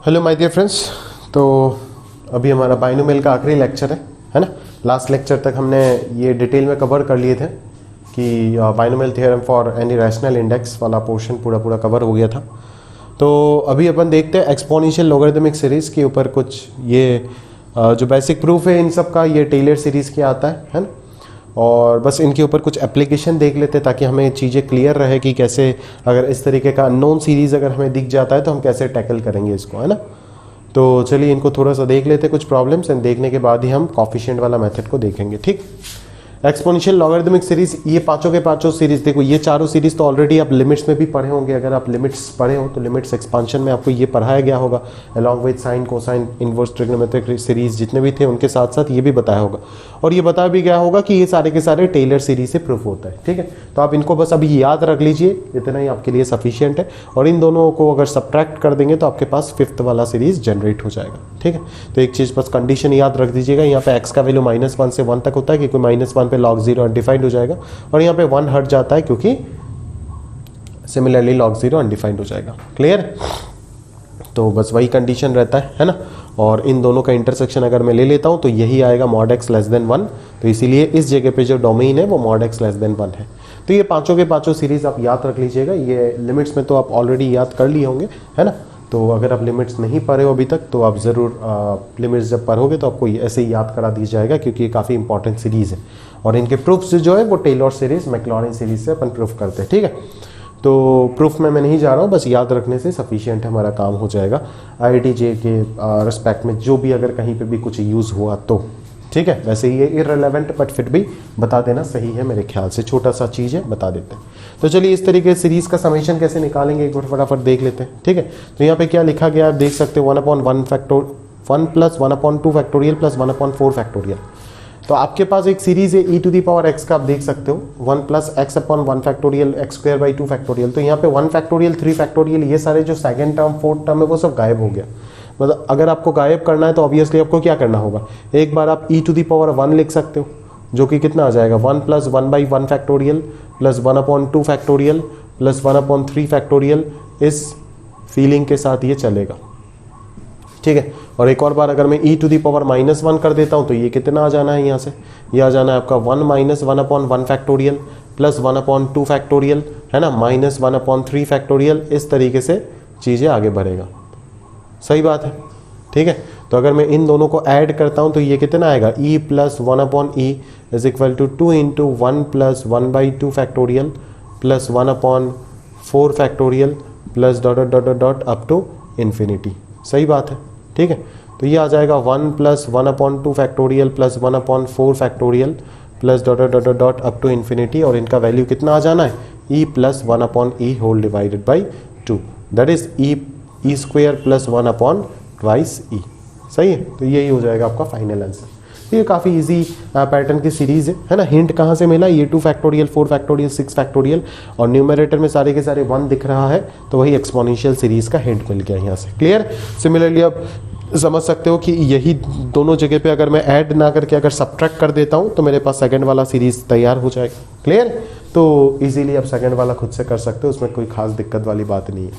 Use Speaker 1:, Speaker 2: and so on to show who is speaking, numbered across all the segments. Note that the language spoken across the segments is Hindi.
Speaker 1: Hello my dear friends. तो अभी हमारा बाइनोमियल का आखिरी लेक्चर है ना। लास्ट लेक्चर तक हमने ये डिटेल में कवर कर लिए थे कि binomial theorem for any rational index वाला पोर्शन पूरा कवर हो गया था। तो अभी अपन देखते हैं एक्सपोनेंशियल लॉगरिदमिक सीरीज़ के ऊपर कुछ ये जो बेसिक प्रूफ है इन सब का, ये टेलर सीरीज़ के आता है ना। और बस इनके ऊपर कुछ एप्लीकेशन देख लेते हैं ताकि हमें चीज़ें क्लियर रहे कि कैसे अगर इस तरीके का अननोन सीरीज़ अगर हमें दिख जाता है तो हम कैसे टैकल करेंगे इसको, है ना। तो चलिए इनको थोड़ा सा देख लेते हैं कुछ प्रॉब्लम्स, एंड देखने के बाद ही हम कोफिशिएंट वाला मेथड को देखेंगे। ठीक, एक्सपोनेंशियल लॉगरिदमिक सीरीज, ये पांचों के पांचों सीरीज, देखो ये चारों सीरीज तो ऑलरेडी आप लिमिट्स में भी पढ़े होंगे। अगर आप लिमिट्स पढ़े हो तो लिमिट्स एक्सपांशन में आपको ये पढ़ाया गया होगा, along with sine, cosine, inverse trigonometric series जितने भी थे उनके साथ साथ ये भी बताया होगा। और ये बताया भी गया होगा कि ये सारे के सारे टेलर सीरीज से प्रूफ होता है। ठीक है, तो आप इनको बस अभी याद रख लीजिए, इतना ही आपके लिए सफिशियंट है। और इन दोनों को अगर सब्ट्रैक्ट कर देंगे तो आपके पास फिफ्थ वाला सीरीज जनरेट हो जाएगा। ठीक है, तो एक चीज़ बस कंडीशन याद रख दीजिएगा, यहाँ पे x का वैल्यू -1 से 1 तक होता है क्योंकि -1 पे log 0 अनडिफाइंड हो जाएगा, और यहाँ पे 1 हट जाता है क्योंकि सिमिलरली log 0 अनडिफाइंड हो जाएगा। क्लियर? तो बस वही कंडीशन रहता है ना। और इन दोनों का इंटरसेक्शन अगर मैं ले लेता हूँ तो यही आएगा mod x लेस देन 1, तो इसीलिए इस जगह पे जो डोमेन है वो mod x लेस देन 1 है। तो ये पांचों के पांचों सीरीज आप याद रख लीजिएगा। ये लिमिट्स में तो आप ऑलरेडी याद कर लिए होंगे, है ना। तो अगर आप लिमिट्स नहीं पढ़े हो अभी तक तो आप ज़रूर लिमिट्स जब पढ़ोगे तो आपको ऐसे ही याद करा दिया जाएगा क्योंकि ये काफ़ी इंपॉर्टेंट सीरीज़ है। और इनके प्रूफ्स जो है वो टेलर सीरीज, मैक्लॉरिन सीरीज से अपन प्रूफ करते हैं। ठीक है, तो प्रूफ में मैं नहीं जा रहा हूँ, बस याद रखने से सफिशिएंट हमारा काम हो जाएगा IIT-JEE के रिस्पेक्ट में, जो भी अगर कहीं पे भी कुछ यूज़ हुआ तो। ठीक है, वैसे ही ये इररिलेवेंट बट फिर भी बता देना सही है मेरे ख्याल से, छोटा सा चीज़ है, बता देते हैं। तो चलिए इस तरीके से सीरीज़ का समेशन कैसे निकालेंगे एक बार फटाफट देख लेते हैं। ठीक है, तो यहाँ पे क्या लिखा गया आप देख सकते हो, 1/1 फैक्टोर 1 + 1/2 फैक्टोरियल + 1/4 फैक्टोरियल। तो आपके पास एक सीरीज है e⁻x का, आप देख सकते हो 1 + x/1 फैक्टोरियल x² 2 फैक्टोरियल। तो यहाँ पे 1 फैक्टोरियल 3 फैक्टोरियल ये सारे जो सेकंड टर्म फोर्थ टर्म है वो सब गायब हो गया। मतलब अगर आपको गायब करना है तो ऑब्वियसली आपको क्या करना होगा, एक बार आप e⁻1 लिख सकते हो जो कि कितना आ जाएगा 1 + 1/1 फैक्टोरियल + 1/2 फैक्टोरियल + 1/3 फैक्टोरियल। इस फीलिंग के साथ ये चलेगा। ठीक है, और एक और बार अगर मैं e⁻−1 कर देता हूँ तो ये कितना आ जाना है, यहाँ से ये आ जाना है आपका 1 - 1/1 फैक्टोरियल + 1/2 फैक्टोरियल, है ना, -1/3 फैक्टोरियल। इस तरीके से चीज़ें आगे बढ़ेगा। सही बात है। ठीक है, तो अगर मैं इन दोनों को ऐड करता हूँ तो ये कितना आएगा, e + 1/e = 2 × 1 + 1/2 factorial + 1/4 factorial + ... up to infinity. सही बात है। ठीक है, तो ये आ जाएगा 1 + 1/2 factorial + 1/4 factorial + ... up to infinity. और इनका वैल्यू कितना आ जाना है, e + 1/e whole divided by 2, that is e² + 1/2e। सही है, तो यही हो जाएगा आपका फाइनल आंसर। तो ये काफ़ी इजी पैटर्न की सीरीज है ना। हिंट कहाँ से मिला, ये 2 फैक्टोरियल 4 फैक्टोरियल 6 फैक्टोरियल और न्यूमरेटर में सारे के सारे 1 दिख रहा है, तो वही एक्सपोनेंशियल सीरीज का हिंट मिल गया यहाँ से। क्लियर? सिमिलरली आप समझ सकते हो कि यही दोनों जगह पे अगर मैं ऐड ना करके अगर सब्ट्रैक्ट कर देता हूँ तो मेरे पास सेकंड वाला सीरीज तैयार हो जाएगा। क्लियर? तो इजीली आप सेकंड वाला खुद से कर सकते हो, उसमें कोई खास दिक्कत वाली बात नहीं है।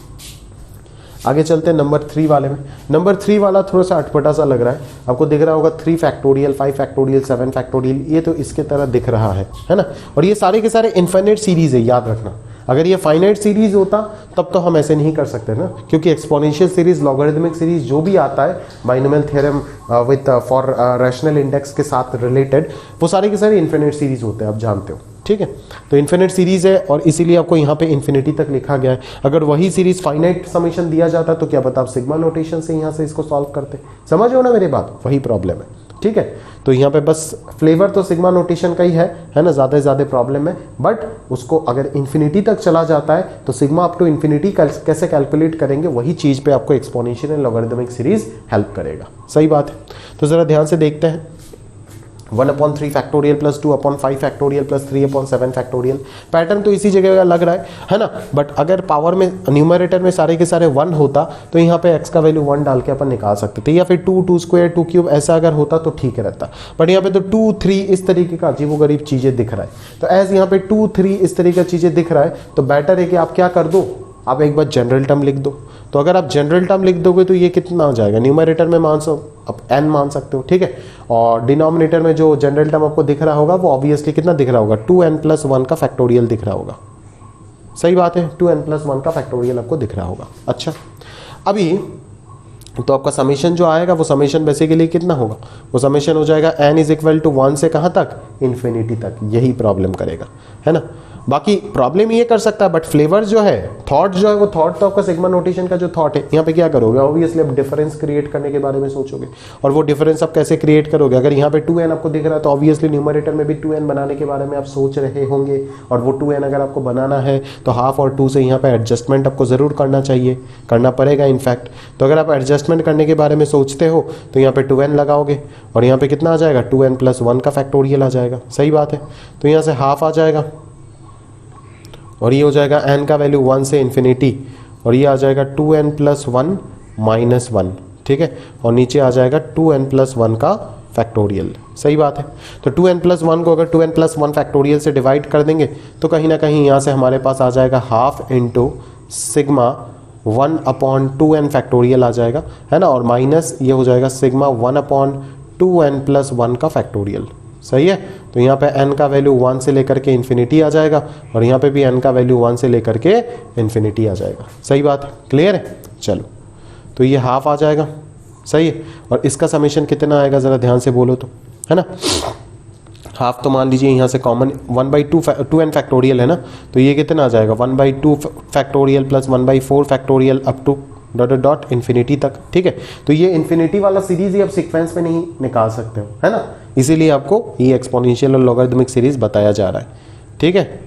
Speaker 1: आगे चलते हैं नंबर 3 वाले में। नंबर 3 वाला थोड़ा सा अटपटा सा लग रहा है, आपको दिख रहा होगा 3 फैक्टोरियल 5 फैक्टोरियल 7 फैक्टोरियल, ये तो इसके तरह दिख रहा है ना। और ये सारे के सारे इन्फिनिट सीरीज है, याद रखना। अगर ये फाइनाइट सीरीज होता तब तो हम ऐसे नहीं कर सकते ना, क्योंकि एक्सपोनेंशियल सीरीज, लॉगरिदमिक सीरीज जो भी आता है binomial theorem with for rational index के साथ रिलेटेड, वो सारे के सारे इन्फिनिट सीरीज होते हैं, आप जानते हो। ठीक है, तो इन्फिनिट सीरीज है और इसीलिए आपको यहाँ पे इन्फिनिटी तक लिखा गया है। अगर वही सीरीज फाइनाइट समेशन दिया जाता तो क्या पता आप सिग्मा नोटेशन से यहाँ से इसको सॉल्व करते। समझ हो ना मेरी बात, वही प्रॉब्लम है। ठीक है, तो यहाँ पे बस फ्लेवर तो सिग्मा नोटेशन का ही है ना, ज़्यादा से ज़्यादा प्रॉब्लम है। बट उसको अगर इन्फिनिटी तक चला जाता है तो सिग्मा अप टू इन्फिनिटी कैसे कैलकुलेट करेंगे, वही चीज़ पे आपको exponential and logarithmic series help करेगा। सही बात है। तो ज़रा ध्यान से देखते हैं, 1/3 फैक्टोरियल + 2/5 फैक्टोरियल + 3/7 फैक्टोरियल। पैटर्न तो इसी जगह का लग रहा है ना। बट अगर पावर में न्यूमरेटर में सारे के सारे 1 होता तो यहाँ पे x का वैल्यू 1 डाल के अपन निकाल सकते थे, या फिर 2 2² 2³ ऐसा अगर होता तो ठीक रहता। बट यहाँ पे तो 2 3 इस तरीके का अजीबोगरीब चीज़ें दिख रहा है। तो एज यहाँ पे 2 3 इस तरीके का चीज़ें दिख रहा है, तो बेटर है कि आप क्या कर दो, आप एक बार जनरल टर्म लिख दो। तो अगर आप जनरल टर्म लिख दोगे तो ये कितना हो जाएगा, न्यूमरेटर में मान सो आप n मान सकते हो, ठीक है। और डिनोमिनेटर में जो जनरल टर्म आपको दिख रहा होगा वो ऑब्वियसली कितना दिख रहा होगा, 2n+1 का फैक्टोरियल दिख रहा होगा। सही बात है, 2n+1 का फैक्टोरियल आपको दिख रहा होगा। अच्छा, अभी तो आपका समेशन जो आएगा वो समेशन बेसिकली कितना होगा, वो समेशन हो जाएगा n इज इक्वल टू 1 से कहाँ तक, इन्फिनिटी तक। यही प्रॉब्लम करेगा, है ना। बाकी प्रॉब्लम ये कर सकता है, बट फ्लेवर जो है, थॉट जो है, वो थॉट तो आपका सिग्मा नोटेशन का जो थॉट है, यहाँ पे क्या करोगे, ऑब्वियसली आप डिफरेंस क्रिएट करने के बारे में सोचोगे। और वो डिफरेंस आप कैसे क्रिएट करोगे, अगर यहाँ पे 2n आपको दिख रहा है तो ऑब्वियसली न्यूमरेटर में भी 2n बनाने के बारे में आप सोच रहे होंगे। और वो 2n अगर आपको बनाना है तो हाफ और 2 से यहाँ पे एडजस्टमेंट आपको ज़रूर करना चाहिए, करना पड़ेगा इनफैक्ट। तो अगर आप एडजस्टमेंट करने के बारे में सोचते हो तो यहाँ पे 2n लगाओगे और यहाँ पे कितना आ जाएगा, 2n+1 का फैक्टोरियल आ जाएगा। सही बात है, तो यहाँ से हाफ आ जाएगा और ये हो जाएगा n का वैल्यू 1 से इन्फिनिटी, और ये आ जाएगा 2n+1 - 1, ठीक है। और नीचे आ जाएगा 2n+1 का फैक्टोरियल। सही बात है, तो 2n+1 को अगर 2n+1 फैक्टोरियल से डिवाइड कर देंगे तो कहीं ना कहीं यहाँ से हमारे पास आ जाएगा half into sigma 1/2n factorial आ जाएगा, है ना। और माइनस ये हो जाएगा सिग्मा 1/2n+1 का फैक्टोरियल। सही है, तो यहाँ पे n का वैल्यू 1 से लेकर के इन्फिनिटी आ जाएगा और यहाँ पे भी n का वैल्यू 1 से लेकर के इन्फिनिटी आ जाएगा। सही बात है, क्लियर है। चलो, तो ये हाफ आ जाएगा, सही है। और इसका समेशन कितना आएगा ज़रा ध्यान से बोलो तो, है ना। हाफ तो मान लीजिए यहाँ से कॉमन 1/2n फैक्टोरियल है ना, तो ये कितना आ जाएगा, 1/2 factorial plus 1/4 factorial up to dot infinity तक, ठीक है। तो ये इन्फिनिटी वाला सीरीज ही आप सीक्वेंस में नहीं निकाल सकते हो, है ना, इसीलिए आपको ये एक्सपोनेंशियल और लॉगरिथमिक सीरीज बताया जा रहा है, ठीक है।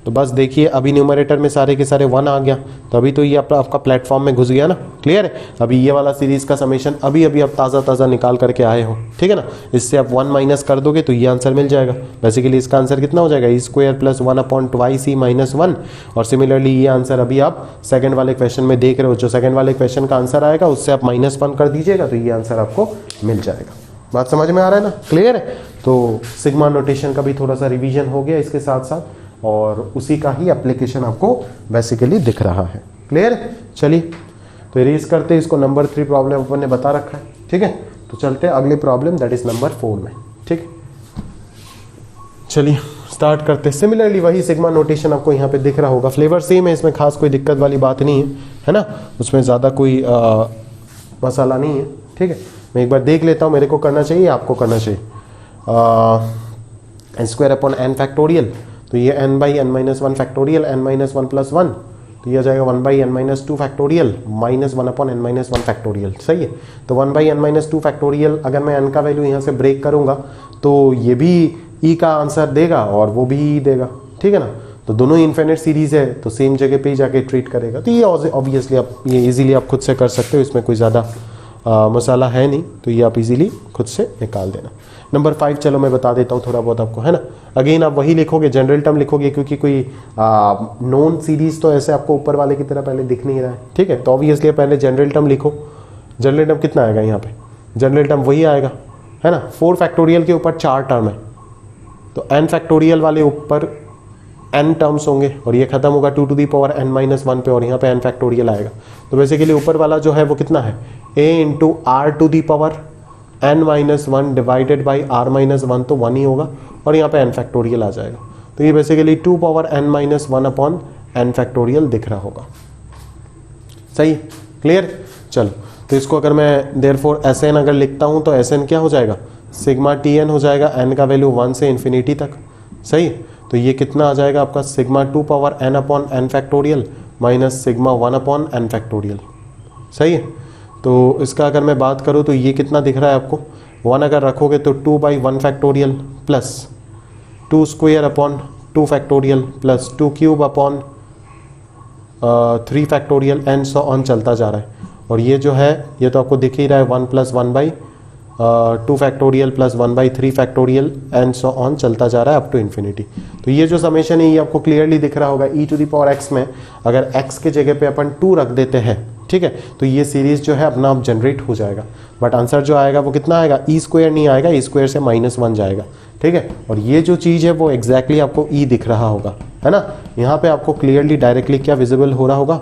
Speaker 1: तो बस देखिए, अभी न्यूमरेटर में सारे के सारे 1 आ गया, तो अभी तो ये आपका प्लेटफॉर्म में घुस गया ना, क्लियर है। अभी ये वाला सीरीज का समेशन अभी आप ताज़ा निकाल करके आए हो, ठीक है ना। इससे आप 1 माइनस कर दोगे तो ये आंसर मिल जाएगा। बेसिकली इसका आंसर कितना हो जाएगा, e² + 1/2e - 1। और सिमिलरली ये आंसर अभी आप सेकंड वाले क्वेश्चन में देख रहे हो, जो सेकंड वाले क्वेश्चन का आंसर आएगा उससे आप -1 कर दीजिएगा तो ये आंसर आपको मिल जाएगा। बात समझ में आ रहा है ना, क्लियर है। तो सिग्मा नोटेशन का भी थोड़ा सा रिवीजन हो गया इसके साथ साथ, और उसी का ही एप्लीकेशन आपको बेसिकली दिख रहा है, क्लियर है। चलिए, तो इरेज करते हैं इसको। नंबर 3 प्रॉब्लम अपन ने बता रखा है, ठीक है। तो चलते हैं अगले प्रॉब्लम, दैट इज नंबर 4 में, ठीक है। चलिए स्टार्ट करते हैं। सिमिलरली वही सिग्मा नोटेशन आपको यहाँ पे दिख रहा होगा, फ्लेवर सेम है, इसमें खास कोई दिक्कत वाली बात नहीं है ना, उसमें ज़्यादा कोई मसाला नहीं है, ठीक है। मैं एक बार देख लेता हूँ, मेरे को करना चाहिए, आपको करना चाहिए। n² n फैक्टोरियल, तो ये n/n-1 फैक्टोरियल, n-1 + 1, तो ये आ जाएगा 1/n-2 फैक्टोरियल -1/n-1 फैक्टोरियल। सही है, तो 1/n-2 फैक्टोरियल अगर मैं n का वैल्यू यहाँ से ब्रेक करूँगा तो ये भी e का आंसर देगा और वो भी e देगा, ठीक है ना। तो दोनों ही इन्फिनिट सीरीज है तो सेम जगह पे ही जाके ट्रीट करेगा। तो ये ऑब्वियसली आप ये इजीली आप खुद से कर सकते हो, इसमें कोई ज़्यादा मसाला है नहीं, तो ये आप इजीली खुद से निकाल देना। नंबर 5 चलो मैं बता देता हूँ थोड़ा बहुत आपको, है ना। अगेन आप वही लिखोगे, जनरल टर्म लिखोगे, क्योंकि कोई नॉन सीरीज तो ऐसे आपको ऊपर वाले की तरह पहले दिख नहीं रहा है, ठीक है। तो ऑब्वियसली पहले जनरल टर्म लिखो। जनरल टर्म कितना आएगा यहाँ पे, जनरल टर्म वही आएगा, है ना। 4 फैक्टोरियल के ऊपर 4 टर्म है, तो n फैक्टोरियल वाले ऊपर n टर्म्स होंगे और ये खत्म होगा 2 to the power n-1 पे, और यहाँ पे n फैक्टोरियल आएगा। तो बेसिकली ऊपर वाला जो है वो कितना है, a × r to the power n-1 divided by r-1, तो 1 ही होगा, और यहाँ पे n फैक्टोरियल आ जाएगा। तो ये बेसिकली 2 power n-1/n फैक्टोरियल दिख रहा होगा। सही, क्लियर। चलो, तो इसको अगर मैं देयरफॉर Sn अगर लिखता हूँ तो Sn क्या हो जाएगा, सिग्मा Tn हो जाएगा, n का वैल्यू 1 से इन्फिनिटी तक। सही, तो ये कितना आ जाएगा आपका, sigma 2 power n/n factorial minus sigma 1/n factorial. सही है, तो इसका अगर मैं बात करूँ तो ये कितना दिख रहा है आपको, 1 अगर रखोगे तो 2/1 factorial plus 2² / 2 factorial plus 2³ / 3 factorial and so on चलता जा रहा है। और ये जो है ये तो आपको दिख ही रहा है, 1 + 1/2 factorial plus 1/3 factorial and so on चलता जा रहा है अप टू इन्फिनिटी। तो ये जो समेशन है ये आपको क्लियरली दिख रहा होगा। e⁻x में अगर x के जगह पे अपन 2 रख देते हैं, ठीक है, तो ये सीरीज जो है अपना आप जनरेट हो जाएगा। बट आंसर जो आएगा वो कितना आएगा, e² नहीं आएगा, e² से -1 जाएगा, ठीक है। और ये जो चीज़ है वो एग्जैक्टली आपको e दिख रहा होगा, है ना। यहाँ पे आपको क्लियरली डायरेक्टली क्या विजिबल हो रहा होगा,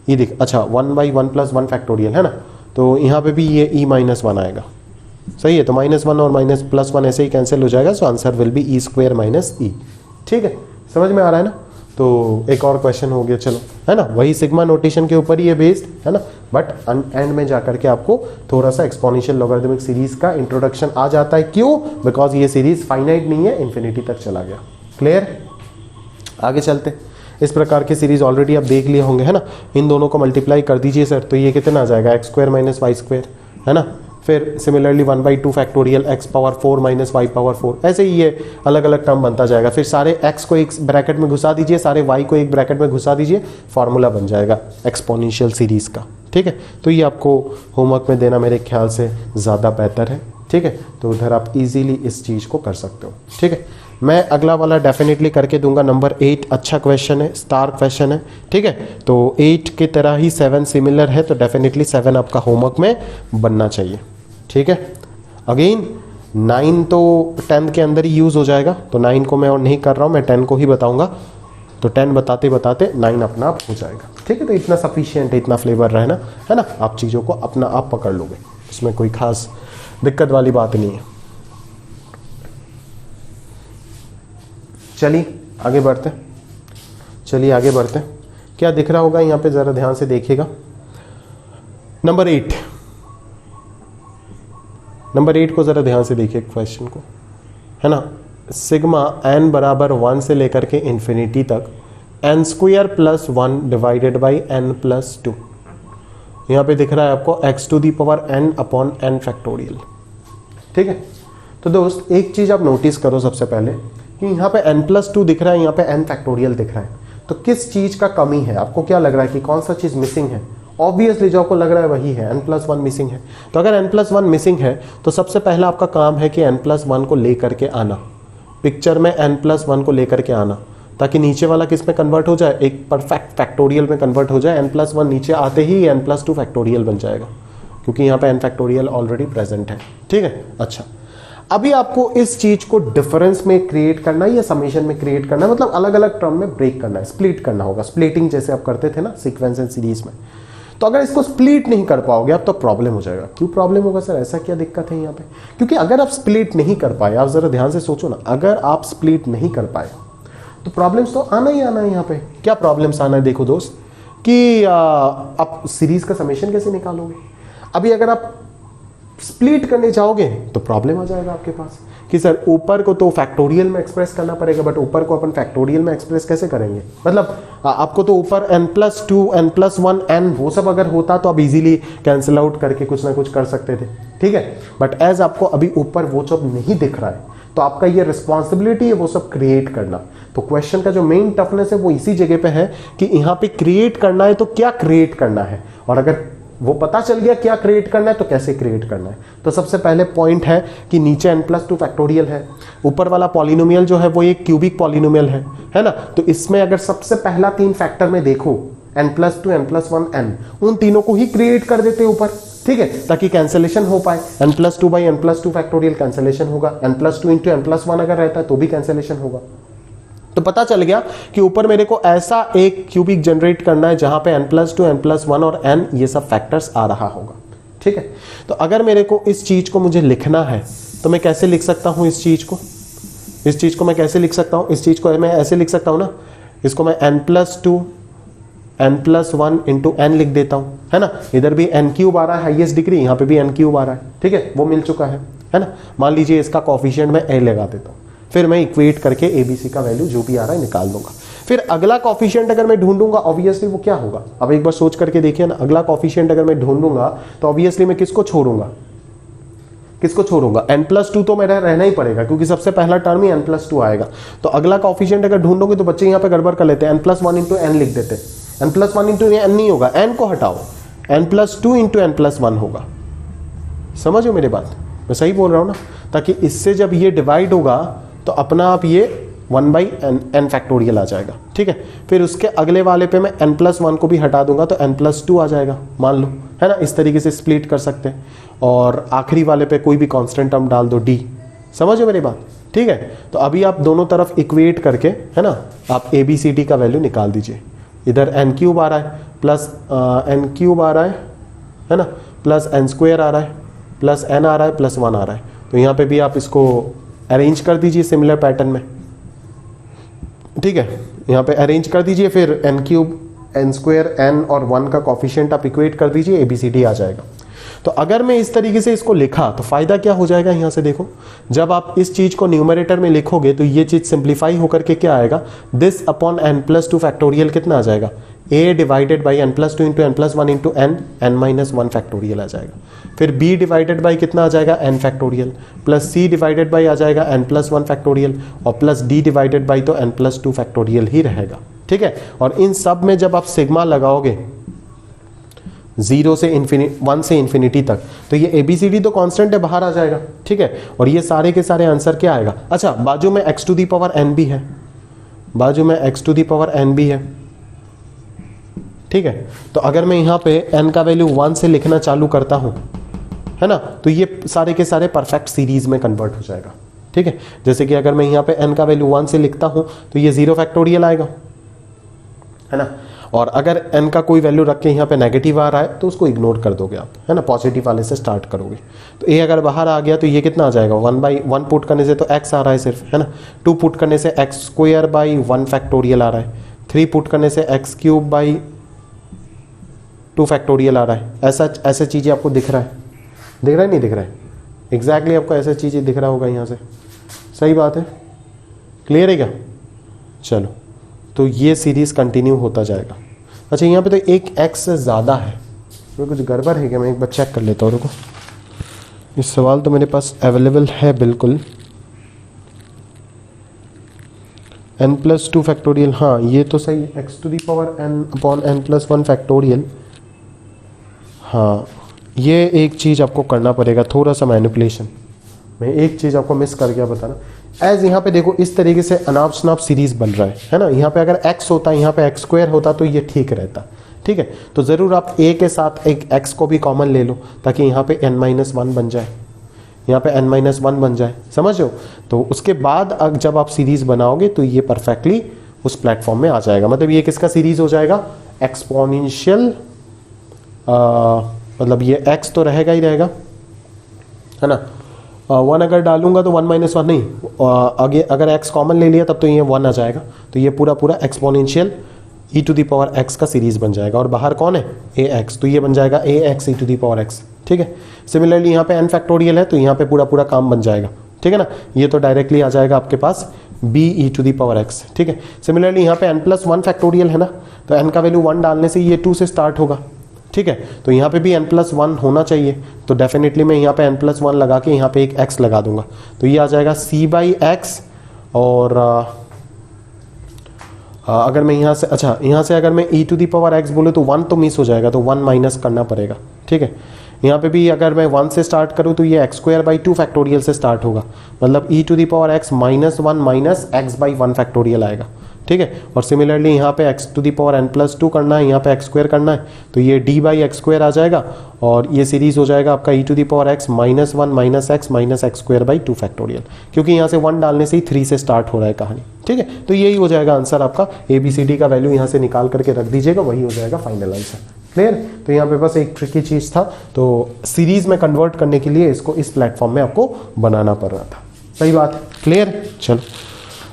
Speaker 1: ये देख, अच्छा 1/1 + 1 फैक्टोरियल है ना, तो यहाँ पे भी ये e-1 आएगा, सही है। तो -1 और +1 ऐसे ही कैंसिल हो जाएगा, so answer will be e² - e। ठीक है, समझ में आ रहा है ना। तो एक और क्वेश्चन हो गया, चलो, है ना, वही सिग्मा नोटेशन के ऊपर ही है बेस्ड, है ना, बट एंड में जाकर के आपको थोड़ा सा एक्सपोनेंशियल लॉगरिथमिक सीरीज का इंट्रोडक्शन आ जाता है। क्यों? बिकॉज ये सीरीज फाइनाइट नहीं है, इन्फिनिटी तक चला गया। क्लियर? आगे चलते। इस प्रकार की सीरीज ऑलरेडी आप देख लिए होंगे, है ना। इन दोनों को मल्टीप्लाई कर दीजिए सर, तो ये कितना आ जाएगा, x² - y², है ना। फिर सिमिलरली 1/2 फैक्टोरियल x⁴ - y⁴, ऐसे ही ये अलग अलग टर्म बनता जाएगा। फिर सारे x को एक ब्रैकेट में घुसा दीजिए, सारे y को एक ब्रैकेट में घुसा दीजिए, फॉर्मूला बन जाएगा एक्सपोनेंशियल सीरीज का। ठीक है, तो ये आपको होमवर्क में देना मेरे ख्याल से ज़्यादा बेहतर है। ठीक है, तो उधर आप इजीली इस चीज़ को कर सकते हो। ठीक है, मैं अगला वाला डेफिनेटली करके दूंगा। नंबर 8 अच्छा क्वेश्चन है, स्टार क्वेश्चन है। ठीक है, तो 8 की तरह ही 7 सिमिलर है, तो डेफिनेटली 7 आपका होमवर्क में बनना चाहिए। ठीक है, अगेन 9 तो 10 के अंदर ही यूज़ हो जाएगा, तो 9 को मैं और नहीं कर रहा हूँ, मैं 10 को ही बताऊंगा। तो 10 बताते बताते 9 अपना आप हो जाएगा। ठीक है, तो इतना सफिशियंट है, इतना फ्लेवर रहना, है ना, आप चीज़ों को अपना आप पकड़ लोगे, इसमें कोई खास दिक्कत वाली बात नहीं है। चलिए आगे बढ़ते, चलिए आगे बढ़ते। क्या दिख रहा होगा यहाँ पे, ज़रा ध्यान से देखिएगा। नंबर 8, नंबर 8 को ज़रा ध्यान से देखिए क्वेश्चन को, है ना। सिग्मा n बराबर 1 से लेकर के इन्फिनिटी तक n² + 1 डिवाइडेड बाई n + 2। यहाँ पे दिख रहा है आपको x⁴n/n फैक्टोरियल। ठीक है, तो दोस्त एक चीज़ आप नोटिस करो सबसे पहले कि यहाँ पे n + 2 दिख रहा है, यहाँ पे n फैक्टोरियल दिख रहा है, तो किस चीज़ का कमी है? आपको क्या लग रहा है कि कौन सा चीज़ मिसिंग है? ऑब्वियसली जो आपको लग रहा है वही है, n + 1 मिसिंग है। तो अगर n + 1 मिसिंग है तो सबसे पहला आपका काम है कि n + 1 को लेकर के आना, पिक्चर में n + 1 को लेकर के आना, ताकि नीचे वाला किस में कन्वर्ट हो जाए, एक परफेक्ट फैक्टोरियल में कन्वर्ट हो जाए। n + 1 नीचे आते ही n + 2 फैक्टोरियल बन जाएगा, क्योंकि यहाँ पे n फैक्टोरियल ऑलरेडी प्रेजेंट है। ठीक है, अच्छा, अभी आपको इस चीज को डिफरेंस में क्रिएट करना है या समेशन में क्रिएट करना है, मतलब अलग अलग टर्म में ब्रेक करना है, स्प्लिट करना होगा, स्प्लिटिंग जैसे आप करते थे ना सीक्वेंस एंड सीरीज में। तो अगर इसको स्प्लिट नहीं कर पाओगे आप तो प्रॉब्लम हो जाएगा। क्यों प्रॉब्लम होगा सर, ऐसा क्या दिक्कत है यहाँ पे? क्योंकि अगर आप स्प्लिट नहीं कर पाए, आप जरा ध्यान से सोचो ना, अगर आप स्प्लिट नहीं कर पाए तो प्रॉब्लम्स तो आना ही आना है। यहाँ पे क्या प्रॉब्लम्स आना है, देखो दोस्त, कि आप सीरीज का समेशन कैसे निकालोगे। अभी अगर आप स्प्लिट करने जाओगे तो प्रॉब्लम आ जाएगा आपके पास कि सर ऊपर को तो फैक्टोरियल में एक्सप्रेस करना पड़ेगा, बट ऊपर को अपन फैक्टोरियल में एक्सप्रेस कैसे करेंगे? मतलब आपको तो ऊपर n + 2 n + 1 n वो सब अगर होता तो आप इजीली कैंसिल आउट करके कुछ ना कुछ कर सकते थे। ठीक है, बट एज आपको अभी ऊपर वो सब नहीं दिख रहा है, तो आपका ये रिस्पॉन्सिबिलिटी है वो सब क्रिएट करना। तो क्वेश्चन का जो मेन टफनेस है वो इसी जगह पे है कि यहाँ पे क्रिएट करना है तो क्या क्रिएट करना है, और अगर वो पता चल गया क्या क्रिएट करना है तो कैसे क्रिएट करना है। तो सबसे पहले पॉइंट है कि नीचे n + 2 फैक्टोरियल है, ऊपर वाला पॉलिनोमियल जो है वो एक क्यूबिक पॉलिनोमियल है ना। तो इसमें अगर सबसे पहला 3 फैक्टर में देखो n + 2 n + 1 n, उन तीनों को ही क्रिएट कर देते ऊपर। ठीक है, ताकि कैंसिलेशन हो पाए। n + 2 / n + 2 फैक्टोरियल कैंसिलेशन होगा, n + 2 × n + 1 अगर रहता है तो भी कैंसिलेशन होगा। तो पता चल गया कि ऊपर मेरे को ऐसा एक क्यूबिक जनरेट करना है जहां पे n + 2 n + 1 और n ये सब फैक्टर्स आ रहा होगा। ठीक है, तो अगर मेरे को इस चीज को मुझे लिखना है तो मैं कैसे लिख सकता हूं इस चीज को? इस चीज को मैं कैसे लिख सकता हूं? इस चीज को मैं ऐसे लिख सकता हूं ना, इसको मैं n + 2 n + 1 × n लिख देता हूं, है ना। इधर भी n³ आ रहा है हाईएस्ट डिग्री, यहाँ पे भी n³ आ रहा है। ठीक है, वो मिल चुका है ना। मान लीजिए इसका कोफिशिएंट मैं a लगा देता हूं, फिर मैं इक्वेट करके ABC का वैल्यू जो भी आ रहा है निकाल दूंगा। फिर अगला कोफिशिएंट अगर मैं ढूंढूंगा ऑब्वियसली वो क्या होगा, अब एक बार सोच करके देखिए ना, अगला कोफिशिएंट अगर मैं ढूंढूंगा तो ऑब्वियसली मैं किसको छोड़ूंगा, किसको छोड़ूंगा? n + 2 तो मेरा रहना ही पड़ेगा, क्योंकि सबसे पहला टर्म ही n + 2 आएगा। तो अगला कोफिशिएंट अगर ढूंढोगे तो बच्चे यहाँ पे गड़बड़ कर लेते हैं, n + 1 × n लिख देते हैं। n + 1 × n नहीं होगा, n को हटाओ, n + 2 × n + 1 होगा। समझो मेरी बात, मैं सही बोल रहा हूँ ना? ताकि इससे जब ये डिवाइड होगा तो अपना आप ये 1/n फैक्टोरियल आ जाएगा। ठीक है, फिर उसके अगले वाले पे मैं n + 1 को भी हटा दूंगा तो n + 2 आ जाएगा, मान लो, है ना। इस तरीके से स्प्लिट कर सकते हैं, और आखिरी वाले पे कोई भी कांस्टेंट टर्म डाल दो d। समझो मेरी बात? ठीक है, तो अभी आप दोनों तरफ इक्वेट करके, है ना, आप ABCD का वैल्यू निकाल दीजिए। इधर n³ आ रहा है प्लस एन क्यूब आ रहा है ना, प्लस एन स्क्वायर आ रहा है, प्लस एन आ रहा है, प्लस 1 आ रहा है। तो यहाँ पे भी आप इसको अरेंज कर दीजिए सिमिलर पैटर्न में, ठीक है, यहाँ पे अरेंज कर दीजिए, फिर n cube, n square, n और 1 का कॉफिशिएंट आप इक्वेट कर दीजिए, ABCD आ जाएगा। तो अगर मैं इस तरीके से इसको लिखा तो फायदा क्या हो जाएगा, यहाँ से देखो, जब आप इस चीज को न्यूमरेटर में लिखोगे तो ये चीज सिंप्लीफाई होकर के क्या आएगा, दिस अपॉन n+2 फैक्टोरियल कितना आ जाएगा, a divided by n+2 into n+1 into n-1 factorial आ जाएगा। फिर b डिवाइडेड बाई कितना आ जाएगा, n factorial, plus c divided by आ जाएगा n+1 फैक्टोरियल, और प्लस d डिवाइडेड बाई तो n+2 फैक्टोरियल ही रहेगा, ठीक है। और इन सब में जब आप सिग्मा लगाओगे 0 से 1 से इन्फिनिटी तक, तो ये ABCD तो कांस्टेंट है, बाहर आ जाएगा, ठीक है। और ये सारे के सारे आंसर क्या आएगा, अच्छा बाजू में x to the power n भी है, बाजू में x to the power n भी है, ठीक है। तो अगर मैं यहाँ पे n का वैल्यू 1 से लिखना चालू करता हूँ, है ना, तो ये सारे के सारे परफेक्ट सीरीज में कन्वर्ट हो जाएगा, ठीक है। जैसे कि अगर मैं यहाँ पे n का वैल्यू 1 से लिखता हूँ तो ये 0 फैक्टोरियल आएगा, है ना। और अगर n का कोई वैल्यू रख के यहाँ पे नेगेटिव आ रहा है तो उसको इग्नोर कर दोगे आप, है ना, पॉजिटिव वाले से स्टार्ट करोगे। तो a अगर बाहर आ गया तो ये कितना आ जाएगा, 1/1 पुट करने से तो x आ रहा है सिर्फ, है ना, 2 पुट करने से x स्क्वायर बाई 1 फैक्टोरियल आ रहा है, 3 पुट करने से x क्यूब बाई 2 फैक्टोरियल आ रहा है। ऐसा चीज़ें आपको दिख रहा है नहीं दिख रहा है, एग्जैक्टली आपको ऐसा चीज़ें दिख रहा होगा यहाँ से, सही बात है, क्लियर है क्या। चलो तो ये सीरीज कंटिन्यू होता जाएगा। अच्छा यहाँ पे तो एक x से ज़्यादा है, तो कुछ गड़बड़ है क्या, मैं एक बार चेक कर लेता हूँ, रुको, इस सवाल तो मेरे पास अवेलेबल है बिल्कुल, n+2 फैक्टोरियल, हाँ ये तो सही, x to the power n upon n+1 factorial. हाँ ये एक चीज़ आपको करना पड़ेगा, थोड़ा सा मैनिपुलेशन, मैं एक चीज़ आपको मिस कर गया बताना। एज यहाँ पे देखो इस तरीके से अनाप शनाप सीरीज बन रहा है ना, यहाँ पे अगर x होता, यहाँ पे x स्क्वायर होता तो ये ठीक रहता, ठीक है। तो ज़रूर आप a के साथ एक x को भी कॉमन ले लो ताकि यहाँ पे n-1 बन जाए, यहाँ पे n-1 बन जाए, समझ लो। तो उसके बाद जब आप सीरीज बनाओगे तो ये परफेक्टली उस प्लेटफॉर्म में आ जाएगा। मतलब ये किसका सीरीज हो जाएगा, एक्सपोनेंशियल, मतलब ये x तो रहेगा ही रहेगा, है ना, 1 अगर डालूंगा तो 1-1 नहीं, आगे अगर x कॉमन ले लिया तब तो ये 1 आ जाएगा, तो ये पूरा exponential e to the power x का सीरीज बन जाएगा। और बाहर कौन है, ax, तो ये बन जाएगा ax e to the power x, ठीक है। सिमिलरली यहाँ पे n फैक्टोरियल है तो यहाँ पे पूरा काम बन जाएगा, ठीक है ना, ये तो डायरेक्टली आ जाएगा आपके पास b e to the power x, ठीक है। सिमिलरली यहाँ पे n+1 फैक्टोरियल है ना, तो n का वैल्यू 1 डालने से ये 2 से स्टार्ट होगा, ठीक है। तो यहाँ पे भी n+1 होना चाहिए, तो डेफिनेटली मैं यहाँ पे n+1 लगा के यहाँ पे एक x लगा दूंगा, तो ये आ जाएगा c/x। और अगर मैं यहाँ से, अच्छा यहाँ से अगर मैं e to the power x बोलूँ तो 1 तो मिस हो जाएगा, तो 1 माइनस करना पड़ेगा, ठीक है। यहाँ पे भी अगर मैं 1 से स्टार्ट करूँ तो ये x² 2 फैक्टोरियल से स्टार्ट होगा, मतलब e to the power x -1 minus x/1 factorial आएगा, ठीक है। और सिमिलरली यहाँ पे x to the power n+2 करना है, यहाँ पे x² करना है, तो ये d/x² आ जाएगा, और ये सीरीज हो जाएगा आपका e to the power x -1 minus x minus x² 2 factorial, क्योंकि यहाँ से 1 डालने से ही 3 से स्टार्ट हो रहा है कहानी, ठीक है। तो यही हो जाएगा आंसर आपका, ABCD का वैल्यू यहाँ से निकाल करके रख दीजिएगा, वही हो जाएगा फाइनल आंसर, क्लियर। तो यहाँ पे बस एक ट्रिकी चीज़ था, तो सीरीज में कन्वर्ट करने के लिए इसको इस प्लेटफॉर्म में आपको बनाना पड़ रहा था, सही बात है, क्लियर। चलो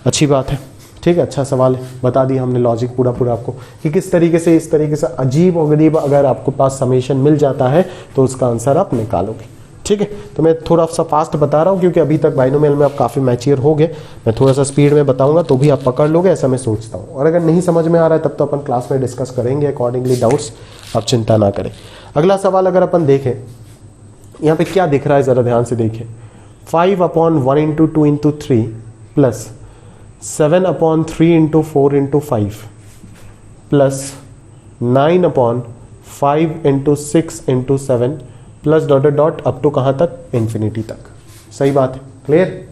Speaker 1: अच्छी बात है, ठीक है, अच्छा सवाल है, बता दिया हमने लॉजिक पूरा आपको कि किस तरीके से, इस तरीके से अजीब और गरीब अगर आपको पास समेशन मिल जाता है तो उसका आंसर आप निकालोगे, ठीक है। तो मैं थोड़ा सा फास्ट बता रहा हूँ क्योंकि अभी तक बाइनोमियल में आप काफ़ी मैच्योर हो गए, मैं थोड़ा सा स्पीड में बताऊंगा तो भी आप पकड़ लोगे ऐसा मैं सोचता हूँ। और अगर नहीं समझ में आ रहा है तब तो अपन क्लास में डिस्कस करेंगे अकॉर्डिंगली, डाउट्स आप चिंता ना करें। अगला सवाल अगर अपन देखें, यहाँ पे क्या दिख रहा है ज़रा ध्यान से देखें, 5/1 × 2 × 3 plus 7/3 × 4 × 5 plus 9/5 × 6 × 7 plus dot up to कहाँ तक, इन्फिनिटी तक, सही बात है, क्लियर।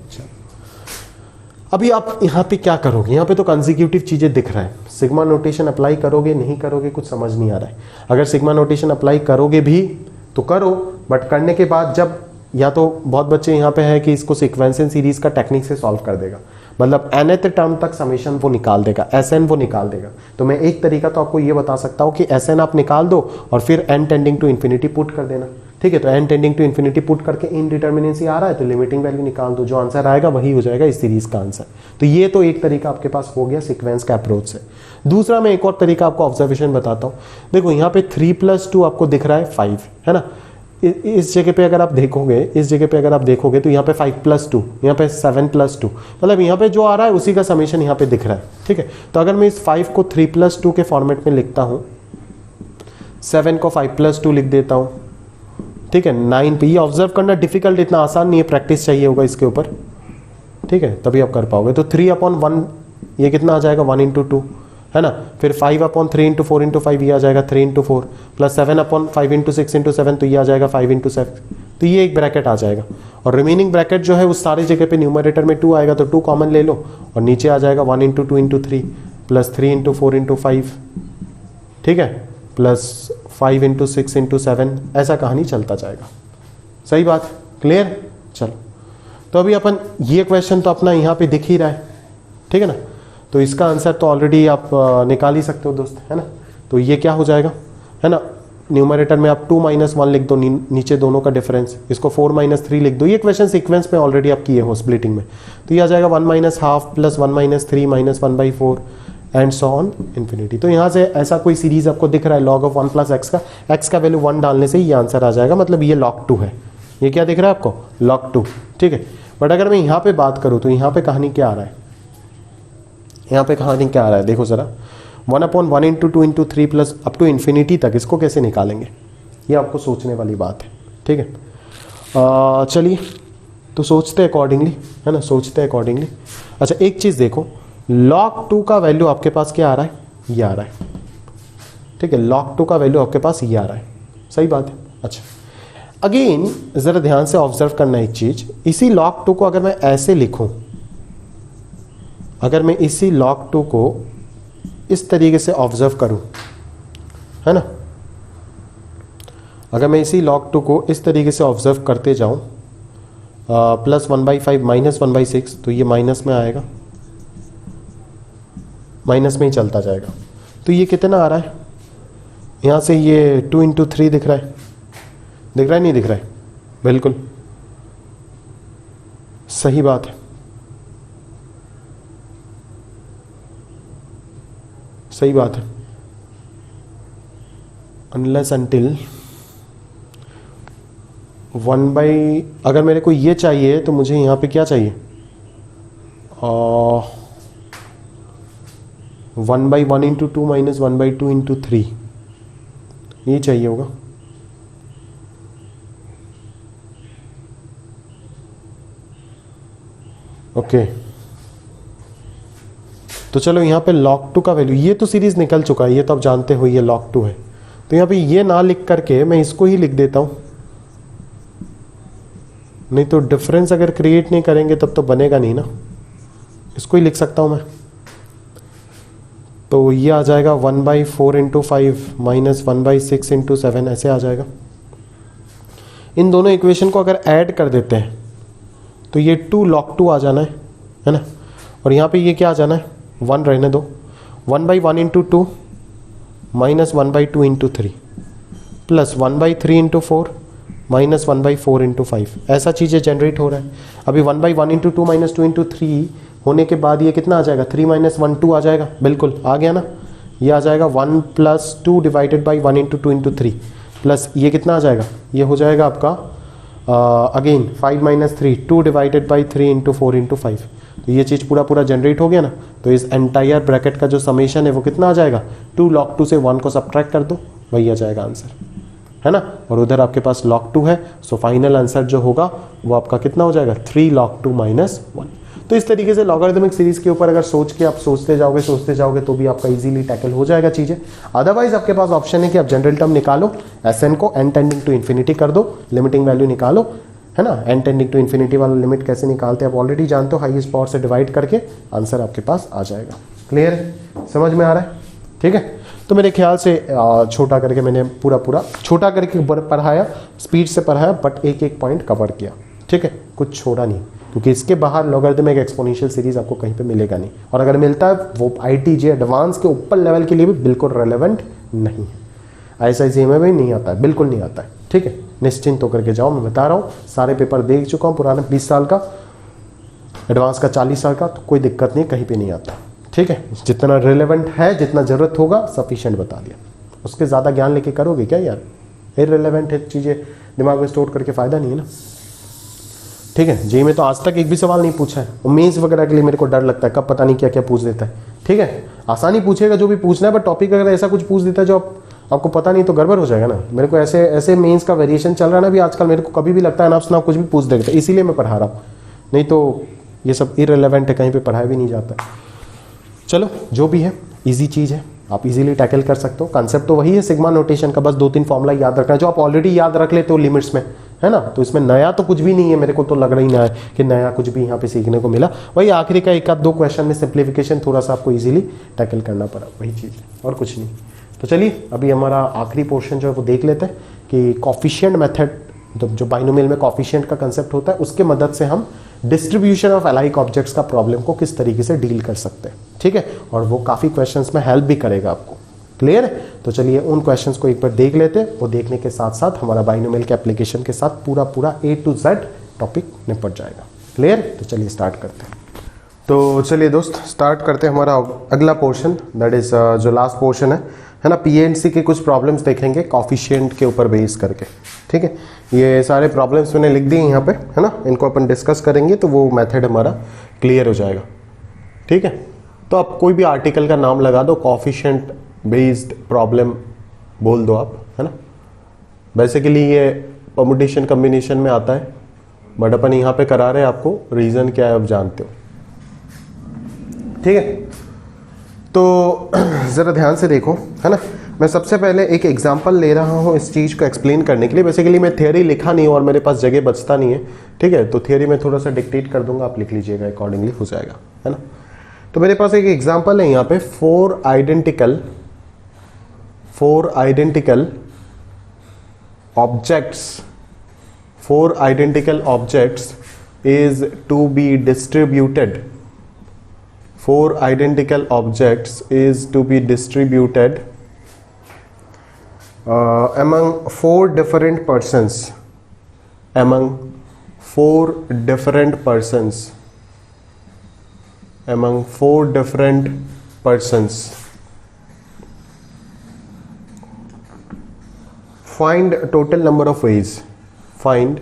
Speaker 1: अभी आप यहाँ पे क्या करोगे, यहाँ पे तो कंसेक्यूटिव चीज़ें दिख रहा है, सिग्मा नोटेशन अप्लाई करोगे नहीं करोगे कुछ समझ नहीं आ रहा है। अगर सिग्मा नोटेशन अप्लाई करोगे भी तो करो, बट करने के बाद जब, या तो बहुत बच्चे यहाँ पे है कि इसको सीक्वेंशियल सीरीज का टेक्निक से सॉल्व कर देगा, मतलब nth टर्म तक समेशन वो निकाल देगा, Sn वो निकाल देगा। तो मैं एक तरीका तो आपको ये बता सकता हूँ कि Sn आप निकाल दो और फिर n tending to infinity put कर देना, ठीक है। तो n tending to infinity put करके इनडिटर्मिनेंसी आ रहा है तो लिमिटिंग वैल्यू निकाल दो, जो आंसर आएगा वही हो जाएगा इस सीरीज का आंसर। तो ये तो एक तरीका आपके पास हो गया सीक्वेंस का अप्रोच से। दूसरा मैं एक और तरीका आपको ऑब्जर्वेशन बताता हूँ। देखो यहाँ पे 3+2 आपको दिख रहा है 5, है ना। इस जगह पे अगर आप देखोगे, इस जगह पे अगर आप देखोगे तो यहाँ पे 5+2, यहाँ पे 7+2, मतलब यहाँ पे जो आ रहा है उसी का समेशन यहाँ पे दिख रहा है, ठीक है। तो अगर मैं इस 5 को 3+2 के फॉर्मेट में लिखता हूँ, 7 को 5+2 लिख देता हूँ, ठीक है। 9 पे, ये ऑब्जर्व करना डिफिकल्ट, इतना आसान नहीं है, प्रैक्टिस चाहिए होगा इसके ऊपर, ठीक है, तभी आप कर पाओगे। तो 3/1 ये कितना आ जाएगा 1/2, है ना। फिर 5/3 × 4 × 5 ये आ जाएगा 3 × 4, प्लस 7/5 × 6 × 7 तो ये आ जाएगा 5 × 7। तो ये एक ब्रैकेट आ जाएगा और रिमेनिंग ब्रैकेट जो है उस सारी जगह पे न्यूमरेटर में 2 आएगा तो 2 कॉमन ले लो और नीचे आ जाएगा 1 × 2 × 3 प्लस 3 × 4 × 5, ठीक है, प्लस 5 × 6 × 7, ऐसा कहानी चलता जाएगा। सही बात, क्लियर। चलो, तो अभी अपन ये क्वेश्चन तो अपना यहाँ पे दिख ही रहा है, ठीक है ना। तो इसका आंसर तो ऑलरेडी आप निकाल ही सकते हो दोस्त, है ना। तो ये क्या हो जाएगा, है ना, न्यूमरेटर में आप 2 - 1 लिख दो, नीचे दोनों का डिफरेंस, इसको 4 - 3 लिख दो। ये क्वेश्चन सीक्वेंस में ऑलरेडी आप किए हो स्प्लिटिंग में, तो ये आ जाएगा 1 - ½ plus 1 - 3 - 1/4 and so on infinity. तो यहाँ से ऐसा कोई सीरीज आपको दिख रहा है log of 1 + x का, x का वैल्यू 1 डालने से ये आंसर आ जाएगा, मतलब ये log 2 है। ये क्या दिख रहा है आपको, log 2, ठीक है। बट अगर मैं यहाँ पे बात करूँ तो यहाँ पे कहानी क्या आ रहा है, यहाँ पे कहानी क्या आ रहा है, देखो जरा, 1/1 × 2 × 3 प्लस अप टू इन्फिनिटी तक, इसको कैसे निकालेंगे, ये आपको सोचने वाली बात है, ठीक है। चलिए तो सोचते हैं अकॉर्डिंगली, है ना, सोचते हैं अकॉर्डिंगली। अच्छा, एक चीज़ देखो, log 2 का वैल्यू आपके पास क्या आ रहा है, ये आ रहा है, ठीक है। log 2 का वैल्यू आपके पास ये आ रहा है, सही बात है। अच्छा, अगेन ज़रा ध्यान से ऑब्जर्व करना एक चीज़, इसी log 2 को अगर मैं ऐसे लिखूं, अगर मैं इसी log 2 को इस तरीके से ऑब्जर्व करूं, है ना, अगर मैं इसी log 2 को इस तरीके से ऑब्जर्व करते जाऊं, प्लस 1/5 माइनस 1/6, तो ये माइनस में आएगा, माइनस में ही चलता जाएगा। तो ये कितना आ रहा है, यहाँ से ये 2 × 3 दिख रहा है, दिख रहा है नहीं दिख रहा है, बिल्कुल सही बात है, सही बात है। अनलेस अंटिल 1/, अगर मेरे को ये चाहिए तो मुझे यहाँ पे क्या चाहिए, 1/1 × 2 - 1/2 × 3, ये चाहिए होगा। ओके, तो चलो यहाँ पे log 2 का वैल्यू, ये तो सीरीज निकल चुका है, ये तो आप जानते हो ये log 2 है। तो यहाँ पे ये ना लिख करके मैं इसको ही लिख देता हूँ, नहीं तो डिफरेंस अगर क्रिएट नहीं करेंगे तब तो बनेगा नहीं ना, इसको ही लिख सकता हूँ मैं। तो ये आ जाएगा 1/4 × 5 माइनस 1/6 × 7, ऐसे आ जाएगा। इन दोनों इक्वेशन को अगर ऐड कर देते हैं तो ये 2 log 2 आ जाना है ना, और यहाँ पे ये क्या आ जाना है, 1 रहने दो, 1/1 × 2 माइनस 1/2 × 3 प्लस 1/3 × 4 माइनस 1/4 × 5, ऐसा चीज़ें जनरेट हो रहा है। अभी 1/1 × 2 - 2 × 3 होने के बाद ये कितना आ जाएगा, 3 - 1 2 आ जाएगा, बिल्कुल आ गया ना। ये आ जाएगा 1 + 2 डिवाइडेड बाई 1 × 2 × 3 प्लस ये कितना आ जाएगा, ये हो जाएगा आपका अगेन 5 - 3 2 डिवाइडेड बाई 3 × 4 × 5। तो ये चीज़ पूरा जनरेट हो गया ना। तो इस एंटायर ब्रैकेट का जो समेशन है वो कितना आ जाएगा, 2 log 2 से 1 को सब्ट्रैक्ट कर दो, वही आ जाएगा आंसर, है ना। और उधर आपके पास log 2 है, सो फाइनल आंसर जो होगा वो आपका कितना हो जाएगा, 3 log 2 - 1। तो इस तरीके से लॉगरिथमिक सीरीज के ऊपर अगर सोच के आप सोचते जाओगे तो भी आपका इजीली टैकल हो जाएगा चीज़ें। अदरवाइज आपके पास ऑप्शन है कि आप जनरल टर्म निकालो, Sn को n टेंडिंग टू इन्फिनिटी कर दो, लिमिटिंग वैल्यू निकालो, है ना। n टेंडिंग टू इन्फिनिटी वाला लिमिट कैसे निकालते हैं आप ऑलरेडी जानते हो, हाईएस्ट पावर से डिवाइड करके आंसर आपके पास आ जाएगा। क्लियर है, समझ में आ रहा है, ठीक है। तो मेरे ख्याल से छोटा करके मैंने पूरा छोटा करके पढ़ाया, स्पीड से पढ़ाया, बट एक एक पॉइंट कवर किया, ठीक है, कुछ छोड़ा नहीं। क्योंकि इसके बाहर लॉगरिथमिक एक्सपोनेंशियल सीरीज आपको कहीं पे मिलेगा नहीं, और अगर मिलता है वो IITJ एडवांस के ऊपर लेवल के लिए भी बिल्कुल रेलेवेंट नहीं है। ISIC में भी नहीं आता है, बिल्कुल नहीं आता है, ठीक है। निश्चिंत होकर के जाओ, मैं बता रहा हूँ, सारे पेपर देख चुका हूँ, पुराना 20 साल का, एडवांस का 40 साल का, तो कोई दिक्कत नहीं, कहीं पे नहीं आता, ठीक है। जितना रिलेवेंट है, जितना ज़रूरत होगा सफिशिएंट बता दिया, उसके ज़्यादा ज्ञान लेके करोगे क्या यार, इररिलेवेंट है चीज़ें दिमाग में स्टोर करके फ़ायदा नहीं है ना, ठीक है। जी में तो आज तक एक भी सवाल नहीं पूछा है, मेंस वगैरह के लिए मेरे को डर लगता है, कब पता नहीं क्या क्या पूछ देता है, ठीक है। आसानी पूछेगा जो भी पूछना है, बट टॉपिक अगर ऐसा कुछ पूछ देता है जो आपको पता नहीं, तो गड़बड़ हो जाएगा ना। मेरे को ऐसे मेंस का वेरिएशन चल रहा है ना अभी आजकल, मेरे को कभी भी लगता है ना सुना कुछ भी पूछ देता है, इसीलिए मैं पढ़ा रहा हूँ, नहीं तो ये सब इररिलेवेंट है, कहीं पे पढ़ाया भी नहीं जाता। चलो जो भी है, इजी चीज़ है, आप इजीली टैकल कर सकते हो। कॉन्सेप्ट तो वही है सिग्मा नोटेशन का, बस 2-3 फॉर्मूला याद रखना है जो आप ऑलरेडी याद रख लेते हो लिमिट्स में, है ना। तो इसमें नया तो कुछ भी नहीं है, मेरे को तो लग रही ना है कि नया कुछ भी यहाँ पे सीखने को मिला। वही आखिरी का 1-2 क्वेश्चन में सिंप्लीफिकेशन थोड़ा सा आपको इजीली टैकल करना पड़ा, वही चीज़ है और कुछ नहीं। तो चलिए अभी हमारा आखिरी पोर्शन जो है वो देख लेते हैं कि कॉफिशिएंट मेथड, जो बाइनोमियल में कॉफिशिएंट का कंसेप्ट होता है, उसके मदद से हम डिस्ट्रीब्यूशन ऑफ अलाइक ऑब्जेक्ट्स का प्रॉब्लम को किस तरीके से डील कर सकते हैं, ठीक है। और वो काफ़ी क्वेश्चंस में हेल्प भी करेगा आपको, क्लियर है। तो चलिए उन क्वेश्चंस को एक बार देख लेते हैं, वो देखने के साथ साथ हमारा बाइनोमियल के एप्लीकेशन के साथ पूरा A to Z टॉपिक निपट जाएगा, क्लियर। तो चलिए स्टार्ट करते हैं। तो चलिए दोस्त स्टार्ट करते हैं हमारा अगला पोर्शन, दैट इज जो लास्ट पोर्शन है ना। PNC के कुछ प्रॉब्लम्स देखेंगे कॉफिशिएंट के ऊपर बेस करके, ठीक है। ये सारे प्रॉब्लम्स मैंने लिख दिए यहाँ पे, है ना, इनको अपन डिस्कस करेंगे तो वो मेथड हमारा क्लियर हो जाएगा, ठीक है। तो आप कोई भी आर्टिकल का नाम लगा दो, कॉफिशिएंट बेस्ड प्रॉब्लम बोल दो आप, है ना। बेसिकली ये परमुटेशन कम्बिनेशन में आता है, बट अपन यहाँ पे करा रहे हैं, आपको रीज़न क्या है आप जानते हो, ठीक है। तो ज़रा ध्यान से देखो, है ना। मैं सबसे पहले एक एग्जांपल ले रहा हूँ इस चीज़ को एक्सप्लेन करने के लिए। बेसिकली मैं थियरी लिखा नहीं और मेरे पास जगह बचता नहीं है, ठीक है। तो थियरी में थोड़ा सा डिक्टेट कर दूंगा, आप लिख लीजिएगा, अकॉर्डिंगली हो जाएगा, है ना। तो मेरे पास एक एग्जांपल है यहाँ पे, 4 identical objects is to be distributed 4 identical objects is to be distributed among 4 different persons. Among 4 different persons. Find total number of ways. Find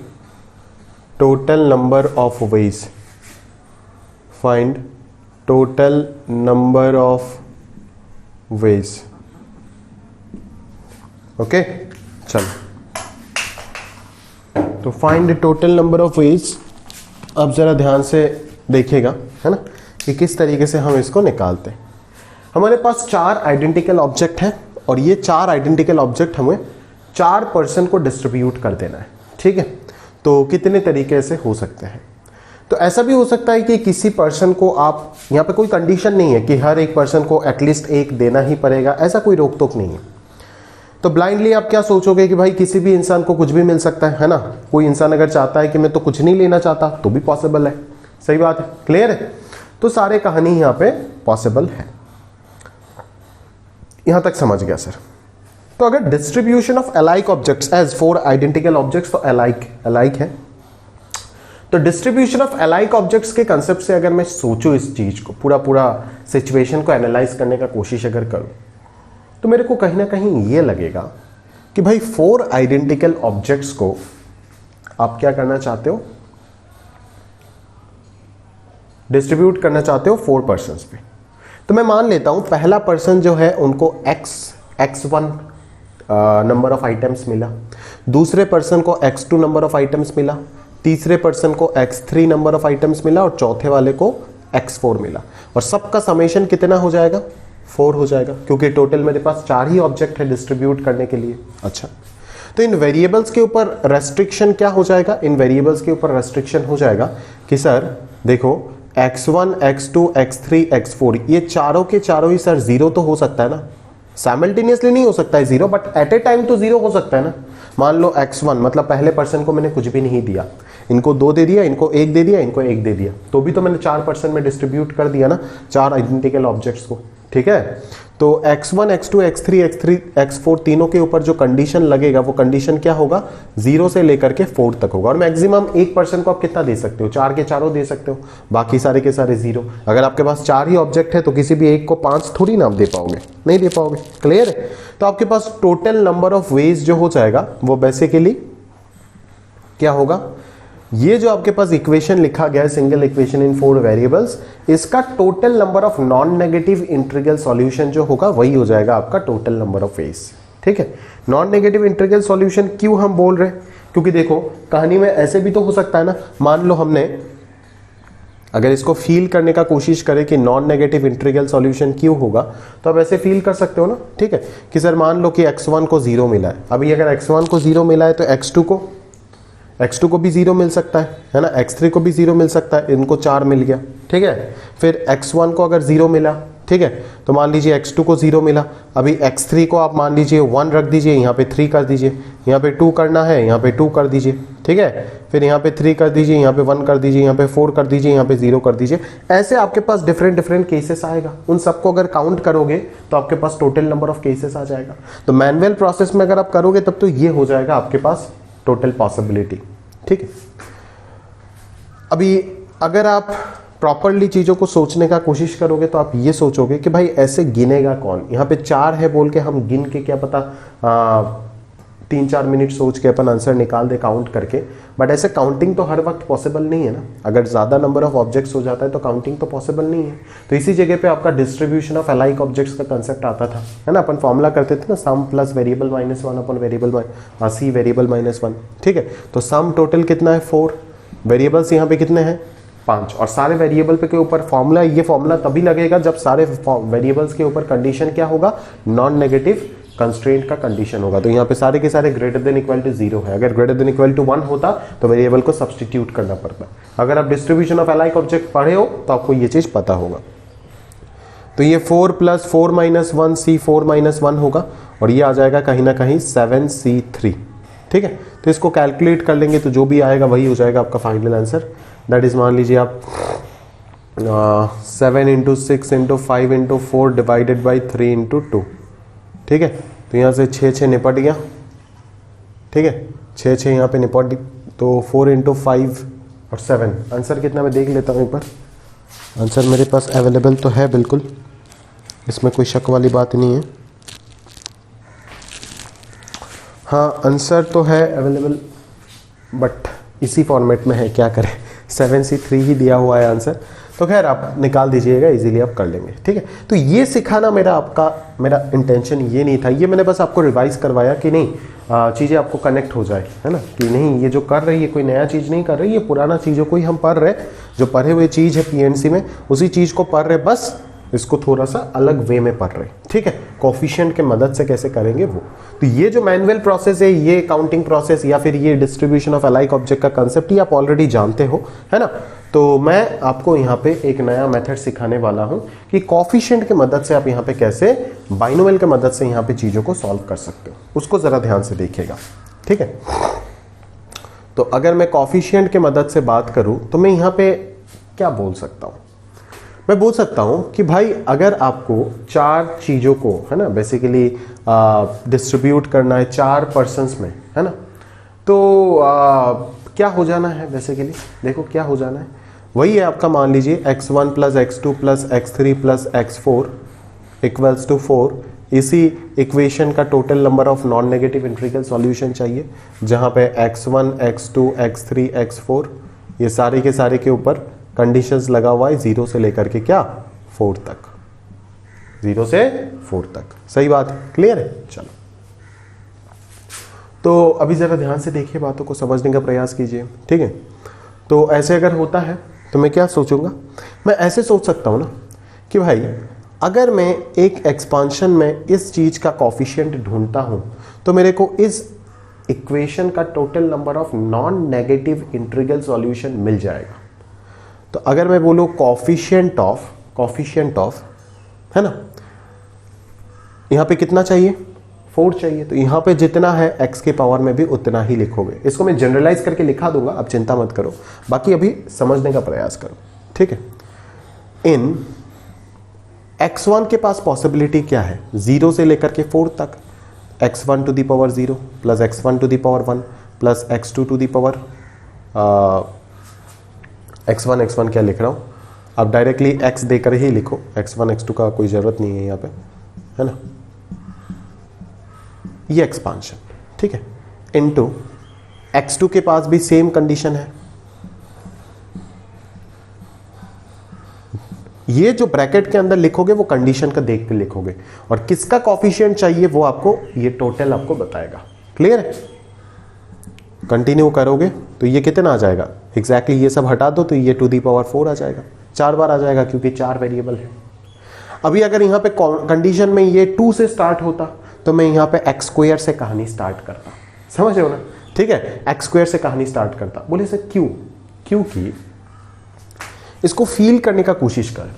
Speaker 1: total number of ways. Find total number of ways. Okay, चलो तो find total number of ways. अब जरा ध्यान से देखिएगा, है ना, कि किस तरीके से हम इसको निकालते हैं। हमारे पास 4 आइडेंटिकल ऑब्जेक्ट हैं और ये 4 आइडेंटिकल ऑब्जेक्ट हमें 4 पर्सन को डिस्ट्रीब्यूट कर देना है, ठीक है। तो कितने तरीके से हो सकते हैं? तो ऐसा भी हो सकता है कि किसी पर्सन को आप, यहाँ पे कोई कंडीशन नहीं है कि हर एक पर्सन को एटलीस्ट एक देना ही पड़ेगा, ऐसा कोई रोक टोक नहीं है। तो ब्लाइंडली आप क्या सोचोगे कि भाई किसी भी इंसान को कुछ भी मिल सकता है ना। कोई इंसान अगर चाहता है कि मैं तो कुछ नहीं लेना चाहता तो भी पॉसिबल है, सही बात है, क्लियर है। तो सारे कहानी यहाँ पे पॉसिबल है, यहां तक समझ गया सर। तो अगर distribution of alike objects as 4 identical objects, तो अलाइक है, तो डिस्ट्रीब्यूशन ऑफ अलाइक ऑब्जेक्ट्स के कंसेप्ट से अगर मैं सोचूं इस चीज को, पूरा सिचुएशन को एनालाइज करने का कोशिश अगर करूं, तो मेरे को कहीं ना कहीं ये लगेगा कि भाई 4 आइडेंटिकल ऑब्जेक्ट्स को आप क्या करना चाहते हो, डिस्ट्रीब्यूट करना चाहते हो 4 पर्सन्स पे। तो मैं मान लेता हूं पहला पर्सन जो है उनको x1 नंबर ऑफ आइटम्स मिला, दूसरे पर्सन को x2 नंबर ऑफ आइटम्स मिला, तीसरे पर्सन को x3 नंबर ऑफ आइटम्स मिला और चौथे वाले को x4 मिला। और सबका समेशन कितना हो जाएगा? 4 हो जाएगा, क्योंकि टोटल मेरे पास 4 ही ऑब्जेक्ट है डिस्ट्रीब्यूट करने के लिए। अच्छा, तो इन वेरिएबल्स के ऊपर रेस्ट्रिक्शन क्या हो जाएगा? इन वेरिएबल्स के ऊपर रेस्ट्रिक्शन हो जाएगा कि सर देखो x1 x2 x3 x4 ये चारों के चारों ही सर 0 तो हो सकता है ना, साइमल्टेनियसली नहीं हो सकता है zero, but at A time तो जीरो हो सकता है ना। मान लो x1 मतलब पहले पर्सन को मैंने कुछ भी नहीं दिया, इनको 2 दे दिया, इनको 1 दे दिया, इनको 1 दे दिया, तो भी तो मैंने 4 पर्सन में डिस्ट्रीब्यूट कर दिया ना 4 आइडेंटिकल ऑब्जेक्ट्स को, ठीक है। तो x1 x2 x3 x4 तीनों के ऊपर जो कंडीशन लगेगा वो कंडीशन क्या होगा, 0 से लेकर के 4 तक होगा। और मैक्सिमम एक पर्सन को आप कितना दे सकते हो, 4 के चारों दे सकते हो, बाकी सारे के सारे 0। अगर आपके पास 4 ही ऑब्जेक्ट है तो किसी भी एक को 5 थोड़ी ना आप दे पाओगे, नहीं दे पाओगे, क्लियर है। तो आपके पास टोटल नंबर ऑफ वेज जो हो जाएगा वो बेसिकली क्या होगा, ये जो आपके पास इक्वेशन लिखा गया है सिंगल इक्वेशन इन 4 वेरिएबल्स, इसका total number of non negative integral solution जो होगा वही हो जाएगा आपका टोटल नंबर ऑफ वेज, ठीक है। नॉन नेगेटिव इंटीग्रल सॉल्यूशन क्यों हम बोल रहे हैं, क्योंकि देखो कहानी में ऐसे भी तो हो सकता है ना, मान लो हमने अगर इसको फील करने का कोशिश करें कि नॉन नेगेटिव इंटीग्रल सॉल्यूशन क्यों होगा, तो आप ऐसे फील कर सकते हो ना, ठीक है, कि सर मान लो कि x1 को 0 मिला है, अभी अगर x1 को 0 मिला है तो x2 को भी 0 मिल सकता है ना, x3 को भी 0 मिल सकता है, इनको 4 मिल गया, ठीक है। फिर x1 को अगर 0 मिला, ठीक है, तो मान लीजिए x2 को 0 मिला, अभी x3 को आप मान लीजिए 1 रख दीजिए, यहाँ पे 3 कर दीजिए, यहाँ पे 2 करना है, यहाँ पे 2 कर दीजिए, ठीक है। फिर यहाँ पे 3 कर दीजिए, यहाँ पे 1 कर दीजिए, यहाँ पे 4 कर दीजिए, यहाँ पे 0 कर दीजिए। ऐसे आपके पास डिफरेंट केसेस आएगा, उन सबको अगर काउंट करोगे तो आपके पास टोटल नंबर ऑफ केसेस आ जाएगा। तो मैनुअल प्रोसेस में अगर आप करोगे तब तो ये हो जाएगा आपके पास टोटल पॉसिबिलिटी, ठीक है। अभी अगर आप प्रॉपरली चीजों को सोचने का कोशिश करोगे तो आप ये सोचोगे कि भाई ऐसे गिनेगा कौन, यहाँ पे 4 है बोल के हम गिन के क्या पता 3-4 मिनट सोच के अपन आंसर निकाल दे काउंट करके, बट ऐसे काउंटिंग तो हर वक्त पॉसिबल नहीं है ना। अगर ज्यादा नंबर ऑफ ऑब्जेक्ट्स हो जाता है तो काउंटिंग तो पॉसिबल नहीं है। तो इसी जगह पे आपका डिस्ट्रीब्यूशन ऑफ अलाइक ऑब्जेक्ट्स का कंसेप्ट आता था, है ना। अपन फॉर्मूला करते थे ना, सम प्लस वेरिएबल माइनस 1 अपन वेरिएबल सी वेरिएबल माइनस 1, ठीक है। तो सम टोटल कितना है 4, वेरिएबल्स यहाँ पे कितने हैं 5, और सारे वेरिएबल पे के ऊपर फॉर्मूला, ये फॉर्मूला तभी लगेगा जब सारे वेरिएबल्स के ऊपर कंडीशन क्या होगा, नॉन नेगेटिव कंस्ट्रेंट का कंडीशन होगा। तो यहाँ पे सारे के सारे ग्रेटर देन इक्वल टू 0 है, अगर ग्रेटर देन इक्वल टू 1 होता तो वेरिएबल को सब्स्टिट्यूट करना पड़ता। अगर आप डिस्ट्रीब्यूशन ऑफ अलाइक ऑब्जेक्ट पढ़े हो तो आपको ये चीज पता होगा। तो ये 4 + 4 - 1 C4 - 1 होगा, और ये आ जाएगा कहीं ना कहीं 7C3, ठीक है। तो इसको कैलकुलेट कर लेंगे तो जो भी आएगा वही हो जाएगा आपका फाइनल आंसर। दैट इज, मान लीजिए आप 7 × 6 × 5 × 4 डिवाइडेड बाई 3 × 2, ठीक है। तो यहाँ से 6 निपट गया, ठीक है, 6 यहाँ पे निपट, तो 4 × 5 और 7, आंसर कितना मैं देख लेता हूँ एक बार। आंसर मेरे पास अवेलेबल तो है बिल्कुल, इसमें कोई शक वाली बात नहीं है। हाँ आंसर तो है अवेलेबल, बट इसी फॉर्मेट में है, क्या करें, 7C3 ही दिया हुआ है आंसर। तो खैर आप निकाल दीजिएगा, इजीली आप कर लेंगे, ठीक है। तो ये सिखाना मेरा इंटेंशन ये नहीं था, ये मैंने बस आपको रिवाइज करवाया कि नहीं चीज़ें आपको कनेक्ट हो जाए, है ना, कि नहीं ये जो कर रही है कोई नया चीज़ नहीं कर रही, ये पुराना चीज़ों को ही हम पढ़ रहे, जो पढ़े हुए चीज़ है पीएनसी में उसी चीज़ को पढ़ रहे, बस इसको थोड़ा सा अलग वे में पढ़ रहे, ठीक है। कोफिशिएंट के मदद से कैसे करेंगे वो। तो ये जो मैनुअल प्रोसेस है, ये काउंटिंग प्रोसेस या फिर ये डिस्ट्रीब्यूशन ऑफ अलाइक ऑब्जेक्ट का कंसेप्ट, ये आप ऑलरेडी जानते हो, है ना। तो मैं आपको यहाँ पे एक नया मेथड सिखाने वाला हूँ कि कोफिशिएंट के मदद से आप यहाँ पे कैसे बाइनोमियल के मदद से यहाँ पे चीज़ों को सॉल्व कर सकते हो, उसको ज़रा ध्यान से देखिएगा, ठीक है। तो अगर मैं कोफिशिएंट के मदद से बात करूँ तो मैं यहाँ पे क्या बोल सकता हूँ, मैं बोल सकता हूं कि भाई अगर आपको 4 चीज़ों को, है ना, बेसिकली डिस्ट्रीब्यूट करना है 4 पर्सन्स में, है ना, तो क्या हो जाना है, बेसिकली देखो क्या हो जाना है, वही है आपका, मान लीजिए x1 + x2 + x3 + x4 = 4। इसी इक्वेशन का total number of non negative integral solution चाहिए, जहां पे x1 x2 x3 x4 ये सारे के सारे के ऊपर कंडीशंस लगा हुआ है 0 से लेकर के क्या 4 तक, 0 से 4 तक, सही बात, क्लियर है। चलो तो अभी जरा ध्यान से देखिए, बातों को समझने का प्रयास कीजिए, ठीक है। तो ऐसे अगर होता है तो मैं क्या सोचूंगा, मैं ऐसे सोच सकता हूं ना कि भाई अगर मैं एक एक्सपांशन में इस चीज का कोफिशिएंट ढूंढता हूं तो मेरे को इस इक्वेशन का total number of non negative integral solution मिल जाएगा। तो अगर मैं बोलूं कोफिशिएंट ऑफ, है ना, यहाँ पे कितना चाहिए, 4 चाहिए, तो यहाँ पे जितना है x के पावर में भी उतना ही लिखोगे। इसको मैं जनरलाइज करके लिखा दूंगा, अब चिंता मत करो, बाकी अभी समझने का प्रयास करो, ठीक है। इन x1 के पास पॉसिबिलिटी क्या है, 0 से लेकर के 4 तक, x1 to the power 0 plus x1 to the power 1 plus x2 to the power x1 क्या लिख रहा हूँ, अब डायरेक्टली x देकर ही लिखो, x1 x2 का कोई ज़रूरत नहीं है यहाँ पे, है ना, ये एक्सपांशन, ठीक है, इनटू x2 के पास भी सेम कंडीशन है। ये जो ब्रैकेट के अंदर लिखोगे वो कंडीशन का देख के लिखोगे, और किसका कॉफिशिएंट चाहिए वो आपको ये टोटल आपको बताएगा। क्लियर है? कंटिन्यू करोगे तो ये कितना आ जाएगा, एग्जैक्टली ये सब हटा दो तो ये टू दी पावर 4 आ जाएगा, 4 बार आ जाएगा क्योंकि 4 वेरिएबल है। अभी अगर यहाँ पे कंडीशन में ये 2 से स्टार्ट होता तो मैं यहाँ पे x स्क्वायर से कहानी स्टार्ट करता, समझ रहे हो ना, ठीक है, x स्क्वायर से कहानी स्टार्ट करता। बोले सर क्यों, क्योंकि इसको फील करने का कोशिश कर,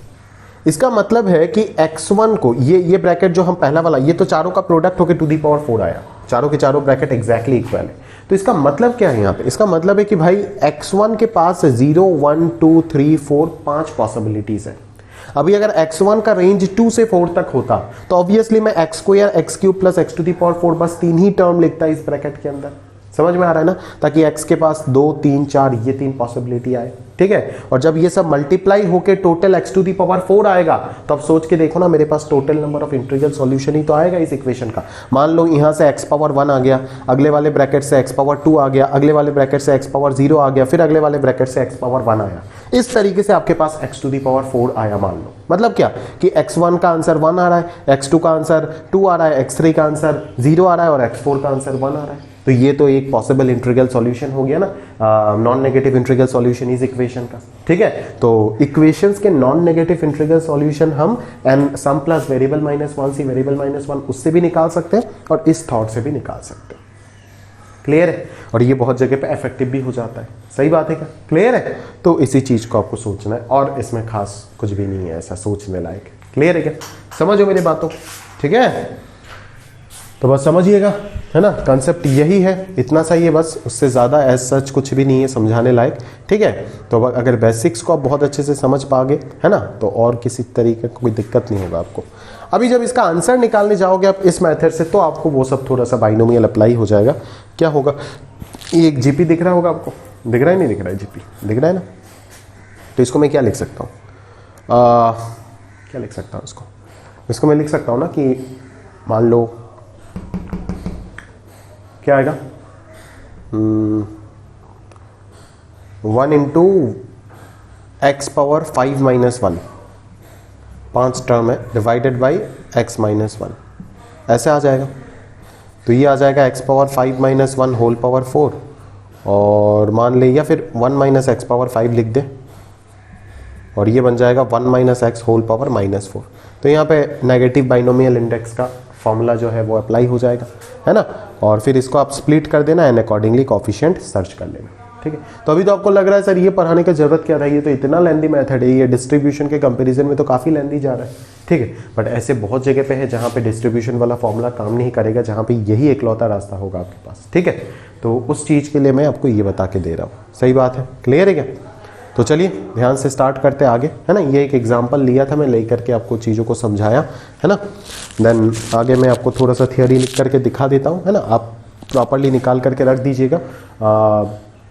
Speaker 1: इसका मतलब है कि x1 को ये ब्रैकेट जो हम पहला वाला, ये तो चारों का प्रोडक्ट होकर टू दी पावर 4 आया, चारों के चारों ब्रैकेट एग्जैक्टली इक्वल है, तो इसका मतलब क्या है यहाँ पे, इसका मतलब है कि भाई x1 के पास 0 1 2 3 4 5 पॉसिबिलिटीज है। अभी अगर x1 का रेंज 2 से 4 तक होता तो ऑब्वियसली मैं x square x cube plus x to the power 4 बस 3 ही टर्म लिखता है इस ब्रैकेट के अंदर, समझ में आ रहा है ना, ताकि x के पास 2 3 4 ये 3 पॉसिबिलिटी आए, ठीक है। और जब ये सब मल्टीप्लाई होके total x to the power 4 आएगा तो अब सोच के देखो ना, मेरे पास total number of integral solution ही तो आएगा इस इक्वेशन का। मान लो यहाँ से x पावर 1 आ गया, अगले वाले ब्रैकेट से x पावर 2 आ गया, अगले वाले ब्रैकेट से x पावर 0 आ गया, फिर अगले वाले ब्रैकेट से x पावर 1 आया, इस तरीके से आपके पास x टू दी पावर 4 आया। मान लो मतलब क्या कि x1 का आंसर 1 आ रहा है, x2 का आंसर 2 आ रहा है, x3 का आंसर 0 आ रहा है और x4 का आंसर 1 आ रहा है, तो ये तो एक पॉसिबल इंटीग्रल सॉल्यूशन हो गया ना, नॉन नेगेटिव इंटीग्रल सॉल्यूशन इस इक्वेशन का, ठीक है। तो इक्वेशंस के नॉन नेगेटिव इंटीग्रल सॉल्यूशन हम n sum plus variable minus 1 C variable minus 1 उससे भी निकाल सकते हैं और इस थॉट से भी निकाल सकते हैं। क्लियर है? और ये बहुत जगह पे इफेक्टिव भी हो जाता है, सही बात है क्या? क्लियर है? तो इसी चीज को आपको सोचना है और इसमें खास कुछ भी नहीं है ऐसा सोचने लायक। क्लियर है क्या? समझो मेरी बातों, ठीक है? तो बस समझिएगा, है ना, कंसेप्ट यही है, इतना सही है बस, उससे ज़्यादा एज सच कुछ भी नहीं है समझाने लायक, ठीक है। तो अगर बेसिक्स को आप बहुत अच्छे से समझ पाओगे, है ना, तो और किसी तरीके का कोई दिक्कत नहीं होगा आपको। अभी जब इसका आंसर निकालने जाओगे आप इस मेथड से, तो आपको वो सब थोड़ा सा बाइनोमियल अप्लाई हो जाएगा। क्या होगा, ये एक जीपी दिख रहा होगा आपको, दिख रहा है नहीं दिख रहा है, जीपी दिख रहा है ना, तो इसको मैं क्या लिख सकता हूँ, क्या लिख सकता हूँ इसको मैं लिख सकता हूँ ना कि मान लो क्या आएगा, 1 into x power 5 minus 1, 5 term है, डिवाइडेड बाई x माइनस 1, ऐसे आ जाएगा। तो ये आ जाएगा x power 5 minus 1 whole power 4, और मान ले या फिर 1 माइनस एक्स पावर 5 लिख दे, और ये बन जाएगा 1 minus x whole power minus 4। तो यहाँ पे नेगेटिव बाइनोमियल इंडेक्स का फॉर्मूला जो है वो अप्लाई हो जाएगा, है ना, और फिर इसको आप स्प्लिट कर देना एंड अकॉर्डिंगली कोफिशिएंट सर्च कर लेना, ठीक है। तो अभी तो आपको लग रहा है सर ये पढ़ाने की जरूरत क्या था, ये तो इतना लेंदी मेथड है, ये डिस्ट्रीब्यूशन के कंपैरिजन में तो काफ़ी लेंदी जा रहा है, ठीक है। बट ऐसे बहुत जगह पे है जहाँ पे डिस्ट्रीब्यूशन वाला फॉर्मूला काम नहीं करेगा, जहाँ पे यही एकलौता रास्ता होगा आपके पास, ठीक है। तो उस चीज़ के लिए मैं आपको ये बता के दे रहा हूँ, सही बात है, क्लियर है क्या? तो चलिए ध्यान से स्टार्ट करते आगे, है ना। ये एक एग्जांपल लिया था मैं, ले करके आपको चीज़ों को समझाया, है ना। देन आगे मैं आपको थोड़ा सा थियोरी लिख करके दिखा देता हूँ, है ना। आप प्रॉपरली निकाल करके रख दीजिएगा,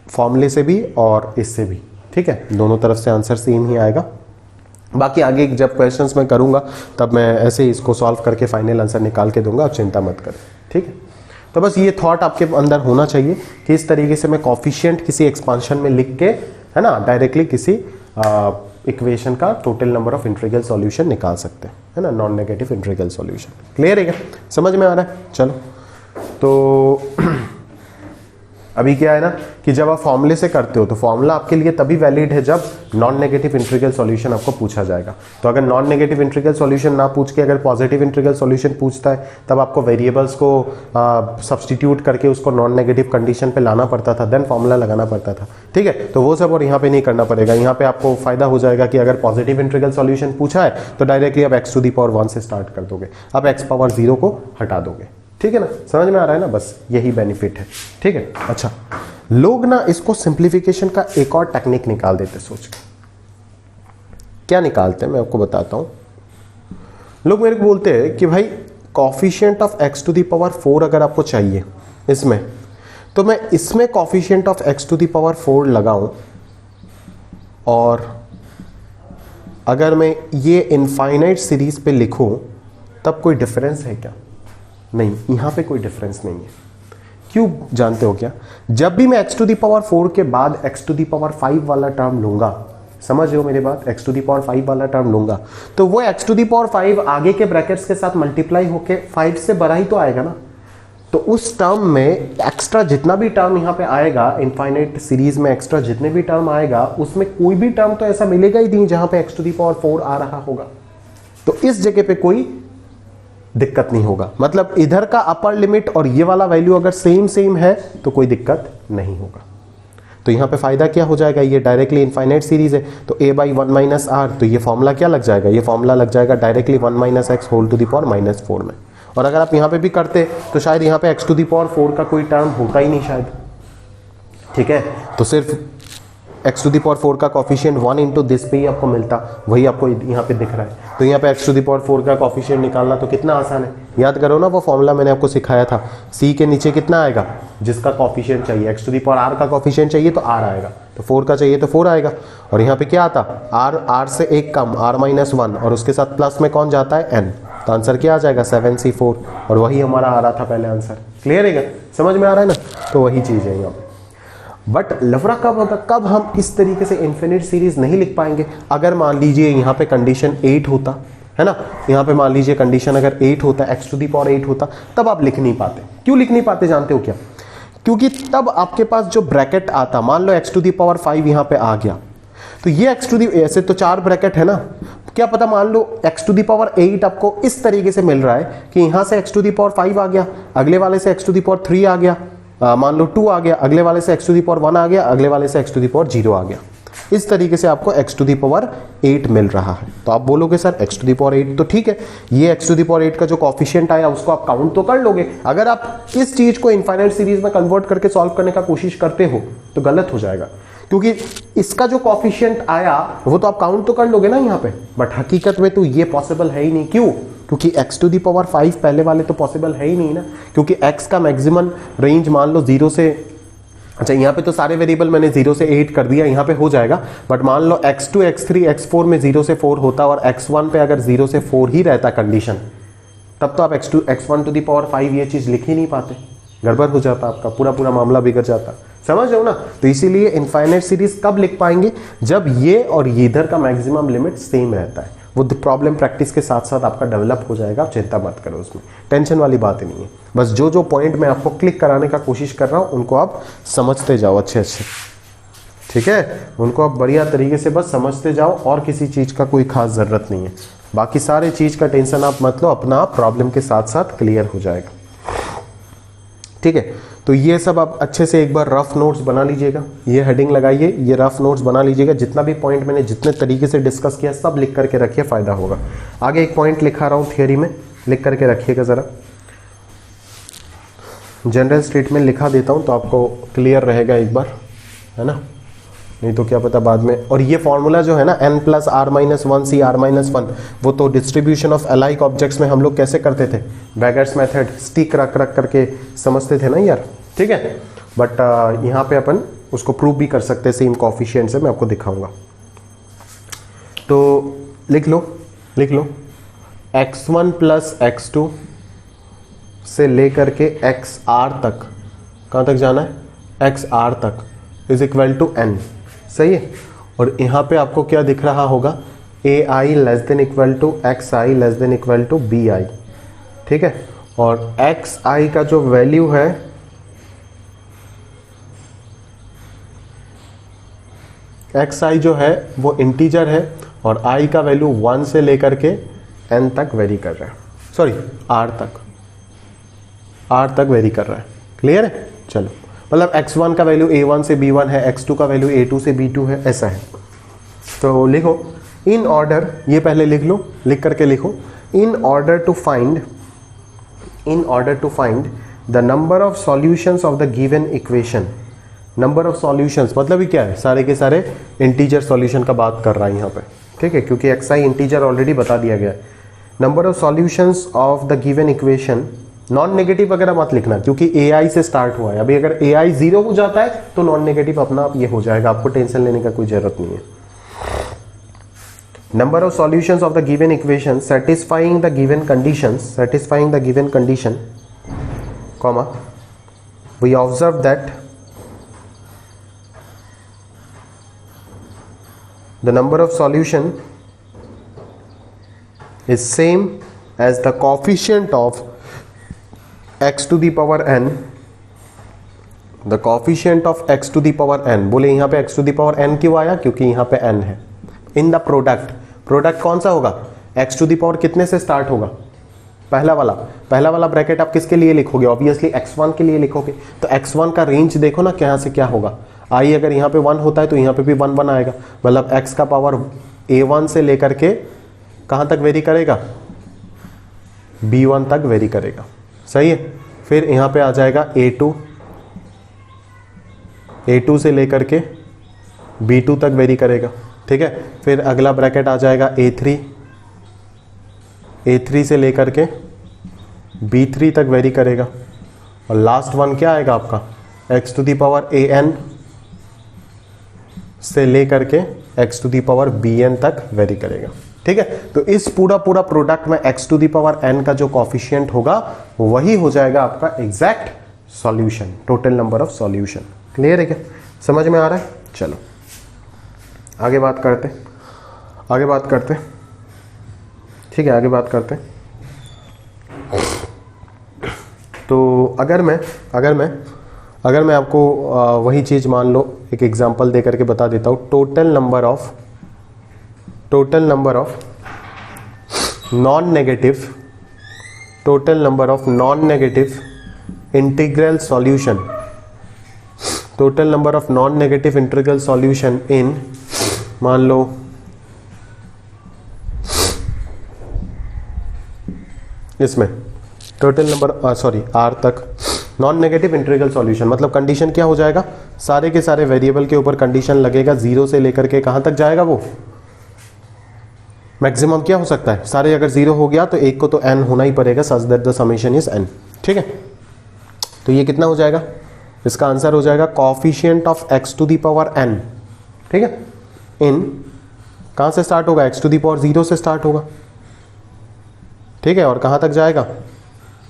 Speaker 1: फॉर्मूले से भी और इससे भी, ठीक है, दोनों तरफ से आंसर सेम ही आएगा। बाकी आगे जब क्वेश्चंस मैं करूँगा तब मैं ऐसे ही इसको सॉल्व करके फाइनल आंसर निकाल के दूंगा, आप चिंता मत करें, ठीक है। तो बस ये थॉट आपके अंदर होना चाहिए कि इस तरीके से मैं कॉफिशिएंट किसी एक्सपांशन में लिख के, है ना, डायरेक्टली किसी इक्वेशन का total number of integral solution निकाल सकते हैं, है ना, non negative integral solution. Clear है क्या? समझ में आ रहा है? चलो तो अभी क्या है ना कि जब आप फॉर्मूले से करते हो तो फॉर्मूला आपके लिए तभी वैलिड है जब नॉन नेगेटिव इंटीग्रल सॉल्यूशन आपको पूछा जाएगा। तो अगर नॉन नेगेटिव इंटीग्रल सॉल्यूशन ना पूछ के अगर पॉजिटिव इंटीग्रल सॉल्यूशन पूछता है तब आपको वेरिएबल्स को सब्सटीट्यूट करके उसको नॉन नेगेटिव कंडीशन पे लाना पड़ता था, देन फॉर्मूला लगाना पड़ता था। ठीक है, तो वो सब और यहाँ पे नहीं करना पड़ेगा। यहाँ पे आपको फायदा हो जाएगा कि अगर पॉजिटिव इंटीग्रल सॉल्यूशन पूछा है तो डायरेक्टली आप x टू दी पावर 1 से स्टार्ट कर दोगे, आप x पावर 0 को हटा दोगे। ठीक है ना, समझ में आ रहा है ना, बस यही बेनिफिट है। ठीक है, अच्छा लोग ना इसको सिंप्लीफिकेशन का एक और टेक्निक निकाल देते सोच के। क्या निकालते हैं मैं आपको बताता हूं। लोग मेरे को बोलते हैं कि भाई coefficient of x to the power 4 अगर आपको चाहिए इसमें, तो मैं इसमें coefficient of x to the power 4 लगाऊं और अगर मैं ये इनफाइनाइट सीरीज पे लिखूं तब कोई डिफरेंस है क्या? नहीं, यहां पे कोई डिफरेंस नहीं है। क्यों जानते हो क्या? जब भी मैं x टू दी पावर 4 के बाद x टू दी पावर 5 वाला टर्म लूंगा, समझ रहे हो मेरी बात, x टू दी पावर 5 वाला टर्म लूंगा तो वो x टू दी पावर 5 आगे के ब्रैकेट्स के साथ मल्टीप्लाई होके 5 से बड़ा ही तो आएगा ना। तो उस टर्म में एक्स्ट्रा जितना भी टर्म यहाँ पे आएगा, इनफाइनाइट सीरीज में एक्स्ट्रा जितने भी टर्म आएगा उसमें कोई भी टर्म तो ऐसा मिलेगा ही नहीं जहां पे x टू दी पावर 4 आ रहा होगा। तो इस जगह पे कोई दिक्कत नहीं होगा, मतलब इधर का अपर लिमिट और ये वाला वैल्यू अगर सेम है तो कोई दिक्कत नहीं होगा। तो यहां पे फायदा क्या हो जाएगा, ये डायरेक्टली इनफाइनाइट सीरीज है तो a बाई 1 माइनस आर, तो ये फॉर्मूला क्या लग जाएगा, ये फॉर्मूला लग जाएगा directly 1 minus x whole to the power minus 4 में। और अगर आप यहां पे भी करते तो शायद यहां पे x टू दी पावर 4 का कोई टर्म होता ही नहीं शायद। ठीक है, तो सिर्फ x टू दी पावर 4 का कॉफिशिएंट 1 इंटू दिस पे ही आपको मिलता, वही आपको यहाँ पे दिख रहा है। तो यहाँ पे x टू दी पावर 4 का कॉफिशिएंट निकालना तो कितना आसान है। याद करो ना वो फॉर्मूला मैंने आपको सिखाया था, c के नीचे कितना आएगा, जिसका कॉफिशिएंट चाहिए x to the power r का कॉफिशिएंट चाहिए तो r आएगा, तो 4 का चाहिए तो 4 आएगा। और यहाँ पे क्या आता, r से एक कम r माइनस 1 और उसके साथ प्लस में कौन जाता है n, तो आंसर क्या आ जाएगा 7c4, और वही हमारा आ रहा था पहले आंसर। क्लियर है क्या, समझ में आ रहा है ना, तो वही चीज है यहाँ पे। बट लफड़ा कब होगा, कब हम इस तरीके से इन्फिनिट सीरीज नहीं लिख पाएंगे। अगर मान लीजिए यहाँ पे कंडीशन 8 होता है ना, यहाँ पे मान लीजिए कंडीशन अगर 8 होता, x टू दी पावर 8 होता, तब आप लिख नहीं पाते। क्यों लिख नहीं पाते जानते हो क्या, क्योंकि तब आपके पास जो ब्रैकेट आता, मान लो x टू दी पावर 5 यहाँ पे आ गया, तो ये x टू दी, ऐसे तो 4 ब्रैकेट है ना, क्या पता मान लो x टू दी पावर 8 आपको इस तरीके से मिल रहा है कि यहाँ से x टू दी पावर 5 आ गया, अगले वाले से x टू दी पावर 3 आ गया, मान लो 2 आ गया, अगले वाले से x टू दी पावर 1 आ गया, अगले वाले से x टू दी पावर 0 आ गया। इस तरीके से आपको x टू दी पावर 8 मिल रहा है। तो आप बोलोगे sir x to the power 8 तो ठीक है, ये x टू दी पावर 8 का जो कॉफिशिएंट आया उसको आप काउंट तो कर लोगे। अगर आप इस चीज को इनफाइनाइट सीरीज में कन्वर्ट करके सॉल्व करने का कोशिश करते हो तो गलत हो जाएगा, क्योंकि इसका जो कॉफिशिएंट आया वो तो आप काउंट तो कर लोगे ना यहाँ पे, बट हकीकत में तो ये पॉसिबल है ही नहीं। क्यों, क्योंकि x टू दी पावर 5 पहले वाले तो पॉसिबल है ही नहीं ना, क्योंकि x का मैक्सिमम रेंज मान लो 0 से, अच्छा यहाँ पे तो सारे वेरिएबल मैंने 0 से 8 कर दिया, यहाँ पे हो जाएगा, बट मान लो x2 x3 x4 में 0 से 4 होता और x1 पे अगर 0 से 4 ही रहता कंडीशन, तब तो आप x1 टू दी पावर 5 ये चीज लिख ही नहीं पाते, गड़बड़ हो जाता, आपका पूरा मामला बिगड़ जाता। समझ रहे हो ना, तो इसीलिए इनफाइनाइट सीरीज कब लिख पाएंगे, जब ये और ये इधर का मैक्सिमम लिमिट सेम रहता है। वो प्रॉब्लम प्रैक्टिस के साथ साथ आपका डेवलप हो जाएगा, आप चिंता मत करो, उसमें टेंशन वाली बात ही नहीं है। बस जो पॉइंट मैं आपको क्लिक कराने का कोशिश कर रहा हूँ उनको आप समझते जाओ अच्छे, ठीक है, उनको आप बढ़िया तरीके से बस समझते जाओ, और किसी चीज का कोई खास जरूरत नहीं है। बाकी सारे चीज का टेंशन आप मत लो, अपना आप प्रॉब्लम के साथ साथ क्लियर हो जाएगा। ठीक है, तो ये सब आप अच्छे से एक बार रफ नोट्स बना लीजिएगा, ये हेडिंग लगाइए, ये रफ नोट्स बना लीजिएगा, जितना भी पॉइंट मैंने जितने तरीके से डिस्कस किया सब लिख करके रखिए, फायदा होगा। आगे एक पॉइंट लिखा रहा हूँ थियरी में, लिख करके रखिएगा जरा, जनरल स्टेटमेंट लिखा देता हूँ तो आपको क्लियर रहेगा एक बार, है ना, नहीं तो क्या पता बाद में। और ये फॉर्मूला जो है ना n plus r minus 1 C r minus 1, वो तो डिस्ट्रीब्यूशन ऑफ अलाइक ऑब्जेक्ट्स में हम लोग कैसे करते थे, बैगर्स मेथड, स्टिक रख करके समझते थे ना यार, ठीक है। बट यहाँ पे अपन उसको प्रूव भी कर सकते हैं सेम कॉफिशिएंट से, मैं आपको दिखाऊंगा। तो लिख लो x1 प्लस x2 से लेकर के xr तक, कहाँ तक जाना है, xr तक इज इक्वल टू n, सही है। और यहाँ पे आपको क्या दिख रहा होगा, ai less than equal to xi less than equal to bi, ठीक है। और xi का जो वैल्यू है एक्स आई जो है वो इंटीजर है और आई का वैल्यू 1 से लेकर के n तक वेरी कर रहा है, सॉरी r तक वेरी कर रहा है। क्लियर है? चलो, मतलब x1 का वैल्यू a1 से b1 है, x2 का वैल्यू a2 से b2 है, ऐसा है। तो लिखो इन ऑर्डर, ये पहले लिख लो, लिख करके लिखो in order to find the number of solutions of the given equation. Number of solutions मतलब ये क्या है, सारे के सारे इंटीजर सॉल्यूशन का बात कर रहा है यहाँ पे, ठीक है, क्योंकि एक्स आई इंटीजर ऑलरेडी बता दिया गया है। Number of solutions of the given equation, non negative वगैरह मत लिखना क्योंकि ए आई से स्टार्ट हुआ है। अभी अगर ए आई 0 हो जाता है तो नॉन नेगेटिव अपना आप ये हो जाएगा, आपको टेंशन लेने का कोई जरूरत नहीं है। Number of solutions of the given equation satisfying the given condition, comma, we observe that the number of solution is same as the coefficient of x to the power n, the coefficient of x to the power n। बोले यहाँ पे x to the power n क्यों आया, क्योंकि यहाँ पे n है। इन द प्रोडक्ट कौन सा होगा, x to the power कितने से स्टार्ट होगा, पहला वाला ब्रैकेट आप किसके लिए लिखोगे, ऑब्वियसली x1 के लिए लिखोगे। तो x1 का रेंज देखो ना कहाँ से क्या होगा, i अगर यहाँ पे 1 होता है तो यहाँ पे भी 1 1 आएगा, मतलब x का पावर a1 से लेकर के कहाँ तक वेरी करेगा, b1 तक वेरी करेगा, सही है। फिर यहाँ पे आ जाएगा a2 से लेकर के b2 तक वेरी करेगा, ठीक है। फिर अगला ब्रैकेट आ जाएगा a3 से लेकर के b3 तक वेरी करेगा, और लास्ट वन क्या आएगा आपका, x to the power an से लेकर के x to the power bn तक वेरी करेगा, ठीक है। तो इस पूरा प्रोडक्ट में x to the power n का जो कॉफिशिएंट होगा वही हो जाएगा आपका exact solution, total number of solution. Clear है क्या, समझ में आ रहा है? चलो आगे बात करते, ठीक है, आगे बात करते। तो अगर मैं आपको वही चीज़ मान लो एक एग्जांपल दे करके बता देता हूँ। Total number of non negative integral solution in, मान लो इसमें टोटल नंबर आर तक नॉन नेगेटिव इंटीग्रल सॉल्यूशन, मतलब कंडीशन क्या हो जाएगा, सारे के सारे वेरिएबल के ऊपर कंडीशन लगेगा, 0 से लेकर के कहां तक जाएगा, वो मैक्सिमम क्या हो सकता है, सारे अगर 0 हो गया तो एक को तो n होना ही पड़ेगा, such that the summation is n, ठीक है। तो ये कितना हो जाएगा, इसका आंसर हो जाएगा coefficient of x to the power n, ठीक है। इन कहां से स्टार्ट होगा, x टू दी पावर 0 से स्टार्ट होगा, ठीक है, और कहां तक जाएगा,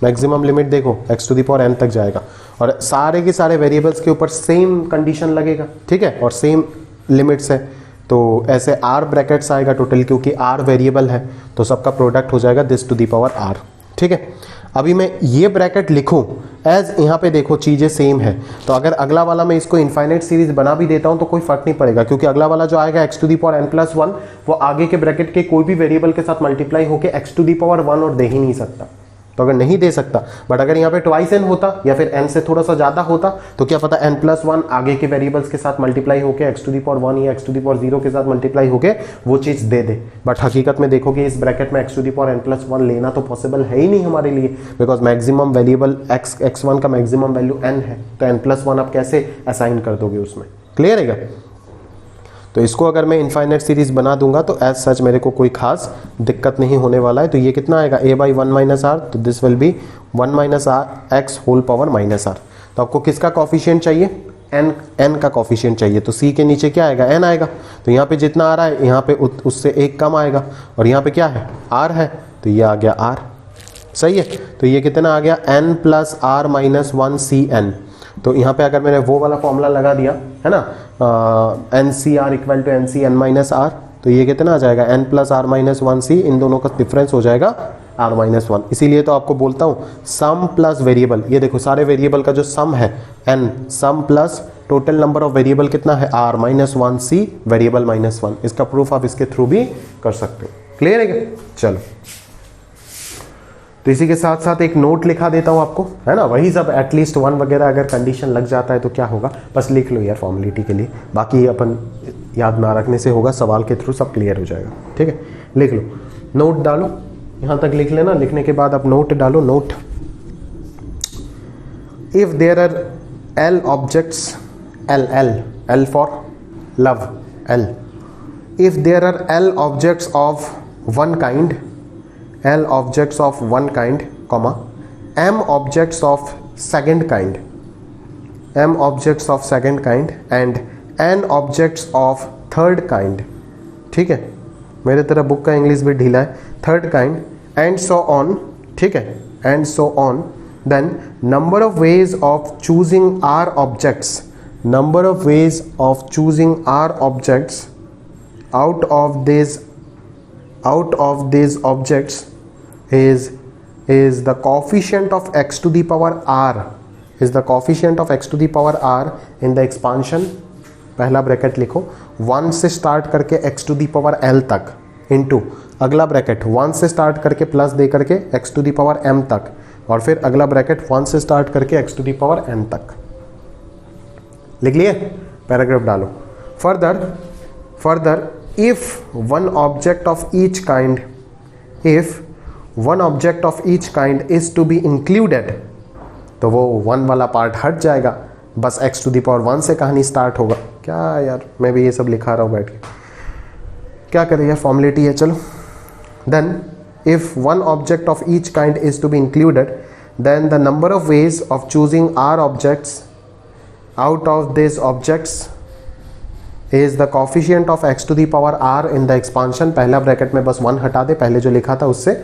Speaker 1: मैक्सिमम लिमिट देखो x to the power n तक जाएगा, और सारे के सारे वेरिएबल्स के ऊपर सेम कंडीशन लगेगा, ठीक है, और सेम लिमिट्स है। तो ऐसे r ब्रैकेट्स आएगा टोटल, क्योंकि r वेरिएबल है तो सबका प्रोडक्ट हो जाएगा this to the power r, ठीक है। अभी मैं ये ब्रैकेट लिखूं एज, यहाँ पे देखो चीजें सेम है, तो अगर अगला वाला मैं इसको इनफाइनाइट सीरीज बना भी देता हूं तो कोई फर्क नहीं पड़ेगा, क्योंकि अगला वाला जो आएगा x to the power n+1 वो आगे के ब्रैकेट के कोई भी वेरिएबल के साथ मल्टीप्लाई होके x टू दी पावर 1 और दे ही नहीं सकता। तो अगर नहीं दे सकता, बट अगर यहाँ पे ट्वाइस n होता या फिर n से थोड़ा सा ज्यादा होता तो क्या पता n+1 आगे के वेरिएबल्स के साथ मल्टीप्लाई होके x टू दी पावर 1 या x टू दी पावर 0 के साथ मल्टीप्लाई होके वो चीज दे दे। बट हकीकत में देखोगे इस ब्रैकेट में x to the power n+1 लेना तो पॉसिबल है ही नहीं हमारे लिए, बिकॉज मैक्सिमम वेरिएबल x1 का मैक्सिमम वैल्यू n है, तो n+1 आप कैसे असाइन कर दोगे उसमें। क्लियर है क्या? तो इसको अगर मैं इनफाइनाइट सीरीज बना दूंगा तो एज सच मेरे को कोई खास दिक्कत नहीं होने वाला है। तो ये कितना आएगा, a/1 - r, तो this will be 1 - r x whole power -r। तो आपको किसका कॉफिशिएंट चाहिए, n का कॉफिशिएंट चाहिए, तो c के नीचे क्या आएगा, n आएगा। तो यहाँ पे जितना आ रहा है यहाँ पे उससे एक कम आएगा, और यहाँ पे क्या है, r है, तो ये आ गया r, सही है। तो ये कितना आ गया, n + r - 1 cn। तो यहाँ पे अगर मैंने वो वाला फॉर्मूला लगा दिया है ना, NCr = NCn - r, तो ये कितना आ जाएगा, n + r - 1 c, इन दोनों का डिफरेंस हो जाएगा r - 1। इसीलिए तो आपको बोलता हूँ सम प्लस वेरिएबल, ये देखो सारे वेरिएबल का जो सम है n, sum plus total number of variable कितना है r -1 c वेरिएबल -1। इसका प्रूफ आप इसके थ्रू भी कर सकते हो। क्लियर है क्या? चलो, तो इसी के साथ साथ एक नोट लिखा देता हूं आपको, है ना। वही सब एटलीस्ट 1 वगैरह अगर कंडीशन लग जाता है तो क्या होगा, बस लिख लो यार फॉर्मेलिटी के लिए, बाकी अपन याद ना रखने से होगा, सवाल के थ्रू सब क्लियर हो जाएगा। ठीक है, लिख लो, नोट डालो, यहां तक लिख लेना। लिखने के बाद आप नोट डालो। Note, if there are L objects, L for love, L. If there are L objects of one kind, L objects of one kind, comma, M objects of second kind, M objects of second kind, and N objects of third kind. ठीक है, मेरे तरह बुक का इंग्लिश भी ढीला है। Third kind and so on. ठीक है, and so on. Then number of ways of choosing R objects, number of ways of choosing R objects out of these objects is the coefficient of x to the power r, is the coefficient of x to the power r in the expansion, पहला ब्रैकेट लिखो, 1 से स्टार्ट करके x to the power l तक, इनटू अगला ब्रैकेट 1 से स्टार्ट करके प्लस दे करके x to the power m तक, और फिर अगला ब्रैकेट 1 से स्टार्ट करके x to the power n तक। लिख लिए? पैराग्राफ डालो। Further if one object of each kind is to be included, तो वो 1 वाला पार्ट हट जाएगा, बस x टू दी पावर 1 से कहानी स्टार्ट होगा। क्या यार, मैं भी ये सब लिखा रहा हूँ बैठ के, क्या करें यार, फॉर्मेलिटी है। चलो, then if one object of each kind is to be included, then the number of ways of choosing R objects out of these objects is the coefficient of x to the power r in the expansion। पहला ब्रैकेट में बस 1 हटा दे, पहले जो लिखा था उससे,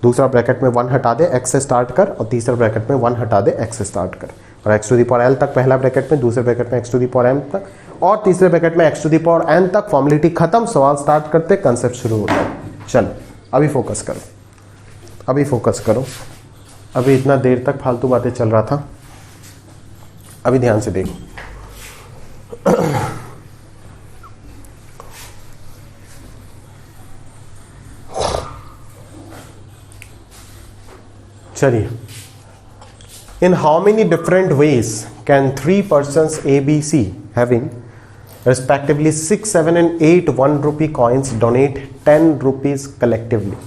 Speaker 1: दूसरा ब्रैकेट में 1 हटा दे, x से स्टार्ट कर, और तीसरा ब्रैकेट में 1 हटा दे, x से स्टार्ट कर, और x to the power l तक पहला ब्रैकेट में, दूसरे ब्रैकेट में x to the power m तक, और तीसरे ब्रैकेट में x to the power n तक। फॉर्मेलिटी खत्म, सवाल स्टार्ट करते, कंसेप्ट शुरू होता है। चलो, अभी फोकस करो, अभी फोकस करो। अभी इतना देर तक फालतू बातें चल रहा था, अभी ध्यान से देखो। चलिए, इन how many different ways can 3 persons A, B, C having respectively 6, 7 and 8 1 rupee coins donate 10 rupees collectively।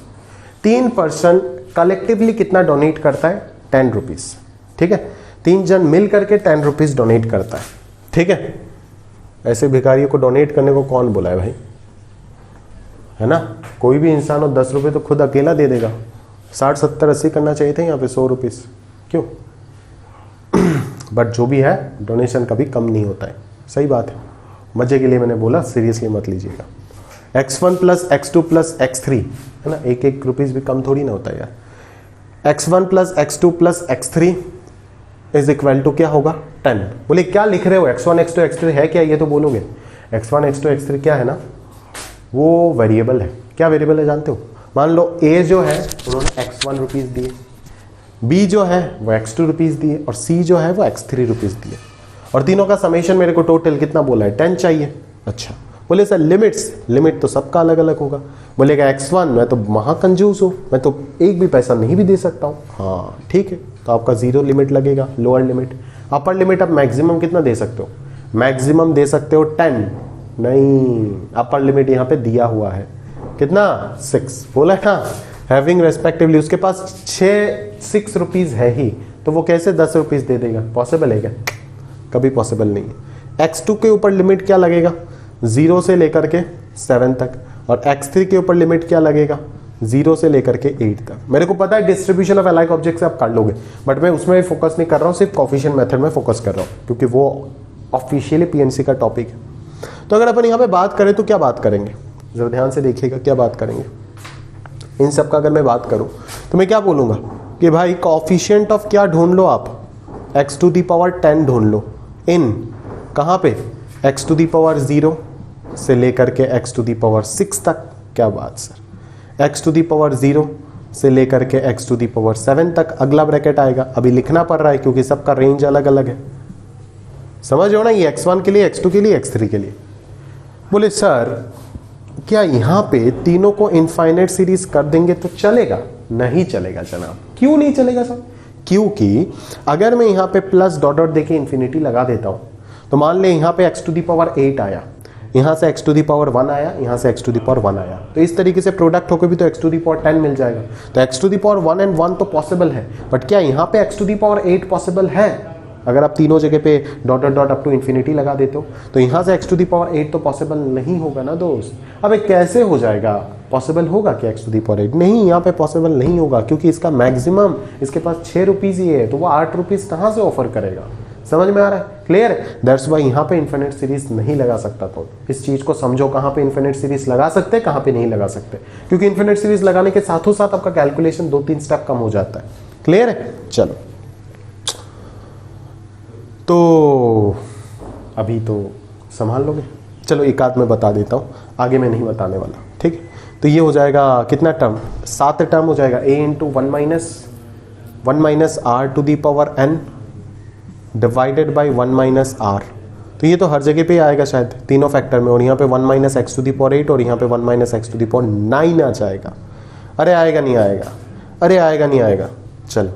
Speaker 1: 3 person collectively कितना डोनेट करता है? 10 रुपीज। ठीक है, 3 जन मिल करके 10 रुपीज डोनेट करता है। ठीक है, ऐसे भिखारियों को डोनेट करने को कौन बोला है भाई, है ना। कोई भी इंसान हो 10 रुपये तो खुद अकेला दे देगा। 60, 70, 80 करना चाहिए था, यहाँ पे 100 रुपीज क्यों? बट जो भी है, डोनेशन कभी कम नहीं होता है। सही बात है, मजे के लिए मैंने बोला, सीरियसली मत लीजिएगा। x1 plus x2 plus x3, है ना, 1 रुपीज भी कम थोड़ी ना होता है यार। x1 plus x2 plus x3 is equal to क्या होगा? 10। बोले क्या लिख रहे हो, x1 x2 x3 है क्या? ये तो बोलोगे। x1 x2 x3 क्या है ना, वो वेरिएबल है। क्या वेरिएबल है जानते हो? मान लो a जो है उन्होंने x1 रुपीज दिए, b जो है वो x2 रुपीज दिए, और c जो है वो x3 रुपीज दिए, और तीनों का समेशन मेरे को टोटल कितना बोला है? 10 चाहिए। अच्छा, बोले सर लिमिट्स, लिमिट तो सबका अलग अलग होगा। बोलेगा x1 मैं तो महाकंजूस हूँ, मैं तो एक भी पैसा नहीं भी दे सकता हूँ। हाँ ठीक है, तो आपका 0 लिमिट लगेगा, लोअर लिमिट। अपर लिमिट आप मैक्सिमम कितना दे सकते हो? मैक्सिमम दे सकते हो 10। नहीं, अपर लिमिट यहाँ पे दिया हुआ है कितना? 6 बोला था। हैविंग रेस्पेक्टिवली उसके पास 6 रुपीज है ही, तो वो कैसे 10 रुपीज दे देगा? पॉसिबल है क्या? कभी पॉसिबल नहीं है। x2 के ऊपर लिमिट क्या लगेगा? 0 से लेकर के 7 तक, और x3 के ऊपर लिमिट क्या लगेगा? 0 से लेकर के 8 तक। मेरे को पता है डिस्ट्रीब्यूशन ऑफ अलाइक ऑब्जेक्ट से आप कर लोगे, बट मैं उसमें फोकस नहीं कर रहा हूँ, सिर्फ कोफिशिएंट मेथड में फोकस कर रहा हूँ, क्योंकि वो ऑफिशियली पीएनसी का टॉपिक है। तो अगर अपन यहाँ पे बात करें तो क्या बात करेंगे? जरा ध्यान से देखिएगा, क्या बात करेंगे इन सब का। अगर मैं बात करूँ तो मैं क्या बोलूँगा कि भाई कोफिशिएंट ऑफ क्या ढूंढ लो आप? x टू दी पावर 10 ढूंढ लो। इन कहाँ पे? x टू दी पावर 0 से लेकर के x टू दी पावर 6 तक। क्या बात sir, x to the power 0 से लेकर के x टू दी पावर 7 तक अगला ब्रैकेट आएगा। अभी लिखना पड़ रहा है क्योंकि सबका रेंज अलग अलग है। समझ हो ना, ये x1 के लिए, x2 के लिए, x3 के लिए। बोले सर क्या यहाँ पे तीनों को इनफाइनाइट सीरीज कर देंगे तो चलेगा? नहीं चलेगा जनाब। क्यों नहीं चलेगा सर? क्योंकि अगर मैं यहाँ पे प्लस डॉट डॉट देके इंफिनिटी लगा देता हूं, तो मान ले यहाँ पे x टू दी पावर 8 आया, यहाँ से x टू दी पावर 1 आया, यहाँ से x टू दी पावर 1 आया, तो इस तरीके से प्रोडक्ट होकर भी तो x टू दी पावर 10 मिल जाएगा। तो x to the power 1 and 1 तो पॉसिबल है, बट क्या यहाँ पे x to the power 8 possible है? अगर आप तीनों जगह पे dot dot dot up to infinity लगा देते हो, तो यहाँ से x टू दी पावर 8 तो पॉसिबल नहीं होगा ना दोस्त। अब कैसे हो जाएगा? पॉसिबल होगा कि x टू दी पावर 8? नहीं, यहाँ पे पॉसिबल नहीं होगा, क्योंकि इसका मैक्सिमम, इसके पास 6 रुपीज़ ही है, तो वो 8 रुपीज़ कहाँ से ऑफर करेगा? समझ में आ रहा है? क्लियर है? दैट्स वाई यहाँ पे इन्फिनिट सीरीज नहीं लगा सकता। तो इस चीज को समझो, कहाँ पे इन्फिनिट सीरीज लगा सकते हैं, कहाँ पे नहीं लगा सकते, क्योंकि इन्फिनिट सीरीज लगाने के साथों साथ आपका कैलकुलेशन 2-3 स्टेप कम हो जाता है। क्लियर है? चलो, तो अभी तो संभाल लोगे। चलो एक आध मैं बता देता हूँ, आगे मैं नहीं बताने वाला, ठीक है? तो ये हो जाएगा कितना टर्म? 7 टर्म हो जाएगा, a into 1 minus r to the power n divided by 1 minus r। तो ये तो हर जगह पे आएगा शायद, तीनों फैक्टर में, और यहाँ पे 1 minus x to the power 8 और यहाँ पे 1 minus x to the power 9 आ जाएगा। अरे आएगा नहीं आएगा? अरे आएगा नहीं आएगा? चलो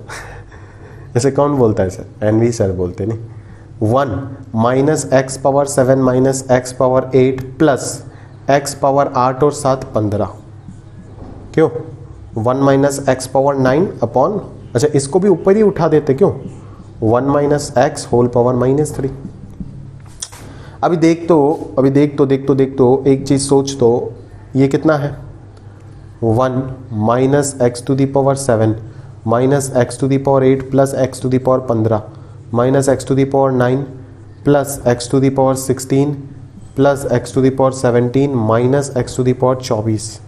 Speaker 1: ऐसे कौन बोलता है सर? एनवी सर बोलते नहीं। 1 minus x power 7 minus x power 8 plus x power 8 और 7 15। क्यों? 1 माइनस एक्स पावर 9 अपॉन, अच्छा इसको भी ऊपर ही उठा देते, क्यों? 1 माइनस एक्स होल पावर -3। अभी देख तो एक चीज सोच तो, ये कितना है? 1 minus x to the power 7 minus x to the power 8 plus x to the power 15 minus x to the power 9 plus x to the power 16 plus x to the power 17 minus x to the power 24।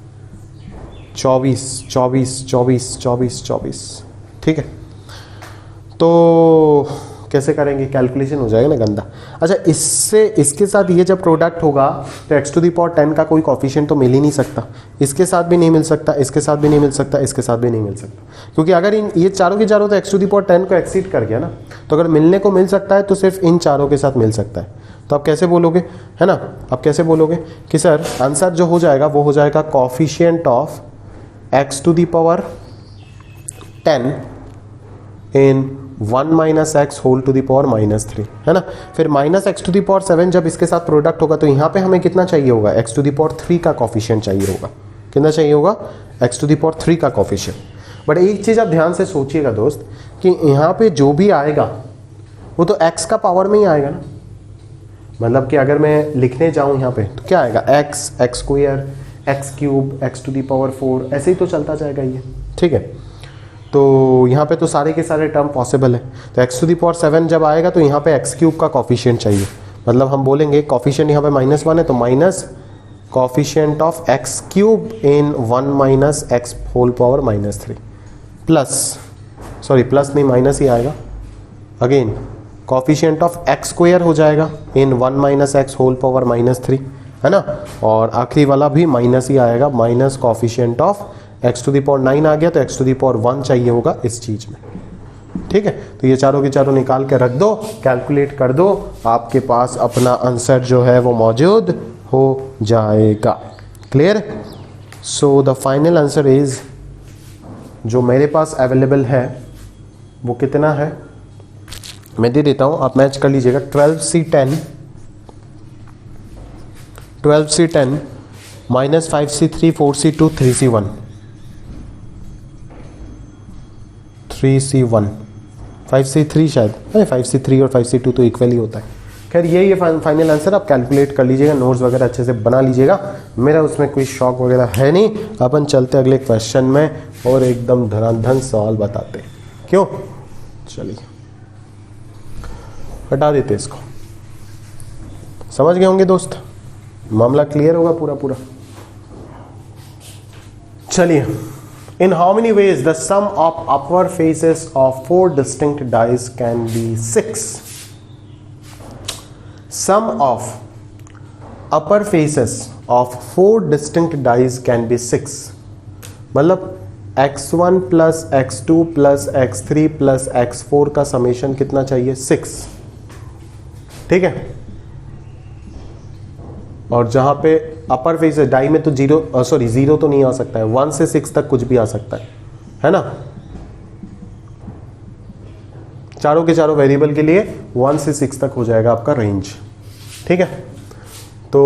Speaker 1: ठीक है, तो कैसे करेंगे? कैलकुलेशन हो जाएगा ना गंदा। अच्छा, इसके साथ ये जब प्रोडक्ट होगा तो एक्स टू दी पावर 10 का कोई कॉफिशिएंट तो मिल ही नहीं सकता, इसके साथ भी नहीं मिल सकता, इसके साथ भी नहीं मिल सकता, इसके साथ भी नहीं मिल सकता, क्योंकि अगर ये चारों के चारों तो एक्स टू दी पावर 10 को एक्सीड कर गया ना, तो अगर मिलने को मिल सकता है तो सिर्फ इन चारों के साथ मिल सकता है। तो आप कैसे बोलोगे, है ना? आप कैसे बोलोगे कि सर आंसर जो हो जाएगा वो हो जाएगा coefficient of x to the power 10 in 1 minus x whole to the power -3, है ना? फिर minus x to the power 7 जब इसके साथ प्रोडक्ट होगा तो यहाँ पे हमें कितना चाहिए होगा? एक्स टू दी पावर 3 का कॉफिशिएंट चाहिए होगा। कितना चाहिए होगा? एक्स टू दी पावर 3 का कॉफिशिएंट। बट एक चीज़ आप ध्यान से सोचिएगा दोस्त, कि यहाँ पे जो भी आएगा वो तो एक्स का पावर में ही आएगा ना। मतलब कि अगर मैं लिखने जाऊँ यहाँ पे तो क्या आएगा? X, x square, x cube, x to the power 4, ऐसे ही तो चलता जाएगा ये। ठीक है, तो यहाँ पे तो सारे के सारे टर्म पॉसिबल है। तो एक्स टू दी पावर 7 जब आएगा तो यहाँ पे एक्स क्यूब का कॉफिशिएंट चाहिए, मतलब हम बोलेंगे कॉफिशिएंट यहाँ पे -1 है तो minus coefficient of x cube in 1 minus x whole power -3 plus, sorry plus नहीं माइनस ही आएगा, again coefficient of x square हो जाएगा in 1 minus x whole power -3, है ना? और आखिरी वाला भी माइनस ही आएगा, minus coefficient of x to the power 9 आ गया तो एक्स टू दी पावर 1 चाहिए होगा इस चीज में। ठीक है, तो ये चारों के चारों निकाल के रख दो, कैलकुलेट कर दो, आपके पास अपना आंसर जो है वो मौजूद हो जाएगा। Clear? So the final answer is, जो मेरे पास अवेलेबल है वो कितना है मैं दे देता हूं, आप मैच कर लीजिएगा। 12C10 minus 5C3 4C2 3C1 5C3 शायद, अरे 5C3 और 5C2 तो इक्वल ही होता है। खैर ये फाइनल आंसर आप कैलकुलेट कर लीजिएगा, नोट्स वगैरह अच्छे से बना लीजिएगा, मेरा उसमें कोई शौक वगैरह है नहीं। अपन चलते अगले क्वेश्चन में और एकदम धनाधन सवाल बताते। क्यों? चलिए हटा देते इसको। समझ गए होंगे दोस्त, मामला क्लियर होगा पूरा। चलिए, in how many ways the sum of upper faces of 4 distinct dice can be 6? Sum of upper faces of 4 distinct dice can be 6, मतलब x1 plus x2 plus x3 plus x4 का समेशन कितना चाहिए? 6। ठीक है। और जहां पे अपर फेस है डाई में तो जीरो तो नहीं आ सकता है, 1 से 6 तक कुछ भी आ सकता है ना। चारों के चारों वेरिएबल के लिए 1 से 6 तक हो जाएगा आपका रेंज, ठीक है। तो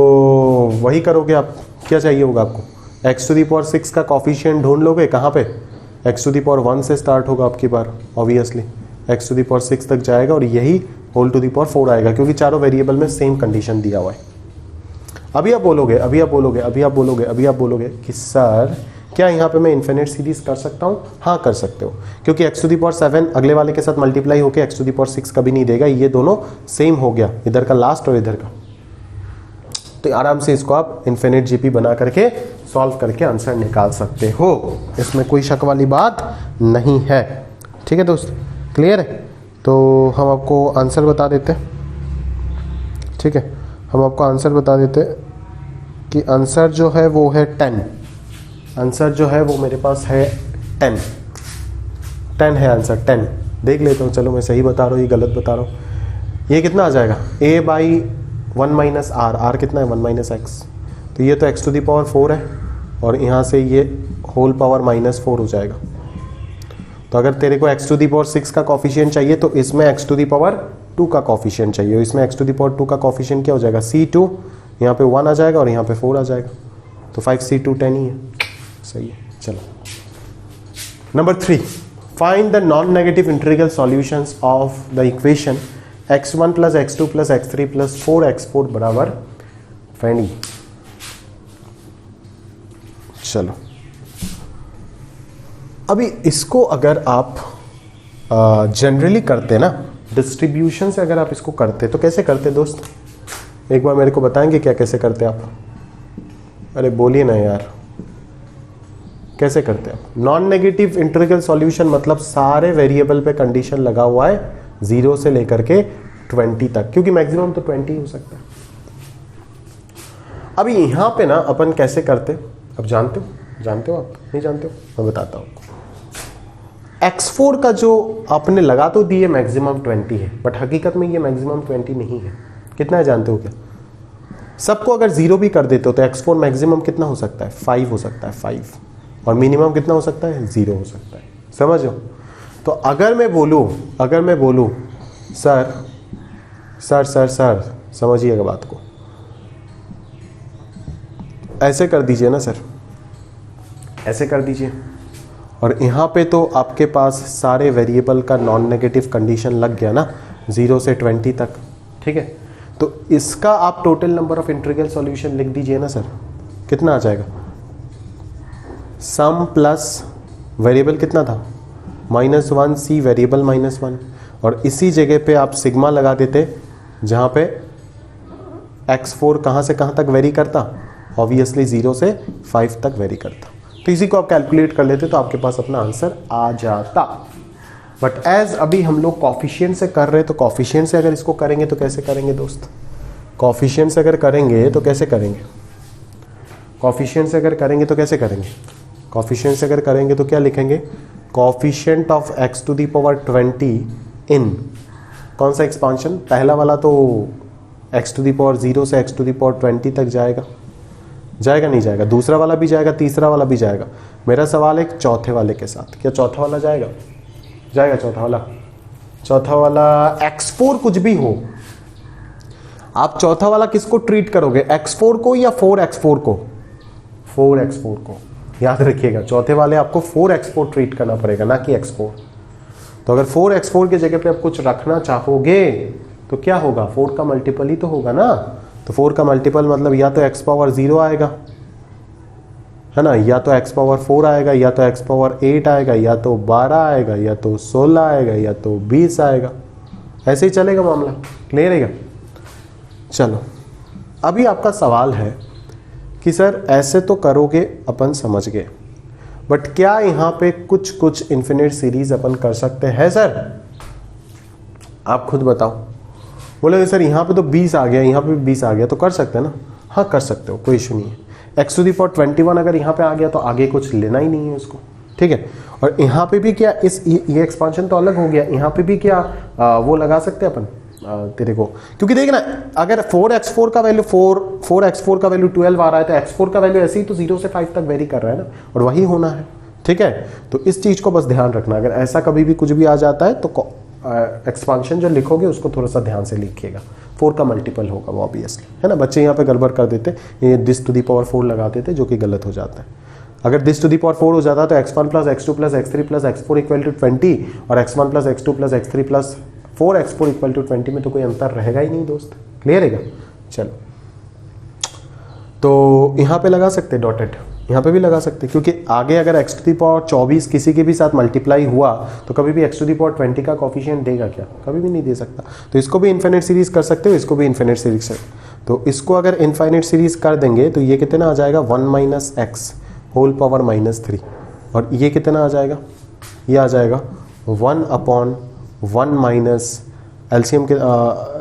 Speaker 1: वही करोगे आप, क्या चाहिए होगा आपको, x⁴ का कॉफिशिएंट ढूंढ लोगे, कहाँ पे, x⁴ से स्टार्ट होगा आपकी बार, ऑब्वियसली x⁴ तक जाएगा और यही होल⁴ आएगा, क्योंकि चारों वेरिएबल में सेम कंडीशन दिया हुआ है। अभी आप बोलोगे कि सर क्या यहाँ पे मैं इन्फिनिट सीरीज कर सकता हूँ? हाँ कर सकते हो, क्योंकि x⁴ अगले वाले के साथ मल्टीप्लाई होकर x⁴ कभी नहीं देगा, ये दोनों सेम हो गया, इधर का लास्ट और इधर का। तो आराम से इसको आप इन्फिनिट जीपी बना करके सॉल्व करके आंसर निकाल सकते हो, इसमें कोई शक वाली बात नहीं है, ठीक है दोस्त, क्लियर है। तो हम आपको आंसर बता देते हैं, ठीक है, हम आपको आंसर बता देते हैं कि आंसर जो है वो है 10, आंसर जो है वो मेरे पास है 10 है आंसर, 10 देख लेता हूँ, चलो मैं सही बता रहा हूँ, ये गलत बता रहा हूँ। ये कितना आ जाएगा, a/1 - r कितना है, 1 - x, तो ये तो x⁴ है और यहाँ से ये होल पावर -4 हो जाएगा। तो अगर तेरे को x⁴ का कॉफिशिएंट चाहिए तो इसमें x⁴ का कॉफिशिएंट चाहिए, इसमें x⁴ का कॉफिशिएंट क्या हो जाएगा, c2, यहाँ पे 1 आ जाएगा और यहाँ पे 4 आ जाएगा, तो 5c2 10 ही है, सही है। चलो number 3, find the non negative integral solutions of the equation x1 + x2 + x3 + 4x4 बराबर 20। चलो अभी इसको अगर आप जनरली करते ना, डिस्ट्रीब्यूशन से अगर आप इसको करते तो कैसे करते दोस्त, एक बार मेरे को बताएंगे क्या कैसे करते आप? अरे बोलिए ना यार, कैसे करते आप? नॉन नेगेटिव इंटीग्रल सॉल्यूशन मतलब सारे वेरिएबल पे कंडीशन लगा हुआ है 0 से लेकर के 20 तक, क्योंकि मैक्सिमम तो 20 हो सकता है। अभी यहां पे ना अपन कैसे करते, अब जानते हो आप, नहीं जानते हो, मैं बताता हूं। x4 का जो आपने लगा तो दिए मैक्सिमम 20 है, बट हकीकत में ये मैक्सिमम 20 नहीं है, कितना है जानते हो क्या? सबको अगर 0 भी कर देते हो तो x4 मैक्सिमम कितना हो सकता है, 5 हो सकता है, 5, और मिनिमम कितना हो सकता है, 0 हो सकता है, समझो। तो अगर मैं बोलूं सर समझिएगा बात को, ऐसे कर दीजिए ना सर, ऐसे कर दीजिए, और यहाँ पे तो आपके पास सारे वेरिएबल का नॉन नेगेटिव कंडीशन लग गया ना 0 से 20 तक, ठीक है। तो इसका आप total number of integral solution लिख दीजिए ना सर, कितना आ जाएगा, सम प्लस वेरिएबल कितना था -1 c वेरिएबल -1, और इसी जगह पे आप सिग्मा लगा देते जहाँ पे x4 कहाँ से कहाँ तक वेरी करता, ऑब्वियसली 0 से 5 तक वेरी करता, तो इसी को आप कैलकुलेट कर लेते तो आपके पास अपना आंसर आ जाता। बट एज अभी हम लोग कॉफिशिएंट से कर रहे हैं, तो कॉफिशिएंट से अगर इसको करेंगे तो कैसे करेंगे दोस्त, कॉफिशिएंट से अगर करेंगे तो कैसे करेंगे, कॉफिशिएंट से अगर करेंगे तो कैसे करेंगे, कॉफिशिएंट से अगर करेंगे तो क्या लिखेंगे, कॉफिशिएंट ऑफ x⁴ इन कौन सा एक्सपांशन, पहला वाला तो x⁴ से x⁴ तक जाएगा नहीं जाएगा, दूसरा वाला भी जाएगा, तीसरा वाला भी जाएगा। मेरा सवाल है चौथे वाले के साथ, क्या चौथा वाला जाएगा चौथा वाला x4 कुछ भी हो, आप चौथा वाला किसको ट्रीट करोगे, x4 को या 4x4 को, 4x4 को, याद रखिएगा चौथे वाले आपको 4x4 ट्रीट करना पड़ेगा, ना कि x4। तो अगर 4x4 के जगह पे आप कुछ रखना चाहोगे तो क्या होगा, 4 का मल्टीपल ही तो होगा ना, तो 4 का मल्टीपल मतलब या तो x⁴ आएगा, है ना, या तो x⁴ आएगा, या तो x⁴ आएगा, या तो 12 आएगा, या तो 16 आएगा, या तो 20 आएगा, ऐसे ही चलेगा मामला, क्लियर है क्या? चलो अभी आपका सवाल है कि सर ऐसे तो करोगे, अपन समझ गए, बट क्या यहाँ पे कुछ इन्फिनिट सीरीज अपन कर सकते हैं सर, आप खुद बताओ। बोले सर यहाँ पे तो 20 आ गया, यहाँ पे भी 20 आ गया, तो कर सकते हैं ना, हाँ कर सकते हो, कोई इशू नहीं है। x⁴ अगर यहाँ पे आ गया तो आगे कुछ लेना ही नहीं है उसको, ठीक है। और यहाँ पे भी क्या ये एक्सपांशन तो अलग हो गया, यहाँ पे भी क्या वो लगा सकते हैं अपन तेरे को, क्योंकि देखना अगर 4x4 का वैल्यू 4x4 का वैल्यू 12 आ रहा है तो x4 का वैल्यू ऐसे ही तो 0 से 5 तक वेरी कर रहा है ना, और वही होना है। ठीक है, तो इस चीज़ को बस ध्यान रखना, अगर ऐसा कभी भी कुछ भी आ जाता है तो एक्सपांशन जो लिखोगे उसको थोड़ा सा ध्यान से लिखिएगा। 4 का मल्टीपल होगा वो ऑब्वियसली, है ना। बच्चे यहाँ पे गड़बड़ कर देते, ये दिस टू दी पावर 4 लगा देते, जो कि गलत हो जाता है। अगर दिस टू दी पावर 4 हो जाता है तो x1 plus x2 plus x3 plus x4 equal to 20 और x1 plus x2 plus x3 plus 4x4 equal to 20 में तो कोई अंतर रहेगा ही नहीं दोस्त। क्लियर है क्या? चलो, तो यहाँ पे लगा सकते डॉटेड, यहाँ पे भी लगा सकते, क्योंकि आगे अगर x टू दी पावर 24 किसी के भी साथ मल्टीप्लाई हुआ तो कभी भी x टू दी पावर 20 का कोफिशिएंट देगा क्या? कभी भी नहीं दे सकता। तो इसको भी इन्फिनिट सीरीज कर सकते हो, इसको भी इन्फिनिट सीरीज कर, तो इसको अगर इन्फिनिट सीरीज कर देंगे तो ये कितना आ जाएगा 1 माइनस एक्स होल पावर -3, और ये कितना आ जाएगा, ये आ जाएगा 1/1 माइनस एलसीएम के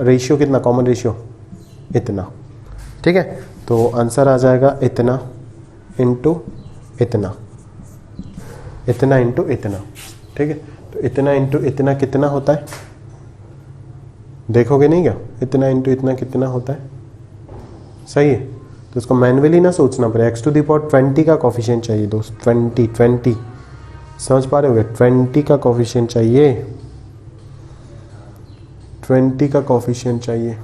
Speaker 1: रेशियो कितना, कॉमन रेशियो इतना। ठीक है, तो आंसर आ जाएगा इतना इंटू इतना, इतना इंटू इतना। ठीक है, तो इतना इंटू इतना कितना होता है, देखोगे नहीं क्या? इतना इंटू इतना कितना होता है, सही है। तो इसको मैन्युअली ना सोचना पड़े। x टू दी पावर 20 का कोफिशिएंट चाहिए दोस्त, 20 समझ पा रहे होगे? 20 का कोफिशिएंट चाहिए, 20 का कोफिशिएंट चाहिए,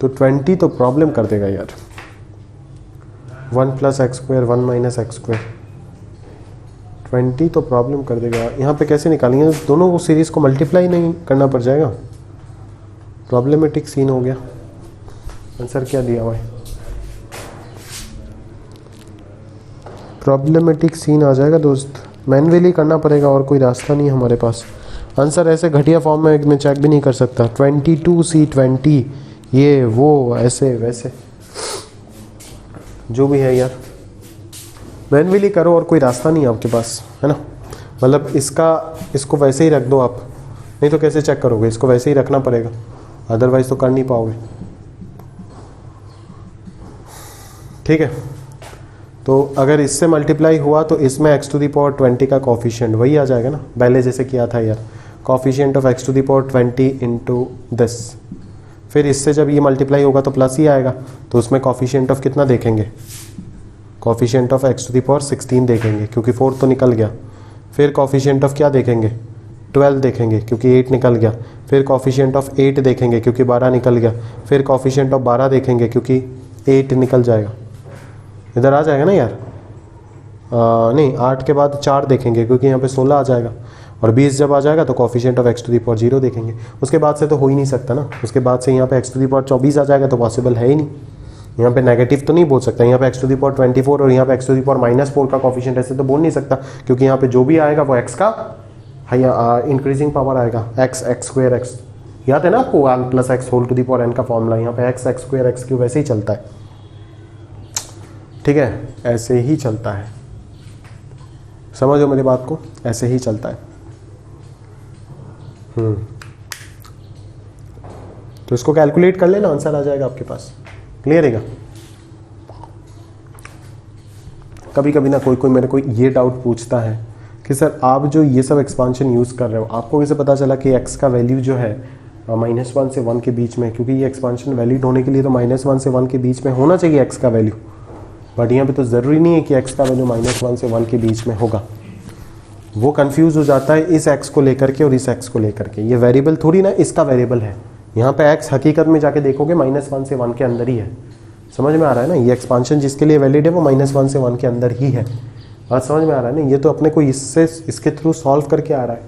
Speaker 1: तो 20 तो प्रॉब्लम कर देगा यार। 1 plus x square 1 minus x square, 20 तो प्रॉब्लम कर देगा। यहाँ पे कैसे निकालेंगे? दोनों को सीरीज को मल्टीप्लाई नहीं करना पड़ जाएगा, प्रॉब्लमेटिक सीन हो गया। आंसर क्या दिया हुआ है? प्रॉब्लमेटिक सीन आ जाएगा दोस्त, मैन्युअली करना पड़ेगा, और कोई रास्ता नहीं है हमारे पास। आंसर ऐसे घटिया फॉर्म में मैं चेक भी नहीं कर सकता। 22C20 ये वो ऐसे वैसे जो भी है यार, मैन्युअली करो, और कोई रास्ता नहीं है आपके पास, है ना। मतलब इसको वैसे ही रख दो आप, नहीं तो कैसे चेक करोगे? इसको वैसे ही रखना पड़ेगा, अदरवाइज तो कर नहीं पाओगे। ठीक है, तो अगर इससे मल्टीप्लाई हुआ तो इसमें x टू दी पावर 20 का कोफिशिएंट वही आ जाएगा ना, पहले जैसे किया था यार, coefficient of x to the power 20 into this. फिर इससे जब ये मल्टीप्लाई होगा तो प्लस ही आएगा, तो उसमें कोफिशिएंट ऑफ कितना देखेंगे? Coefficient of x to the power 16 देखेंगे, क्योंकि 4 तो निकल गया। फिर कोफिशिएंट ऑफ क्या देखेंगे? 12 देखेंगे, क्योंकि 8 निकल गया। फिर कोफिशिएंट ऑफ 8 देखेंगे, क्योंकि 12 निकल गया। फिर कोफिशिएंट ऑफ 12 देखेंगे, क्योंकि 8 निकल जाएगा, इधर आ जाएगा ना यार। नहीं, 8 के बाद 4 देखेंगे, क्योंकि यहाँ पे 16 आ जाएगा, और 20 जब आ जाएगा तो coefficient of x to the power 0 देखेंगे। उसके बाद से तो हो ही नहीं सकता ना, उसके बाद से यहाँ पे x टू दी पावर 24 आ जाएगा, तो पॉसिबल है ही नहीं। यहाँ पे नेगेटिव तो नहीं बोल सकता, यहाँ पे x टू दी पावर 24 और यहाँ पे x टू दी पावर -4 का कोफिशिएंट ऐसे तो बोल नहीं सकता, क्योंकि यहाँ पे जो भी आएगा वो x का इंक्रीजिंग पावर आएगा, x स्क्वायर x। याद है ना आपको 1 plus x whole to the power n का फॉर्मूला? यहाँ पे x स्क्वायर x क्यूब वैसे ही चलता है। ठीक है, ऐसे ही चलता है, समझो मेरी बात को, ऐसे ही चलता है। तो इसको कैलकुलेट कर लेना, आंसर आ जाएगा आपके पास। क्लियर है? कभी कभी ना कोई मेरे को ये डाउट पूछता है कि सर आप जो ये सब एक्सपांशन यूज़ कर रहे हो, आपको कैसे पता चला कि x का वैल्यू जो है -1 से 1 के बीच में, क्योंकि ये एक्सपांशन वैलिड होने के लिए तो -1 से 1 के बीच में होना चाहिए x का वैल्यू, बट यहाँ पे तो ज़रूरी नहीं है कि x का वैल्यू -1 से 1 के बीच में होगा। वो कंफ्यूज हो जाता है इस x को लेकर के और इस x को लेकर के। ये वेरिएबल थोड़ी ना इसका वेरिएबल है, यहाँ पे x हकीकत में जाके देखोगे -1 से 1 के अंदर ही है। समझ में आ रहा है ना? ये एक्सपांशन जिसके लिए वैलिड है वो -1 से 1 के अंदर ही है। बात समझ में आ रहा है ना? ये तो अपने को इसके थ्रू सॉल्व करके आ रहा है,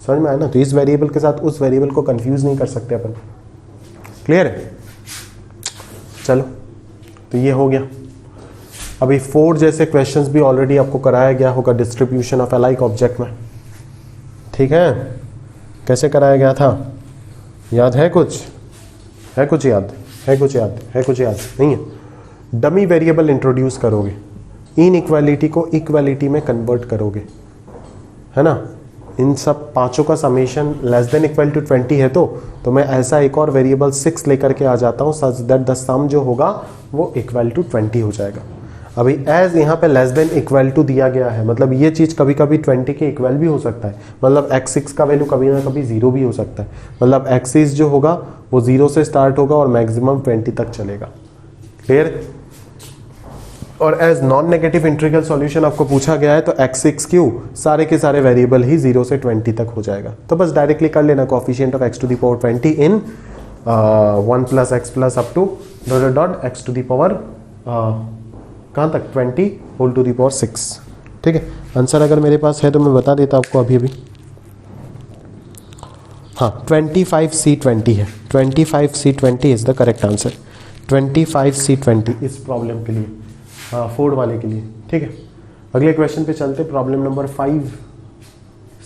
Speaker 1: समझ में आया ना? तो इस वेरिएबल के साथ उस वेरिएबल को कंफ्यूज नहीं कर सकते अपन। क्लियर है? चलो, तो ये हो गया। अभी 4 जैसे क्वेश्चंस भी ऑलरेडी आपको कराया गया होगा डिस्ट्रीब्यूशन ऑफ अलाइक ऑब्जेक्ट में। ठीक है, कैसे कराया गया था? याद है कुछ? है कुछ याद? है कुछ याद? है कुछ याद नहीं है? डमी वेरिएबल इंट्रोड्यूस करोगे, इनइक्वालिटी को इक्वालिटी में कन्वर्ट करोगे, है ना। इन सब पांचों का summation less than equal to 20 है, तो मैं ऐसा एक और वेरिएबल 6 लेकर के आ जाता हूँ, सच दैट द सम जो होगा वो इक्वल टू 20 हो जाएगा। अभी एज यहाँ पे लेस देन इक्वल टू दिया गया है, मतलब ये चीज़ कभी कभी 20 के इक्वल भी हो सकता है, मतलब x6 का वैल्यू कभी ना कभी 0 भी हो सकता है, मतलब x6 जो होगा वो 0 से स्टार्ट होगा और मैक्सिमम 20 तक चलेगा। क्लियर? और as non negative integral solution आपको पूछा गया है तो x6 सारे के सारे वेरिएबल ही 0 से 20 तक हो जाएगा। तो बस डायरेक्टली कर लेना coefficient of x to the power 20 in 1 plus x plus up to dot dot x to the power कहाँ तक 20 होल टू द पावर 6। ठीक है, आंसर अगर मेरे पास है तो मैं बता देता आपको अभी अभी। हाँ 25C20 है, 25C20 is the correct answer, 25C20 इस प्रॉब्लम के लिए, हाँ फोर्ड वाले के लिए। ठीक है, अगले क्वेश्चन पे चलते, प्रॉब्लम नंबर 5,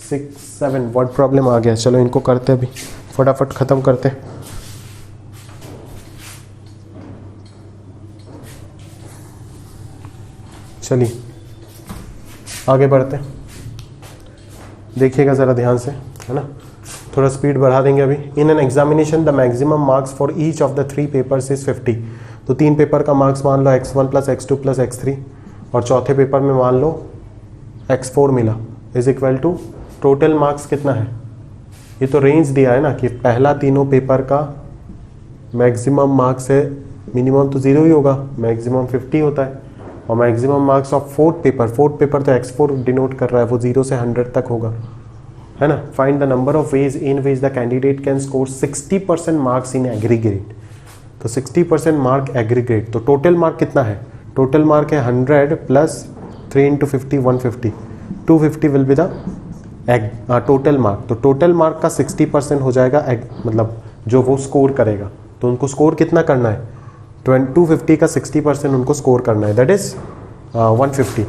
Speaker 1: 6, 7 वर्ड प्रॉब्लम आ गया। चलो इनको करते अभी फटाफट खत्म करते। चलिए आगे बढ़ते, देखिएगा ज़रा ध्यान से, है ना, थोड़ा स्पीड बढ़ा देंगे अभी। In an examination the maximum marks for each of the 3 papers is 50। तो 3 पेपर का मार्क्स मान लो x1 plus x2 plus x3 और चौथे पेपर में मान लो x4 मिला, is equal to total marks कितना है। ये तो रेंज दिया है ना कि पहला तीनों पेपर का मैक्सिमम मार्क्स है, मिनिमम तो 0 ही होगा, मैक्सिमम 50 होता है, और maximum marks of fourth paper तो x4 डिनोट कर रहा है, वो 0 से 100 तक होगा, है ना। Find the number of ways in which the candidate can score 60% marks in aggregate. तो 60% मार्क एग्रीगेट, तो टोटल मार्क कितना है, टोटल मार्क है 100 plus 3 into 50 150, 250 will be the total mark. तो टोटल मार्क का 60% हो जाएगा मतलब जो वो स्कोर करेगा, तो उनको स्कोर कितना करना है, 250 का 60% उनको स्कोर करना है, दैट इज 150,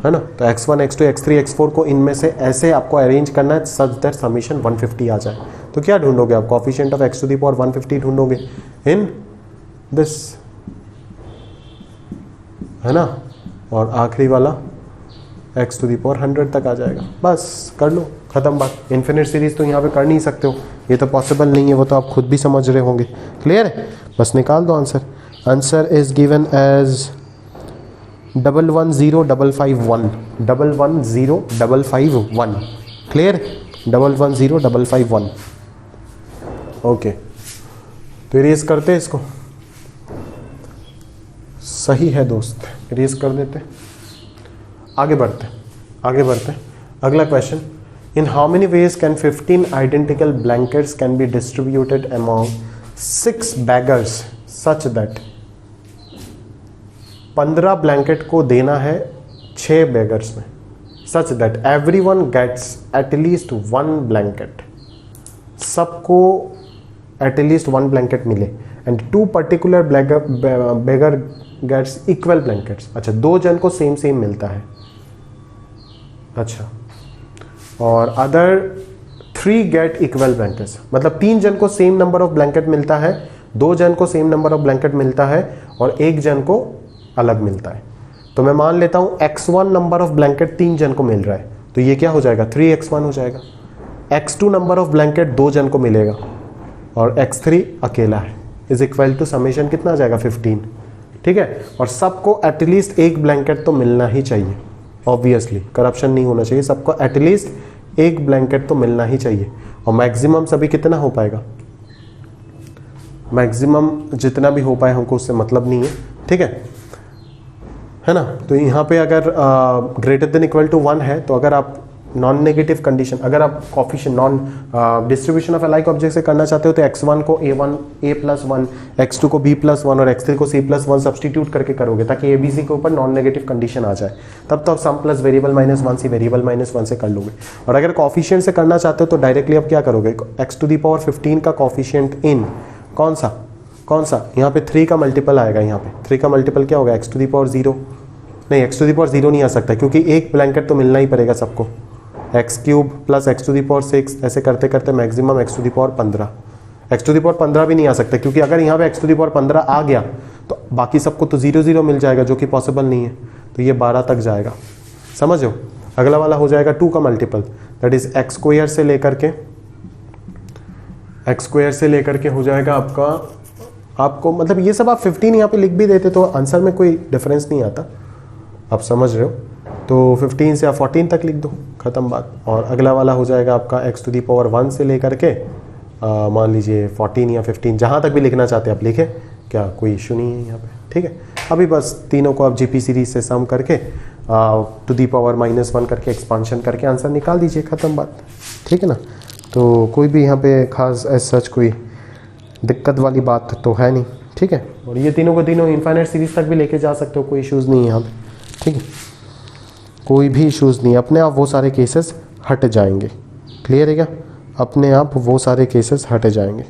Speaker 1: है ना। तो x1 x2 x3 x4 को इनमें से ऐसे आपको अरेंज करना है सच दैट समीशन 150 आ जाए। तो क्या ढूंढोगे आप, coefficient of x to the power 150 ढूंढोगे इन दिस, है ना, और आखिरी वाला x टू द पावर 100 तक आ जाएगा। बस कर लो, खत्म बात। इन्फिनिट सीरीज तो यहाँ पे कर नहीं सकते हो, ये तो पॉसिबल नहीं है, वो तो आप खुद भी समझ रहे होंगे। क्लियर है, बस निकाल दो answer. Answer is given as 110551, 110551। Clear, 110551। Okay, तो इरेज करते हैं इसको, सही है दोस्त, इरेज कर देते। आगे बढ़ते अगला question, in how many ways can 15 identical blankets can be distributed among 6 beggars such that 15 blanket को देना है 6 बेगर्स में, such that everyone gets at least 1 blanket, सबको एटलीस्ट 1 ब्लैंकेट मिले, and 2 particular beggar gets equal blankets. अच्छा, 2 जन को सेम मिलता है, अच्छा, और अदर 3 गेट इक्वल ब्लैंकेट्स, मतलब 3 जन को सेम नंबर ऑफ ब्लैंकेट मिलता है, 2 जन को सेम नंबर ऑफ ब्लैंकेट मिलता है, और 1 जन को अलग मिलता है। तो मैं मान लेता हूं x1 नंबर ऑफ ब्लैंकेट 3 जन को मिल रहा है, तो ये क्या हो जाएगा, 3x1 हो जाएगा। x2 नंबर ऑफ ब्लैंकेट 2 जन को मिलेगा, और x3 अकेला है, इज इक्वल टू समेशन कितना आ जाएगा, 15। ठीक है, और सबको एटलीस्ट 1 ब्लैंकेट तो मिलना ही चाहिए, ऑब्वियसली करप्शन नहीं होना चाहिए, सबको एटलीस्ट 1 ब्लैंकेट तो मिलना ही चाहिए। और मैक्सिमम सभी कितना हो पाएगा, मैक्सिमम जितना भी हो पाए हमको उससे मतलब नहीं है। ठीक है ना। तो यहाँ पे अगर ग्रेटर देन इक्वल टू 1 है, तो अगर आप नॉन नेगेटिव कंडीशन, अगर आप coefficient non distribution of alike object से करना चाहते हो तो x1 को a+1, x2 को b+1 और x3 को c+1 सब्सटीट्यूट करके करोगे, ताकि abc के ऊपर नॉन नेगेटिव कंडीशन आ जाए, तब तो आप सम प्लस वेरिएबल -1 वेरिएबल -1 से कर लोगे। और अगर कोएफिशिएंट से करना चाहते हो तो डायरेक्टली आप क्या करोगे, x टू द पावर 15 का कोएफिशिएंट इन कौन सा यहाँ पे 3 का मल्टीपल आएगा, यहाँ पे 3 का मल्टीपल क्या होगा, x टू द पावर 0, नहीं x टू द पावर 0 नहीं आ सकता, क्योंकि 1 ब्लैंकेट तो मिलना ही पड़ेगा सबको, x³ plus x to the power 6, ऐसे करते करते maximum x to the power 15, x to the power 15 भी नहीं आ सकता, क्योंकि अगर यहाँ पे x टू द पावर 15 आ गया तो बाकी सबको तो 0 0 मिल जाएगा, जो कि पॉसिबल नहीं है, तो ये 12 तक जाएगा, समझो। अगला वाला हो जाएगा 2 का मल्टीपल, दैट इज x² से लेकर के हो जाएगा आपका आपको मतलब ये सब आप 15 यहाँ पे लिख भी देते तो आंसर में कोई डिफरेंस नहीं आता, आप समझ रहे हो। तो 15 से आप 14 तक लिख दो, ख़त्म बात। और अगला वाला हो जाएगा आपका x⁻1 से लेकर के मान लीजिए 14 या 15, जहाँ तक भी लिखना चाहते हैं आप लिखें, क्या कोई इशू नहीं है यहाँ पे, ठीक है। अभी बस तीनों को आप जीपी सीरीज से सम करके (1) करके एक्सपांशन करके आंसर निकाल दीजिए, ख़त्म बात, ठीक है ना। तो कोई भी यहाँ पे खास एज सच कोई दिक्कत वाली बात तो है नहीं, ठीक है। और ये तीनों को तीनों इनफाइनाइट सीरीज तक भी लेके जा सकते हो, कोई इश्यूज़ नहीं है यहाँ पे, ठीक है, कोई भी इश्यूज़ नहीं, अपने आप वो सारे केसेस हट जाएंगे। क्लियर है क्या? अपने आप वो सारे केसेस हट जाएंगे,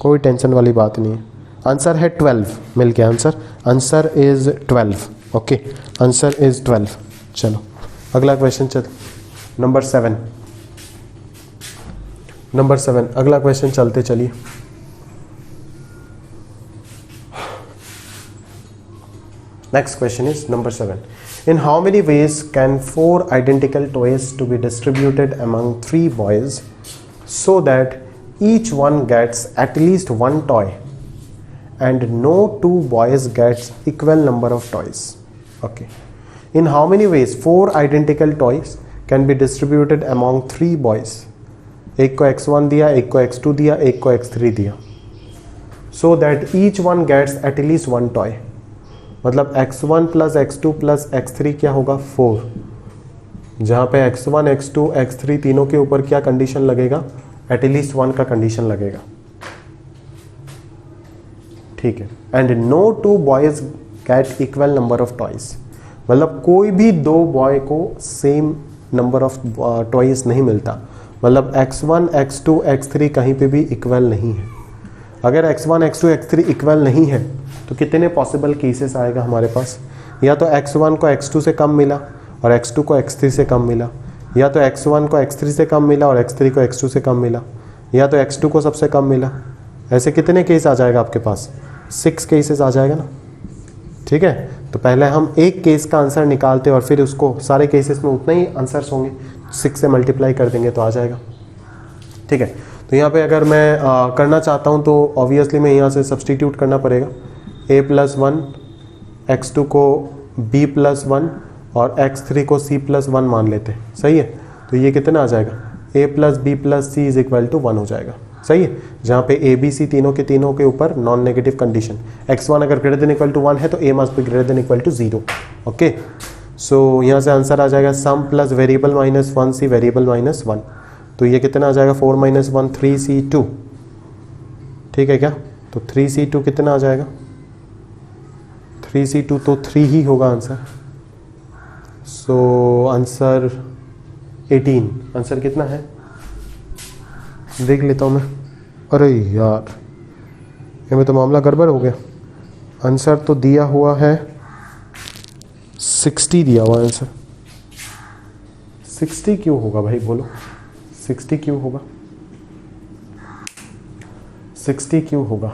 Speaker 1: कोई टेंशन वाली बात नहीं है। आंसर है 12, मिल गया answer, answer is 12, okay, answer is 12। चलो अगला क्वेश्चन चल, नंबर 7, अगला क्वेश्चन चलते चलिए। Next question is number 7. In how many ways can 4 identical toys to be distributed among 3 boys so that each one gets at least 1 toy and no 2 boys gets equal number of toys? Okay. In how many ways 4 identical toys can be distributed among 3 boys? एक को x1 दिया, एक को x2 दिया, एक को x3 दिया, so that each one gets at least 1 toy. मतलब x1 plus x2 plus x3 क्या होगा 4, जहाँ पे x1 x2 x3 तीनों के ऊपर क्या कंडीशन लगेगा, एटलीस्ट 1 का कंडीशन लगेगा, ठीक है। And no 2 boys get equal number of toys, मतलब कोई भी 2 बॉय को सेम नंबर ऑफ टॉयज नहीं मिलता, मतलब x1 x2 x3 कहीं पे भी इक्वल नहीं है। अगर x1 x2 x3 इक्वल नहीं है तो कितने पॉसिबल केसेस आएगा हमारे पास, या तो x1 को x2 से कम मिला और x2 को x3 से कम मिला, या तो x1 को x3 से कम मिला और x3 को x2 से कम मिला, या तो x2 को सबसे कम मिला। ऐसे कितने केस आ जाएगा आपके पास, 6 केसेस आ जाएगा ना, ठीक है। तो पहले हम एक केस का आंसर निकालते और फिर उसको सारे केसेस में उतना ही आंसर्स होंगे, 6 से मल्टीप्लाई कर देंगे तो आ जाएगा, ठीक है। तो यहाँ पे अगर मैं करना चाहता हूँ तो ऑब्वियसली मैं यहाँ से सब्सटीट्यूट करना पड़ेगा, a+1 x2 को b+1 और x3 को c+1 मान लेते हैं, सही है। तो ये कितना आ जाएगा, a + b + c = 1 हो जाएगा, सही है। जहाँ पे a b c तीनों के ऊपर नॉन नेगेटिव कंडीशन, x1 अगर >= 1 है तो a मस्ट बी > 0, ओके। सो यहाँ से आंसर आ जाएगा सम प्लस वेरिएबल -1 c वेरिएबल -1, तो ये कितना आ जाएगा 4 - 1 3c2, ठीक है क्या। तो 3c2 कितना आ जाएगा, 3c2 तो 3 ही होगा आंसर। सो आंसर 18, आंसर कितना है देख लेता हूँ मैं। अरे यार ये में तो मामला गड़बड़ हो गया, आंसर तो दिया हुआ है 60 दिया हुआ आंसर। 60 क्यों होगा भाई बोलो, 60 क्यों होगा, 60 क्यों होगा,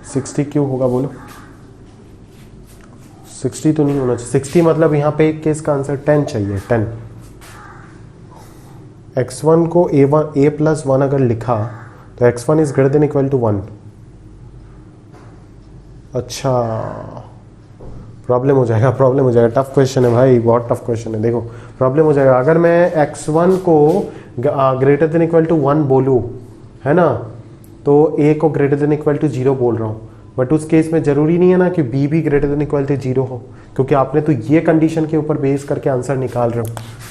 Speaker 1: 60 क्यों होगा बोलो। 60 तो नहीं होना चाहिए, 60 मतलब यहाँ पे एक केस का आंसर 10 चाहिए, 10। x1 को a+1 अगर लिखा तो x1 इज > 1। अच्छा प्रॉब्लम हो जाएगा, टफ क्वेश्चन है भाई, बहुत टफ क्वेश्चन है। देखो प्रॉब्लम हो जाएगा अगर मैं x1 को > 1 बोलूँ, है ना, तो a को > 0 बोल रहा हूँ, बट उस केस में ज़रूरी नहीं है ना कि b भी > 0 हो, क्योंकि आपने तो ये कंडीशन के ऊपर बेस करके आंसर निकाल रहे हो,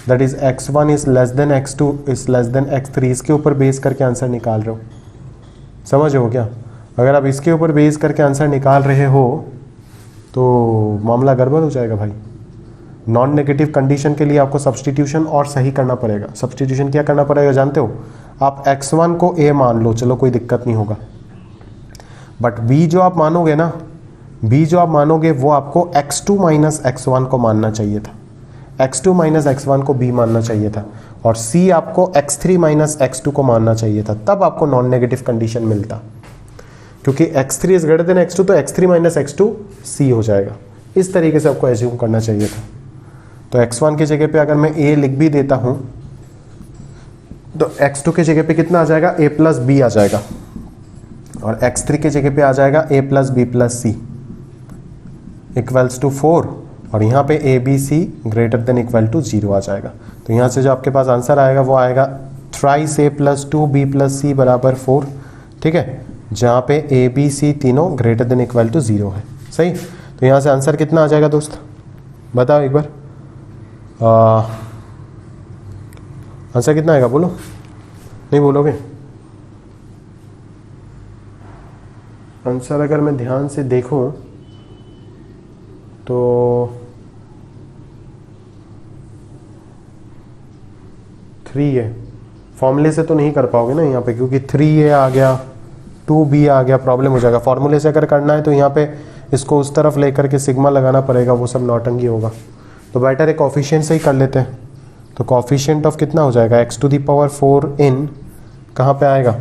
Speaker 1: that is x1 is less than x2 is less than x3, इसके ऊपर बेस करके आंसर निकाल रहे हो, समझ हो क्या। अगर आप इसके ऊपर बेस करके आंसर निकाल रहे हो तो मामला गड़बड़ हो जाएगा भाई। नॉन नेगेटिव कंडीशन के लिए आपको सब्सटीट्यूशन और सही करना पड़ेगा। सब्सटीट्यूशन क्या करना पड़ेगा जानते हो, आप x1 को a मान लो, चलो कोई दिक्कत नहीं होगा, बट b जो आप मानोगे ना, b जो आप मानोगे वो आपको x2 - x1 को मानना चाहिए था, x2 - x1 को b मानना चाहिए था, और c आपको x3 - x2 को मानना चाहिए था, तब आपको नॉन नेगेटिव कंडीशन मिलता। क्योंकि x3 इज > x2 तो x3 - x2 c हो जाएगा, इस तरीके से आपको एज्यूम करना चाहिए था। तो x1 की जगह पे अगर मैं a लिख भी देता हूं तो x2 की जगह पे कितना आ जाएगा, a + b आ जाएगा, और x3 की जगह पे आ जाएगा a plus b plus c equals to 4 और यहाँ पे a b c greater than equal to 0 आ जाएगा। तो यहाँ से जो आपके पास आंसर आएगा वो आएगा thrice a plus 2 B plus C बराबर 4, ठीक है, जहाँ पे ए बी सी तीनों ग्रेटर देन इक्वल टू 0 है। सही, तो यहाँ से आंसर कितना आ जाएगा दोस्त, बताओ एक बार। आंसर कितना आएगा, बोलो, नहीं बोलोगे? आंसर अगर मैं ध्यान से देखूं तो 3 है। फॉर्मूले से तो नहीं कर पाओगे ना यहाँ पे, क्योंकि 3a आ गया 2b आ गया, प्रॉब्लम हो जाएगा। फॉर्मूले से अगर करना है तो यहाँ पे इसको उस तरफ लेकर के सिग्मा लगाना पड़ेगा, वो सब नौटंकी होगा। तो बेटर है कोफिशिएंट से ही कर लेते हैं। तो कोफिशिएंट ऑफ कितना हो जाएगा, x टू दी पावर 4 इन कहाँ पे आएगा,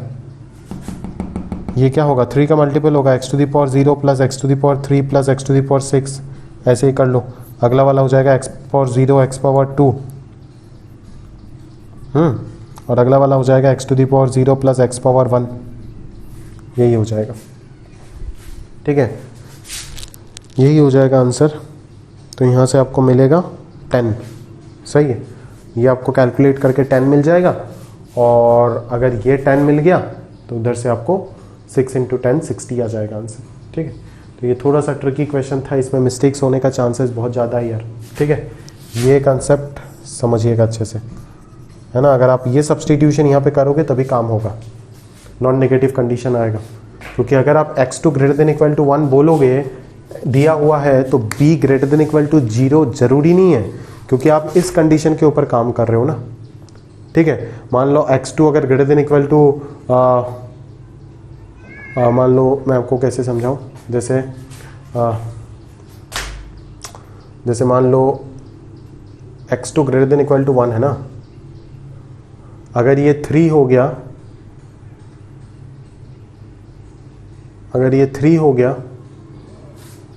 Speaker 1: ये क्या होगा, 3 का मल्टीपल होगा, x to the power 0 plus x to the power 3 plus x to the power 6, ऐसे ही कर लो। अगला वाला हो जाएगा x पावर 0 x पावर 2, और अगला वाला हो जाएगा x to the power 0 plus x power 1, यही हो जाएगा, ठीक है, यही हो जाएगा आंसर। तो यहाँ से आपको मिलेगा 10, सही है, ये आपको कैलकुलेट करके 10 मिल जाएगा। और अगर ये 10 मिल गया तो उधर से आपको 6 इंटू 10 60 आ जाएगा आंसर, ठीक है। तो ये थोड़ा सा ट्रिकी क्वेश्चन था, इसमें मिस्टेक्स होने का चांसेस बहुत ज़्यादा है यार, ठीक है। ये कंसेप्ट समझिएगा अच्छे से, है ना। अगर आप ये सब्सटीट्यूशन यहाँ पे करोगे तभी काम होगा, नॉन नेगेटिव कंडीशन आएगा। क्योंकि अगर आप x2 greater than equal to 1 बोलोगे, दिया हुआ है, तो b greater than equal to 0 जरूरी नहीं है, क्योंकि आप इस कंडीशन के ऊपर काम कर रहे हो ना, ठीक है। मान लो x2 अगर ग्रेटर देन इक्वल टू मान लो, मैं आपको कैसे समझाऊं, जैसे मान लो x2 greater than equal to 1 है ना, अगर ये 3 हो गया, अगर ये 3 हो गया,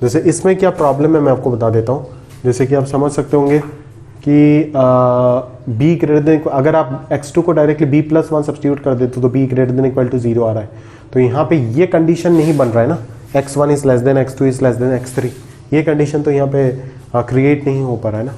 Speaker 1: जैसे इसमें क्या प्रॉब्लम है मैं आपको बता देता हूँ। जैसे कि आप समझ सकते होंगे कि b ग्रेटर देन, अगर आप x2 को डायरेक्टली b प्लस 1 सब्स्टिट्यूट कर देते तो b greater than equal to 0 आ रहा है। तो यहाँ पे ये कंडीशन नहीं बन रहा है ना, x1 is less than x2 is less than x3, ये कंडीशन तो यहाँ पे क्रिएट नहीं हो पा रहा है ना,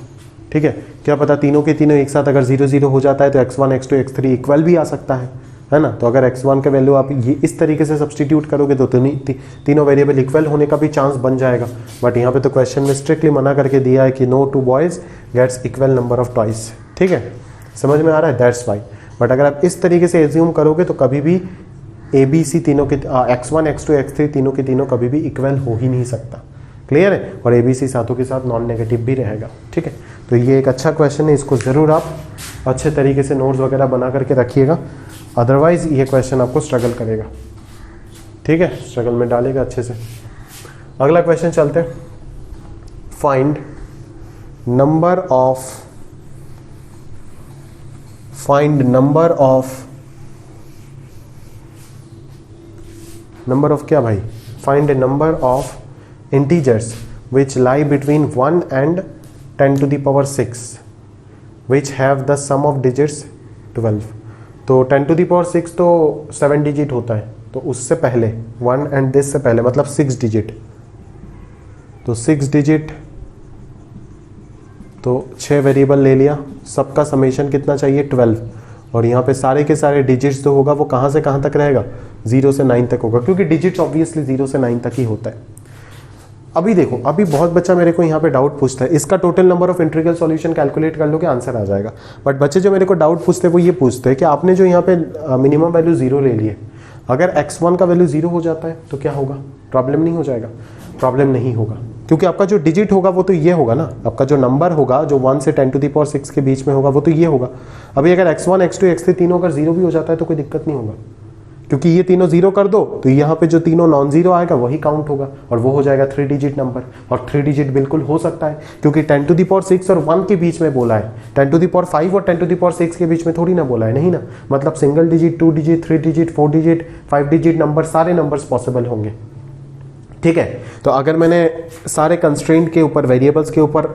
Speaker 1: ठीक है। क्या पता तीनों के तीनों एक साथ अगर 0 0 हो जाता है तो x1 x2 x3 इक्वल भी आ सकता है ना। तो अगर x1 का वैल्यू आप ये इस तरीके से सब्स्टिट्यूट करोगे तो तीनों वेरिएबल इक्वल होने का भी चांस बन जाएगा। बट यहाँ पे तो क्वेश्चन में स्ट्रिक्टली मना करके दिया है कि no 2 boys gets equal number of toys, ठीक है, समझ में आ रहा है, दैट्स वाई। बट अगर आप इस तरीके से एज्यूम करोगे तो कभी भी ए बी सी तीनों के x1 x2 x3 तीनों के तीनों कभी भी इक्वल हो ही नहीं सकता, क्लियर है। और ए बी सी साथों के साथ नॉन नेगेटिव भी रहेगा, ठीक है। तो ये एक अच्छा क्वेश्चन है, इसको ज़रूर आप अच्छे तरीके से नोट्स वगैरह बना करके रखिएगा, अदरवाइज ये क्वेश्चन आपको स्ट्रगल करेगा, ठीक है, स्ट्रगल में डालेगा अच्छे से। अगला क्वेश्चन चलते हैं, फाइंड नंबर ऑफ क्या भाई, find A number of integers which lie between 1 and 10 to the power 6 which have the sum of digits 12। तो 10 to the power 6 तो 7 डिजिट होता है, तो उससे पहले 1 and this से पहले मतलब 6 डिजिट, तो 6 डिजिट तो 6 वेरिएबल ले लिया, सबका समेशन कितना चाहिए 12। और यहाँ पे सारे के सारे डिजिट्स जो होगा वो कहाँ से कहाँ तक रहेगा, 0 से 9 तक होगा, क्योंकि डिजिट्स ऑब्वियसली 0 से 9 तक ही होता है। अभी देखो, अभी बहुत बच्चा मेरे को यहाँ पे डाउट पूछता है, इसका total number of integral solution calculate कर लो कि आंसर आ जाएगा। बट बच्चे जो मेरे को डाउट पूछते हैं वो ये पूछते हैं कि आपने जो यहाँ पे मिनिमम वैल्यू 0 ले लिए, अगर x1 का वैल्यू 0 हो जाता है तो क्या होगा, प्रॉब्लम नहीं हो जाएगा? प्रॉब्लम नहीं होगा, क्योंकि आपका जो डिजिट होगा वो तो ये होगा ना, आपका जो नंबर होगा जो 1 से 10 to the power 6 के बीच में होगा वो तो ये होगा। अभी अगर x1 x2 x3 तीनों अगर 0 भी हो जाता है तो कोई दिक्कत नहीं होगा, क्योंकि ये तीनों 0 कर दो तो यहाँ पे जो तीनों नॉन 0 आएगा वही काउंट होगा और वो हो जाएगा 3 डिजिट नंबर। और 3 डिजिट बिल्कुल हो सकता है, क्योंकि 10 to the power 6 और 1 के बीच में बोला है, 10 to the power 5 और 10 to the power 6 के बीच में थोड़ी ना बोला है, नहीं ना। मतलब single digit, 2 digit, 3 digit, 4 digit, 5 digit number, सारे नंबर्स पॉसिबल होंगे, ठीक है। तो अगर मैंने सारे कंस्ट्रेंट के ऊपर, वेरिएबल्स के ऊपर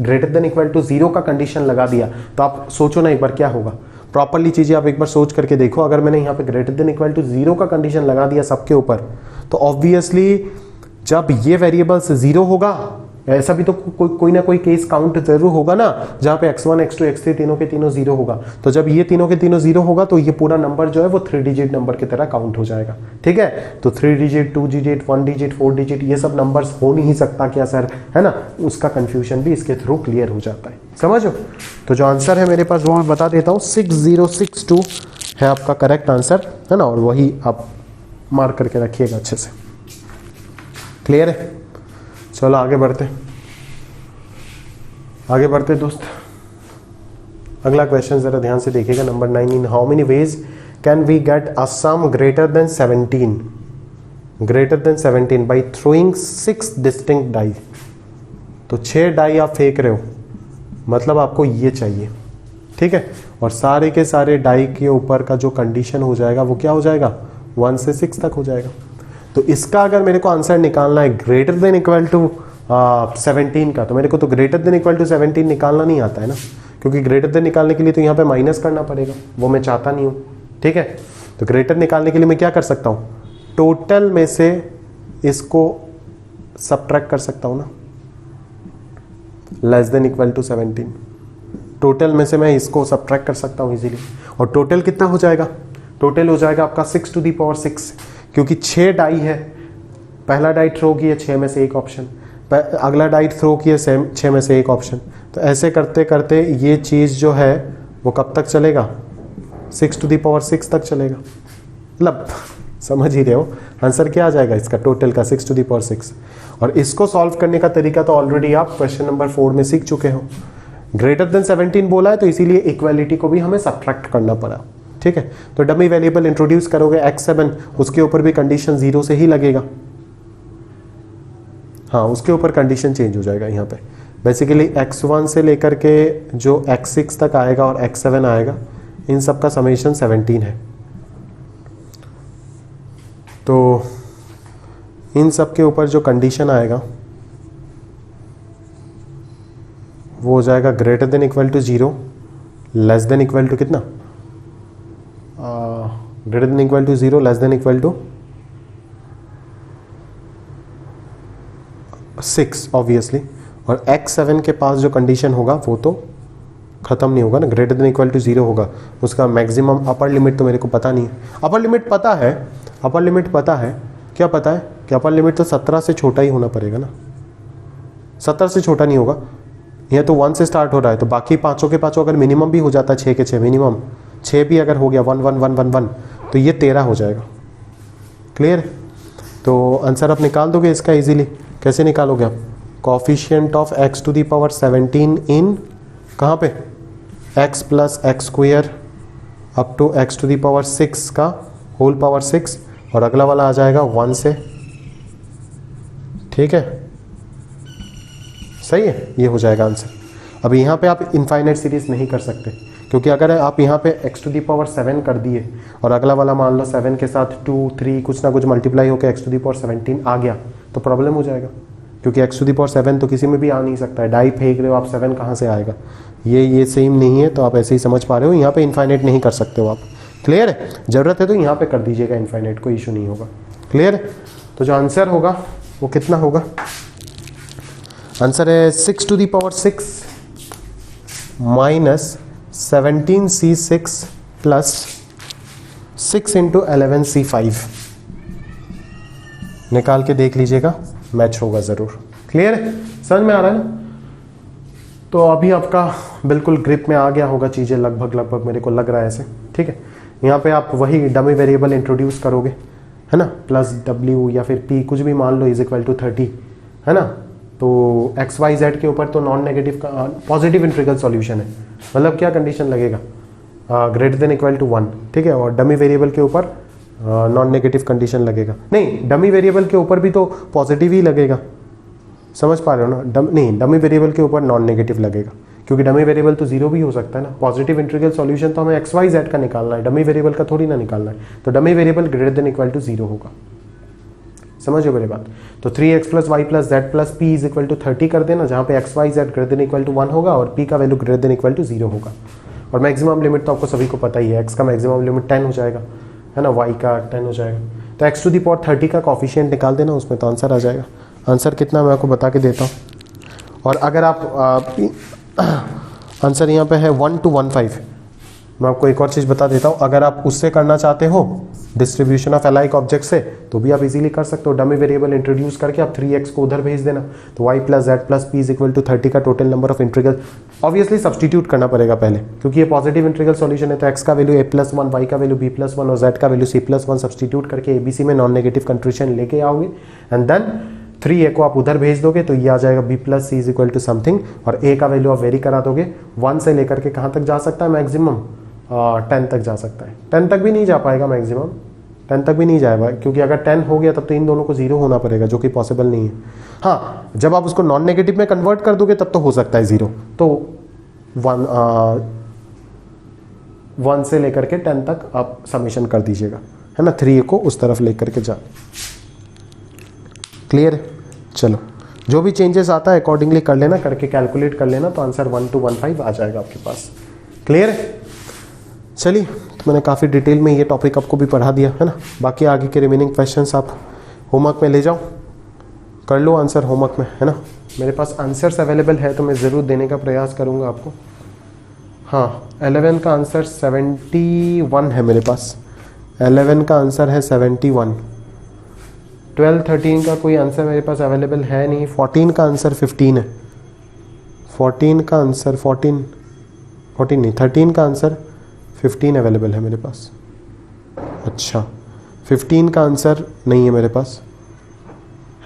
Speaker 1: ग्रेटर देन इक्वल टू 0 का कंडीशन लगा दिया तो आप सोचो ना एक बार क्या होगा, प्रॉपरली चीजें आप एक बार सोच करके देखो। अगर मैंने यहाँ पे ग्रेटर देन इक्वल टू 0 का कंडीशन लगा दिया सबके ऊपर, तो ऑब्वियसली जब ये वेरिएबल्स 0 होगा, ऐसा भी तो कोई ना कोई केस काउंट जरूर होगा ना, जहां पे x1 x2 x3 तीनों के तीनों 0 होगा। तो जब ये तीनों के तीनों 0 होगा तो ये पूरा नंबर जो है वो 3 डिजिट नंबर की तरह काउंट हो जाएगा। ठीक है, तो 3 डिजिट, 2 डिजिट, 1 डिजिट, 4 डिजिट, ये सब नंबर्स हो नहीं सकता क्या सर, है ना। उसका कंफ्यूजन भी इसके थ्रू क्लियर हो जाता है, समझो। तो जो आंसर है मेरे पास वो मैं बता देता हूँ, 6062 है आपका करेक्ट आंसर, है ना। और वही आप मार्क करके रखिएगा अच्छे से। क्लियर है, चलो आगे बढ़ते दोस्त। अगला क्वेश्चन जरा ध्यान से देखिएगा, number 9। In how many ways can we get a sum greater than 17 by throwing 6 distinct die. तो 6 डाई आप फेंक रहे हो, मतलब आपको ये चाहिए, ठीक है। और सारे के सारे डाई के ऊपर का जो कंडीशन हो जाएगा वो क्या हो जाएगा, 1 से 6 तक हो जाएगा। तो इसका अगर मेरे को आंसर निकालना है ग्रेटर देन इक्वल टू 17 का, तो मेरे को तो ग्रेटर देन इक्वल टू 17 निकालना नहीं आता है ना, क्योंकि ग्रेटर देन निकालने के लिए तो यहाँ पे माइनस करना पड़ेगा, वो मैं चाहता नहीं हूँ। ठीक है, तो ग्रेटर निकालने के लिए मैं क्या कर सकता हूँ, टोटल में से इसको सब्ट्रैक्ट कर सकता हूँ ना, less than equal to 17। Total में से मैं इसको सब्ट्रैक्ट कर सकता हूँ इजीली। और टोटल कितना हो जाएगा, टोटल हो जाएगा आपका 6 टू दी पावर 6, क्योंकि 6 डाई है। पहला डाई थ्रो किया 6 में से एक ऑप्शन, अगला डाई थ्रो किया 6 में से एक ऑप्शन। तो ऐसे करते करते ये चीज़ जो है वो कब तक चलेगा, 6 टू दी पावर 6 तक चलेगा। मतलब समझ ही रहे हो, आंसर क्या आ जाएगा इसका, टोटल का 6 टू दी पावर 6। और इसको सॉल्व करने का तरीका तो ऑलरेडी आप क्वेश्चन नंबर 4 में सीख चुके हो। ग्रेटर देन 17 बोला है तो इसीलिए इक्वालिटी को भी हमें सब्ट्रैक्ट करना पड़ा। ठीक है, तो डमी वेरिएबल इंट्रोड्यूस करोगे x7, उसके ऊपर भी कंडीशन 0 से ही लगेगा। हाँ, उसके ऊपर कंडीशन चेंज हो जाएगा यहाँ पे। बेसिकली x1 से लेकर के जो x6 तक आएगा और x7 आएगा, इन सब का समेशन 17 है। तो इन सब के ऊपर जो कंडीशन आएगा वो हो जाएगा greater than equal to 0, less than equal to कितना, greater than equal to 0, less than equal to 6 obviously. और x7 के पास जो कंडीशन होगा वो तो खत्म नहीं होगा ना, ग्रेटर देन इक्वल टू 0 होगा। उसका मैक्सिमम अपर लिमिट तो मेरे को पता नहीं है। अपर लिमिट पता है, अपर लिमिट पता है, क्या पता है कि अपर लिमिट तो 17 से छोटा ही होना पड़ेगा ना, 17 से छोटा नहीं होगा। यह तो 1 से स्टार्ट हो रहा है, तो बाकी पाँचों के पाँचों अगर मिनिमम भी हो जाता है 6 के 6, मिनिमम 6 भी अगर हो गया 1 1 1 1 1, तो ये 13 हो जाएगा। क्लियर है, तो आंसर आप निकाल दोगे इसका इजीली। कैसे निकालोगे आप, coefficient of x to the power 17 in कहाँ पे, x plus x square up to x to the power 6 का होल पावर 6, और अगला वाला आ जाएगा 1 से। ठीक है, सही है, ये हो जाएगा आंसर। अब यहाँ पे आप इनफाइनाइट सीरीज नहीं कर सकते, क्योंकि अगर आप यहाँ पे x टू दी पावर 7 कर दिए और अगला वाला मान लो 7 के साथ 2 3 कुछ ना कुछ मल्टीप्लाई होकर x टू दी पावर 17 आ गया, तो प्रॉब्लम हो जाएगा। क्योंकि x टू दी पावर 7 तो किसी में भी आ नहीं सकता है, डाई फेंक रहे हो आप, 7 कहाँ से आएगा, ये सेम नहीं है। तो आप ऐसे ही समझ पा रहे हो, यहाँ पे इनफाइनाइट नहीं कर सकते हो आप। क्लियर है, जरूरत है तो यहाँ पे कर दीजिएगा इनफाइनाइट, कोई इशू नहीं होगा। क्लियर है, तो जो आंसर होगा वो कितना होगा, आंसर है 6 to the power 6 minus 17c6 plus 6 into 11c5। निकाल के देख लीजिएगा, मैच होगा जरूर। क्लियर है, समझ में आ रहा है ना। तो अभी आपका बिल्कुल ग्रिप में आ गया होगा चीज़ें, लगभग मेरे को लग रहा है ऐसे। ठीक है, यहाँ पे आप वही डमी वेरिएबल इंट्रोड्यूस करोगे, है ना, प्लस w या फिर p कुछ भी मान लो इज इक्वल टू 30, है ना। तो एक्स वाई जेड के ऊपर तो नॉन नेगेटिव का पॉजिटिव इंटीग्रल सॉल्यूशन है, मतलब क्या कंडीशन लगेगा, ग्रेटर देन इक्वल टू 1। ठीक है, और डमी वेरिएबल के ऊपर नॉन नेगेटिव कंडीशन लगेगा। नहीं, डमी वेरिएबल के ऊपर भी तो पॉजिटिव ही लगेगा, समझ पा रहे हो ना। नहीं, डमी वेरिएबल के ऊपर नॉन नेगेटिव लगेगा, क्योंकि डमी वेरिएबल तो 0 भी हो सकता है ना। पॉजिटिव इंटीग्रल सॉल्यूशन तो हमें एक्स वाई जेड का निकालना है, डमी वेरिएबल का थोड़ी ना निकालना है। तो dummy variable greater than equal to 0 होगा, समझो मेरी बात। तो 3x plus y plus z plus p is equal to 30 कर देना, जहाँ पे x y z greater than equal to 1 होगा और p का value greater than equal to 0 होगा। और मैक्सिमम लिमिट तो आपको सभी को पता ही है, x का मैक्सिमम लिमिट 10 हो जाएगा, है ना, y का 10 हो जाएगा। तो x टू दी पावर 30 का कॉफिशिएंट निकाल देना, उसमें तो आंसर आ जाएगा। आंसर कितना मैं आपको बता के देता हूँ। और अगर आप आंसर यहाँ पे है 1 to 15। मैं आपको एक और चीज़ बता देता हूँ, अगर आप उससे करना चाहते हो डिस्ट्रीब्यूशन ऑफ अलाइक ऑब्जेक्ट से, तो भी आप इजीली कर सकते हो। डमी वेरिएबल इंट्रोड्यूस करके आप 3x को उधर भेज देना, तो y + z + p = 30 का total number of integral obviously substitute करना पड़ेगा पहले, क्योंकि ये पॉजिटिव इंटीग्रल सॉल्यूशन है। तो x का वैल्यू a+1, y का वैल्यू b+1 और z का वैल्यू c+1 सब्सटीट्यूट करके ABC में नॉन नेगेटिव कंट्रीब्यूशन लेके आओगे, एंड देन 3a को आप उधर भेज दोगे, तो ये आ जाएगा b + c = समथिंग, और a का वैल्यू आप वेरी करा दोगे। 1 से लेकर के कहाँ तक जा सकता है मैक्सिमम, 10 तक जा सकता है। 10 तक भी नहीं जा पाएगा मैक्सिमम, 10 तक भी नहीं जाएगा, क्योंकि अगर 10 हो गया तब तो इन दोनों को 0 होना पड़ेगा, जो कि पॉसिबल नहीं है। हाँ, जब आप उसको नॉन नेगेटिव में कन्वर्ट कर दोगे तब तो हो सकता है 0। तो 1 से लेकर के 10 तक आप समेशन कर दीजिएगा, है ना, 3a को उस तरफ लेकर के जा। क्लियर है? चलो, जो भी चेंजेस आता है अकॉर्डिंगली कर लेना, करके कैलकुलेट कर लेना, तो आंसर 1 to 15 आ जाएगा आपके पास। क्लियर है? चलिए, तो मैंने काफ़ी डिटेल में ये टॉपिक आपको भी पढ़ा दिया, है ना। बाकी आगे के रिमेनिंग क्वेश्चंस आप होमवर्क में ले जाओ, कर लो आंसर होमवर्क में, है ना। मेरे पास आंसर्स अवेलेबल है तो मैं ज़रूर देने का प्रयास करूँगा आपको। हाँ, 11 का आंसर 71 है मेरे पास, 11 का आंसर है 71। 12, 13 का कोई आंसर मेरे पास अवेलेबल है नहीं। 14 का आंसर 15 है, 14 का आंसर 14 नहीं, 13 का आंसर 15 अवेलेबल है मेरे पास। अच्छा, 15 का आंसर नहीं है मेरे पास,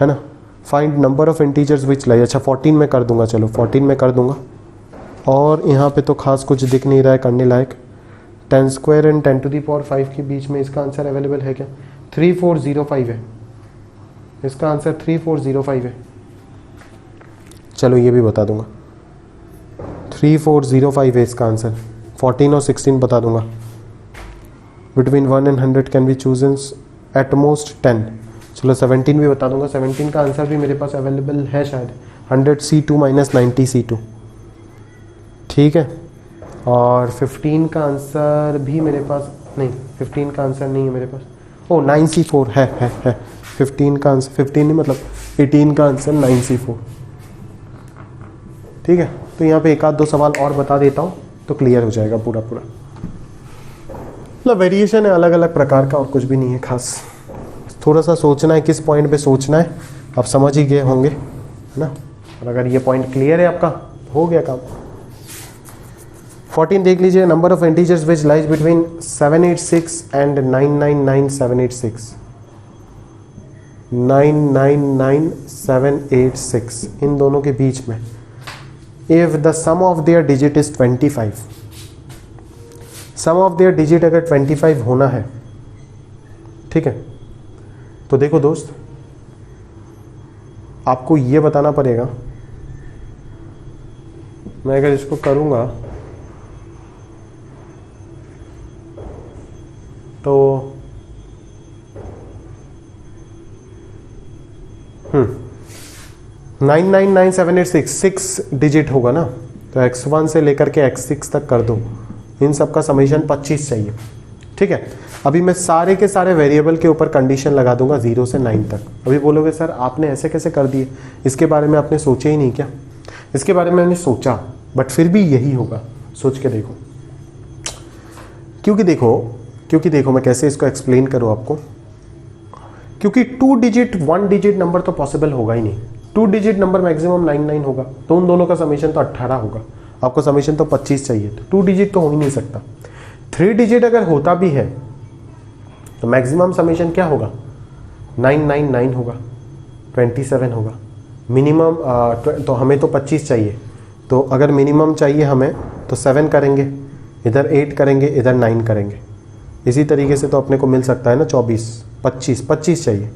Speaker 1: है ना। फाइंड नंबर ऑफ इंटीजर्स विच लाई, अच्छा 14 में कर दूंगा, चलो 14 में कर दूंगा। और यहाँ पे तो खास कुछ दिख नहीं रहा है करने लायक। 10² एंड 10⁵ के बीच में इसका आंसर अवेलेबल है क्या? 3405 है इसका आंसर, 3405 है। चलो ये भी बता दूंगा, 3405 है इसका आंसर। 14 और 16 बता दूंगा। Between 1 and 100 can be chosen at most 10। चलो 17 भी बता दूंगा। 17 का आंसर भी मेरे पास अवेलेबल है शायद, 100C2 - 90C2, ठीक है। और 15 का आंसर भी मेरे पास नहीं, 15 का आंसर नहीं है मेरे पास। ओ 9C4 है 15 का आंसर, 15 नहीं मतलब 18 का आंसर 9C4, ठीक है। तो यहाँ पे एक आध दो सवाल और बता देता हूँ तो क्लियर हो जाएगा पूरा। मतलब वेरिएशन है अलग अलग प्रकार का, और कुछ भी नहीं है खास। थोड़ा सा सोचना है, किस पॉइंट पे सोचना है, आप समझ ही गए होंगे, है ना। और अगर ये पॉइंट क्लियर है आपका, हो गया काम। 14 देख लीजिए, number of integers which lies between 786 and 999786। 999786 इन दोनों के बीच में if the sum of their digit is 25, sum of their digit अगर 25 होना है, ठीक है, तो देखो दोस्त, आपको ये बताना पड़ेगा। मैं अगर इसको करूंगा तो 999786 6 डिजिट होगा ना, तो x1 से लेकर के x6 तक कर दो। इन सब का समेशन 25 चाहिए, ठीक है। अभी मैं सारे के सारे वेरिएबल के ऊपर कंडीशन लगा दूंगा 0 से 9 तक। अभी बोलोगे सर आपने ऐसे कैसे कर दिए, इसके बारे में आपने सोचा ही नहीं क्या? इसके बारे में मैंने सोचा, बट फिर भी यही होगा, सोच के देखो। क्योंकि देखो मैं कैसे इसको एक्सप्लेन करूं आपको। क्योंकि 2 डिजिट 1 डिजिट नंबर तो पॉसिबल होगा ही नहीं। 2 डिजिट नंबर मैक्सिमम 99 होगा, तो उन दोनों का समेशन तो 18 होगा। आपको समेशन तो 25 चाहिए, तो 2 डिजिट तो हो ही नहीं सकता। 3 डिजिट अगर होता भी है तो मैक्सिमम समेशन क्या होगा? 999 होगा, 27 होगा। मिनिमम तो हमें तो 25 चाहिए, तो अगर मिनिमम चाहिए हमें तो 7 करेंगे, इधर 8 करेंगे, इधर 9 करेंगे। इसी तरीके से तो अपने को मिल सकता है ना 24, 25 चाहिए,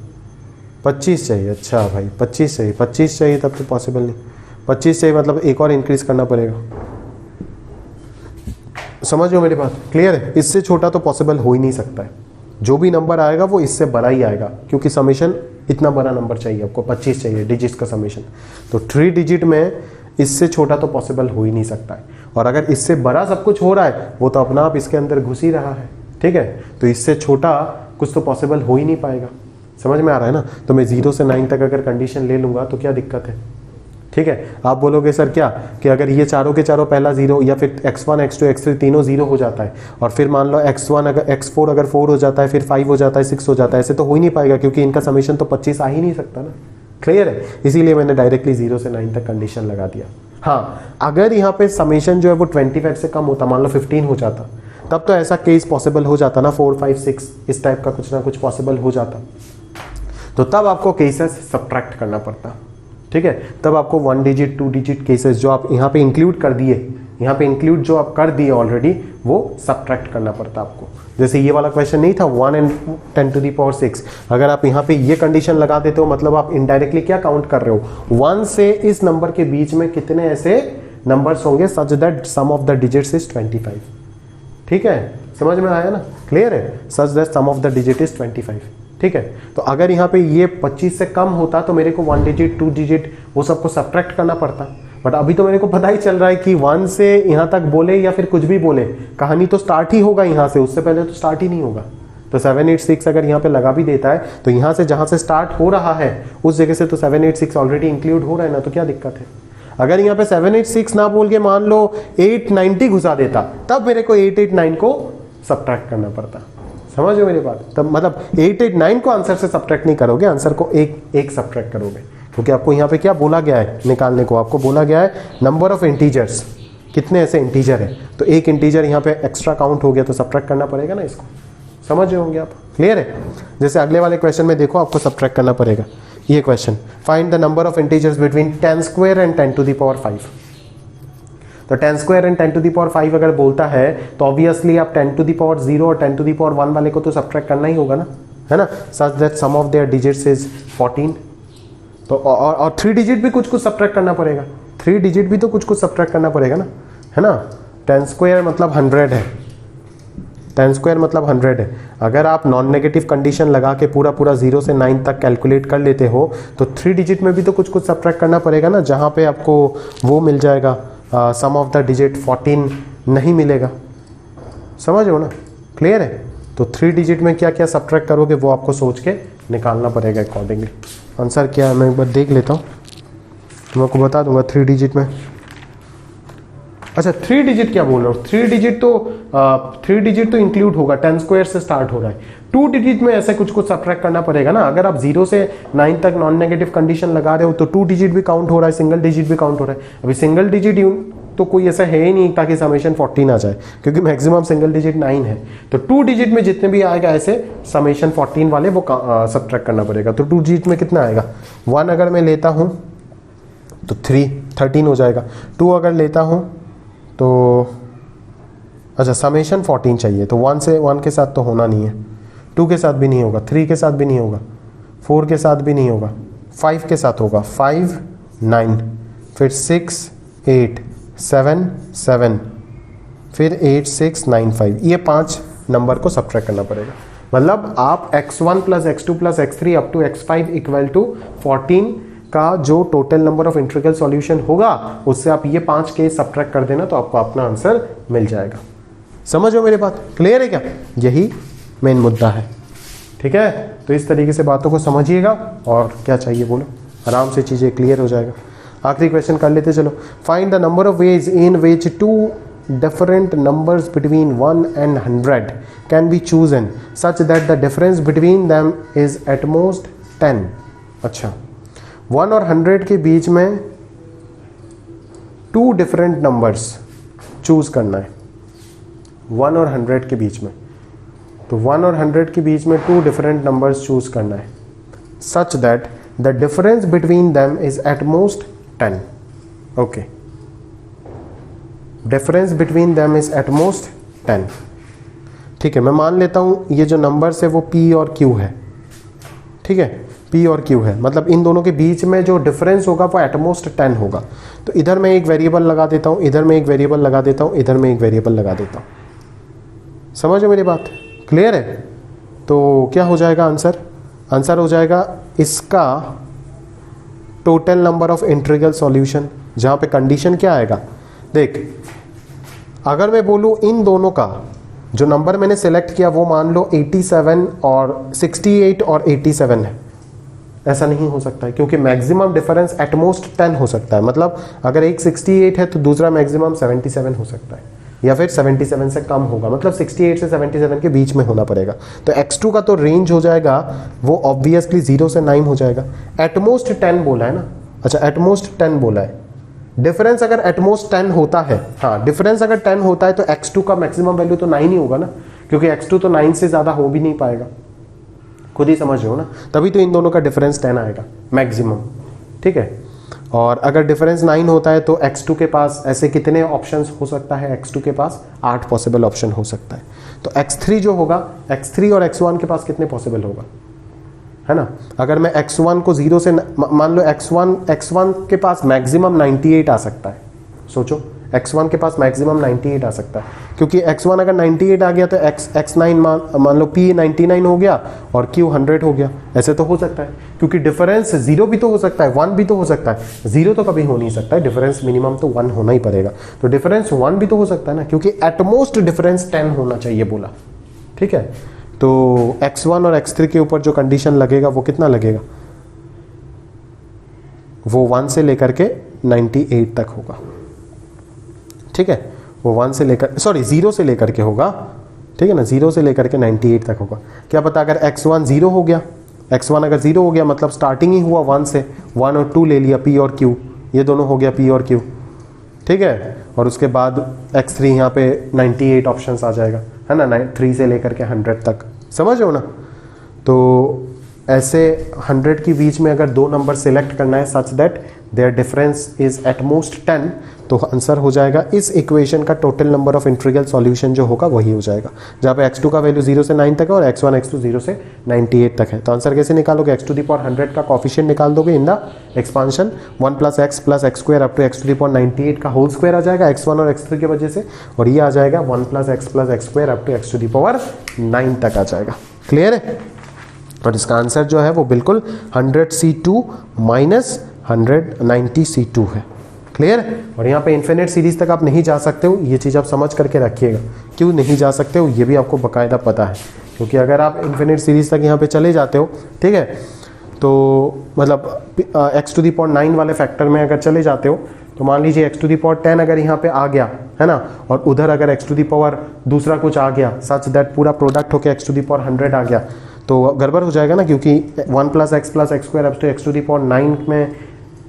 Speaker 1: 25 चाहिए। अच्छा भाई 25 चाहिए, 25 चाहिए तब तो पॉसिबल नहीं। 25 चाहिए मतलब एक और इंक्रीज करना पड़ेगा। समझ लो मेरी बात, क्लियर है? इससे छोटा तो पॉसिबल हो ही नहीं सकता है। जो भी नंबर आएगा वो इससे बड़ा ही आएगा, क्योंकि समेशन इतना बड़ा नंबर चाहिए आपको, 25 चाहिए डिजिट का समेशन। तो 3 डिजिट में इससे छोटा तो पॉसिबल हो ही नहीं सकता है। और अगर इससे बड़ा सब कुछ हो रहा है वो तो अपना आप इसके अंदर घुस ही रहा है, ठीक है। तो इससे छोटा कुछ तो पॉसिबल हो ही नहीं पाएगा। समझ में आ रहा है ना। तो मैं 0 से 9 तक अगर कंडीशन ले लूंगा तो क्या दिक्कत है, ठीक है। आप बोलोगे सर क्या कि अगर ये चारों के चारों पहला 0 या फिर x1 x2 x3 तीनों 0 हो जाता है और फिर मान लो x1 अगर x4 अगर 4 हो जाता है, फिर 5 हो जाता है, 6 हो जाता है, ऐसे तो हो ही नहीं पाएगा क्योंकि इनका समेशन तो 25 आ ही नहीं सकता ना। क्लियर है। इसीलिए मैंने डायरेक्टली 0 से 9 तक कंडीशन लगा दिया। हाँ, अगर यहाँ पे समेशन जो है वो 25 से कम होता, मान लो 15 हो जाता, तब तो ऐसा केस पॉसिबल हो जाता ना, 4 5 6 इस टाइप का कुछ ना कुछ पॉसिबल हो जाता। तो तब आपको केसेस सब्ट्रैक्ट करना पड़ता, ठीक है। तब आपको 1 डिजिट 2 डिजिट केसेस जो आप यहाँ पे इंक्लूड कर दिए, यहाँ पे इंक्लूड जो आप कर दिए ऑलरेडी, वो सब्ट्रैक्ट करना पड़ता आपको। जैसे ये वाला क्वेश्चन नहीं था 1 and 10 to the power 6, अगर आप यहाँ पे ये कंडीशन लगा देते हो मतलब आप इनडायरेक्टली क्या काउंट कर रहे हो, 1 से इस नंबर के बीच में कितने ऐसे नंबर्स होंगे such that sum of the digits is 25, ठीक है। समझ में आया ना, क्लियर है। Such that sum of the digit is 25, ठीक है। तो अगर यहाँ पे ये 25 से कम होता तो मेरे को 1 डिजिट 2 डिजिट वो सबको सब्ट्रैक्ट करना पड़ता। बट अभी तो मेरे को पता ही चल रहा है कि 1 से यहाँ तक बोले या फिर कुछ भी बोले, कहानी तो स्टार्ट ही होगा यहाँ से, उससे पहले तो स्टार्ट ही नहीं होगा। तो 7 8 6 अगर यहाँ पे लगा भी देता है तो यहाँ से जहाँ से स्टार्ट हो रहा है उस जगह से तो 7 8 6 ऑलरेडी इंक्लूड हो रहा है ना, तो क्या दिक्कत है। अगर यहाँ पे 7 8 6 ना बोल के मान लो 8 90 घुसा देता, तब मेरे को 8 8 9 को सब्ट्रैक्ट करना पड़ता। समझ लो मेरी बात। तब मतलब 8 8 9 को आंसर से सब्ट्रैक्ट नहीं करोगे, आंसर को एक सब्ट्रैक्ट करोगे, क्योंकि आपको यहाँ पे क्या बोला गया है निकालने को, आपको बोला गया है नंबर ऑफ इंटीजर्स, कितने ऐसे इंटीजर है। तो एक इंटीजर यहाँ पे एक्स्ट्रा काउंट हो गया तो सब्ट्रैक्ट करना पड़ेगा ना इसको। समझ रहे होंगे आप, क्लियर है। जैसे अगले वाले क्वेश्चन में देखो आपको सब्ट्रैक्ट करना पड़ेगा। ये question, find the number of integers between 10 square and 10 to the power 5। तो 10 square and 10 to the power 5 अगर बोलता है तो ऑब्वियसली आप 10 to the power 0 और 10 to the power 1 वाले को तो सब्ट्रैक्ट करना ही होगा ना, है ना। Such that sum of their digits is 14। तो और 3 डिजिट भी कुछ सब्ट्रैक्ट करना पड़ेगा, 3 डिजिट भी तो कुछ सब्ट्रैक्ट करना पड़ेगा ना, है ना। 10 स्क्वायर मतलब 100 है, 10 स्क्वायर मतलब 100 है। अगर आप नॉन नेगेटिव कंडीशन लगा के पूरा 0 से 9 तक कैलकुलेट कर लेते हो तो 3 डिजिट में भी तो कुछ सब्ट्रैक्ट करना पड़ेगा ना, जहाँ पे आपको वो मिल जाएगा सम ऑफ द डिजिट 14 नहीं मिलेगा। समझ हो ना, क्लियर है। तो 3 डिजिट में क्या क्या सब्ट्रैक्ट करोगे वो आपको सोच के निकालना पड़ेगा अकॉर्डिंगली। आंसर क्या है मैं एक बार देख लेता हूँ, तो मैं आपको बता दूंगा 3 डिजिट में। अच्छा 3 डिजिट क्या बोल रहा हूँ, 3 डिजिट तो इंक्लूड होगा, 10 स्क्वायर से स्टार्ट हो रहा है। 2 डिजिट में ऐसे कुछ सब्ट्रैक्ट करना पड़ेगा ना। अगर आप 0 से 9 तक नॉन नेगेटिव कंडीशन लगा रहे हो तो 2 डिजिट भी काउंट हो रहा है, सिंगल डिजिट भी काउंट हो रहा है। अभी सिंगल डिजिट तो कोई ऐसा है ही नहीं ताकि समेशन 14 आ जाए, क्योंकि मैक्सिमम सिंगल डिजिट 9 है। तो 2 डिजिट में जितने भी आएगा ऐसे समेशन 14 वाले वो सब्ट्रैक्ट करना पड़ेगा। तो 2 डिजिट में कितना आएगा, 1 अगर मैं लेता हूँ तो 13 हो जाएगा। 2 अगर लेता हूँ तो अच्छा समेशन 14 चाहिए, तो 1 के साथ तो होना नहीं है, 2 के साथ भी नहीं होगा, 3 के साथ भी नहीं होगा, 4 के साथ भी नहीं होगा, 5 के साथ होगा, 5 9 फिर 6 8 7 7 फिर 8 6 9 5, ये 5 नंबर को सब्ट्रैक्ट करना पड़ेगा। मतलब आप x1 plus x2 plus x3 up to x5 equal to 14 का जो total number of integral solution होगा उससे आप ये 5 केस सब्ट्रैक्ट कर देना तो आपको अपना आंसर मिल जाएगा। समझो मेरी बात, क्लियर है क्या। यही मेन मुद्दा है, ठीक है। तो इस तरीके से बातों को समझिएगा और क्या चाहिए बोलो, आराम से चीज़ें क्लियर हो जाएगा। आखिरी क्वेश्चन कर लेते चलो। Find the number of ways in which 2 different numbers between 1 and 100 can be chosen such that the difference between them is at most 10। अच्छा 1 और 100 के बीच में 2 different numbers चूज करना है, 1 और 100 के बीच में। तो 1 और 100 के बीच में 2 different numbers चूज करना है such that the difference between them is at most 10। okay, difference between them is at most 10। ठीक है, मैं मान लेता हूँ ये जो नंबर्स है वो P और Q है, ठीक है, P और Q है, मतलब इन दोनों के बीच में जो डिफरेंस होगा वो एट मोस्ट 10 होगा। तो इधर मैं एक वेरिएबल लगा देता हूँ, इधर मैं एक वेरिएबल लगा देता हूँ, इधर मैं एक वेरिएबल लगा देता हूँ। समझो मेरी बात, क्लियर है। तो क्या हो जाएगा आंसर, आंसर हो जाएगा इसका total number of integral solution जहाँ पे कंडीशन क्या आएगा, देख अगर मैं बोलूँ इन दोनों का जो नंबर मैंने सेलेक्ट किया वो मान लो 87 और 68 और 87 है, ऐसा नहीं हो सकता है क्योंकि मैक्सिमम डिफरेंस एटमोस्ट 10 हो सकता है। मतलब अगर एक 68 है तो दूसरा मैक्सिमम 77 हो सकता है या फिर 77 से कम होगा, मतलब 68 से 77 के बीच में होना पड़ेगा। तो x2 का तो रेंज हो जाएगा वो ऑब्वियसली 0 से 9 हो जाएगा। एटमोस्ट 10 बोला है ना, अच्छा एटमोस्ट 10 बोला है। डिफरेंस अगर एटमोस्ट 10 होता है, हाँ डिफरेंस अगर 10 होता है तो x2 का मैक्सिमम वैल्यू तो 9 ही होगा ना, क्योंकि x2 तो 9 से ज़्यादा हो भी नहीं पाएगा, खुद ही समझ रहे हो ना, तभी तो इन दोनों का डिफरेंस 10 आएगा मैक्सिमम, ठीक है। और अगर डिफरेंस 9 होता है तो x2 के पास ऐसे कितने ऑप्शंस हो सकता है, x2 के पास 8 पॉसिबल ऑप्शन हो सकता है। तो x3 जो होगा, x3 और x1 के पास कितने पॉसिबल होगा, है ना। अगर मैं x1 को 0 से मान लो x1 के पास मैक्सिमम 98 आ सकता है, सोचो x1 के पास मैक्सिमम 98 आ सकता है, क्योंकि x1 अगर 98 आ गया तो x9 मान लो p 99 हो गया और q 100 हो गया, ऐसे तो हो सकता है। क्योंकि डिफरेंस 0 भी तो हो सकता है, 1 भी तो हो सकता है, 0 तो कभी हो नहीं सकता है, डिफरेंस मिनिमम तो 1 होना ही पड़ेगा। तो डिफरेंस 1 भी तो हो सकता है ना, क्योंकि एटमोस्ट डिफरेंस 10 होना चाहिए बोला, ठीक है। तो x1 और x3 के ऊपर जो कंडीशन लगेगा वो कितना लगेगा, वो 1 से लेकर के 98 तक होगा, ठीक है। वो 0 से लेकर के होगा, ठीक है ना, 0 से लेकर के 98 तक होगा। क्या पता अगर x1 0 हो गया, x1 अगर 0 हो गया मतलब स्टार्टिंग ही हुआ 1 से, 1 और 2 ले लिया, p और q, ये दोनों हो गया p और q, ठीक है। और उसके बाद x3 यहाँ पे 98 ऑप्शंस आ जाएगा, है ना, 3 से लेकर के 100 तक, समझ हो ना। तो ऐसे 100 के बीच में अगर दो नंबर सिलेक्ट करना है such that there difference is at most 10, तो आंसर हो जाएगा इस इक्वेशन का total number of integral solution जो होगा वही हो जाएगा, जहाँ पे x2 का वैल्यू 0 से 9 तक है और x1 x2 0 से 98 तक है। तो आंसर कैसे निकालोगे, x टू द पावर 100 का कोफिशिएंट निकाल दोगे in the expansion 1 + x square up to x to the power 98 का होल स्क्वायर आ जाएगा x1 और x3 की वजह से, और ये आ जाएगा 1 + x square up to x to the power 9 तक आ जाएगा। क्लियर है। और इसका आंसर जो है वो बिल्कुल 100c2 माइनस 190c2 है। क्लियर है। और यहाँ पे इन्फिनिट सीरीज तक आप नहीं जा सकते हो, ये चीज़ आप समझ करके रखिएगा। क्यों नहीं जा सकते हो ये भी आपको बाकायदा पता है, क्योंकि अगर आप इन्फिनिट सीरीज तक यहाँ पे चले जाते हो, ठीक है, तो मतलब x टू दी पावर 9 वाले फैक्टर में अगर चले जाते हो तो मान लीजिए x टू दी पावर 10 अगर यहाँ पे आ गया है ना, और उधर अगर x टू दी पावर दूसरा कुछ आ गया सच दैट पूरा प्रोडक्ट होकर x टू दी पावर 100 आ गया तो गड़बड़ हो जाएगा ना, क्योंकि 1 + x square up to x to the power 9 में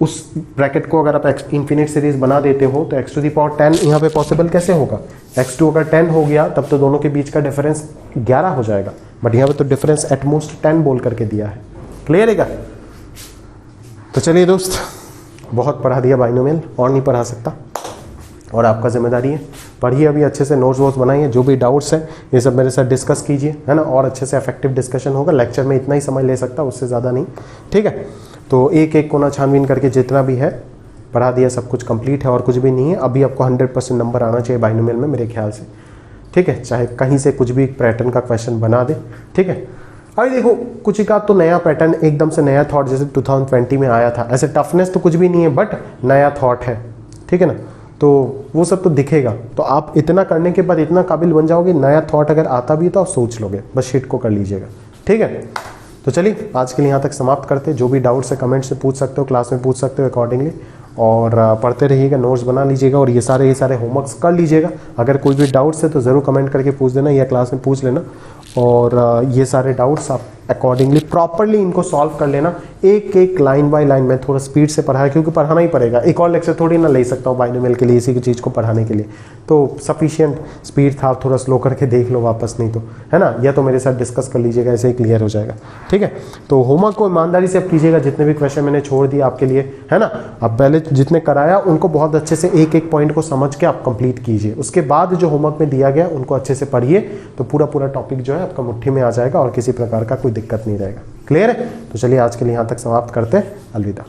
Speaker 1: उस ब्रैकेट को अगर आप इन्फिनिट सीरीज बना देते हो तो x टू दी पावर 10 यहाँ पे पॉसिबल कैसे होगा। x2 अगर 10 हो गया तब तो दोनों के बीच का डिफरेंस 11 हो जाएगा, बट यहाँ पे तो डिफरेंस एटमोस्ट 10 बोल करके दिया है। क्लियर है क्या। तो चलिए दोस्त, बहुत पढ़ा दिया बाइनोमियल, और नहीं पढ़ा सकता, और आपका जिम्मेदारी है पढ़िए अभी अच्छे से, नोट्स वोट्स बनाइए, जो भी डाउट्स हैं ये सब मेरे साथ डिस्कस कीजिए, है ना, और अच्छे से इफेक्टिव डिस्कशन होगा। लेक्चर में इतना ही समय ले सकता, उससे ज़्यादा नहीं, ठीक है। तो एक एक कोना छानबीन करके जितना भी है पढ़ा दिया, सब कुछ कंप्लीट है और कुछ भी नहीं है। अभी आपको 100% नंबर आना चाहिए बाइनोमियल में मेरे ख्याल से, ठीक है, चाहे कहीं से कुछ भी पैटर्न का क्वेश्चन बना दे, ठीक है। अभी देखो कुछ एक तो नया पैटर्न, एकदम से नया थॉट, जैसे 2020 में आया था, ऐसे टफनेस तो कुछ भी नहीं है बट नया थॉट है, ठीक है ना, तो वो सब तो दिखेगा। तो आप इतना करने के बाद इतना काबिल बन जाओगे, नया थॉट अगर आता भी तो आप सोच लोगे, बस शीट को कर लीजिएगा, ठीक है। तो चलिए आज के लिए यहाँ तक समाप्त करते हैं। जो भी डाउट्स है कमेंट से पूछ सकते हो, क्लास में पूछ सकते हो अकॉर्डिंगली, और पढ़ते रहिएगा, नोट्स बना लीजिएगा और ये सारे होमवर्क्स कर लीजिएगा। अगर कोई भी डाउट्स है तो ज़रूर कमेंट करके पूछ देना या क्लास में पूछ लेना, और ये सारे डाउट्स आप अकॉर्डिंगली प्रॉपरली इनको सॉल्व कर लेना, एक एक लाइन बाय लाइन। मैं थोड़ा स्पीड से पढ़ाया क्योंकि पढ़ाना ही पड़ेगा, एक और लेक्चर थोड़ी ना ले सकता हूँ बाइनोमियल के लिए, इसी की चीज़ को पढ़ाने के लिए, तो सफिशिएंट स्पीड था। थोड़ा स्लो करके देख लो वापस, नहीं तो, है ना, या तो मेरे साथ डिस्कस कर लीजिएगा, ऐसे ही क्लियर हो जाएगा, ठीक है। तो होमवर्क को ईमानदारी से आप कीजिएगा, जितने भी क्वेश्चन मैंने छोड़ दिए आपके लिए, है ना, अब पहले जितने कराया उनको बहुत अच्छे से एक एक पॉइंट को समझ के आप कंप्लीट कीजिए। उसके बाद जो होमवर्क में दिया गया उनको अच्छे से पढ़िए, तो पूरा टॉपिक जो है आपका मुट्ठी में आ जाएगा और किसी प्रकार का कोई दिक्कत नहीं रहेगा। क्लियर है। तो चलिए आज के लिए यहाँ तक समाप्त करते हैं। अलविदा।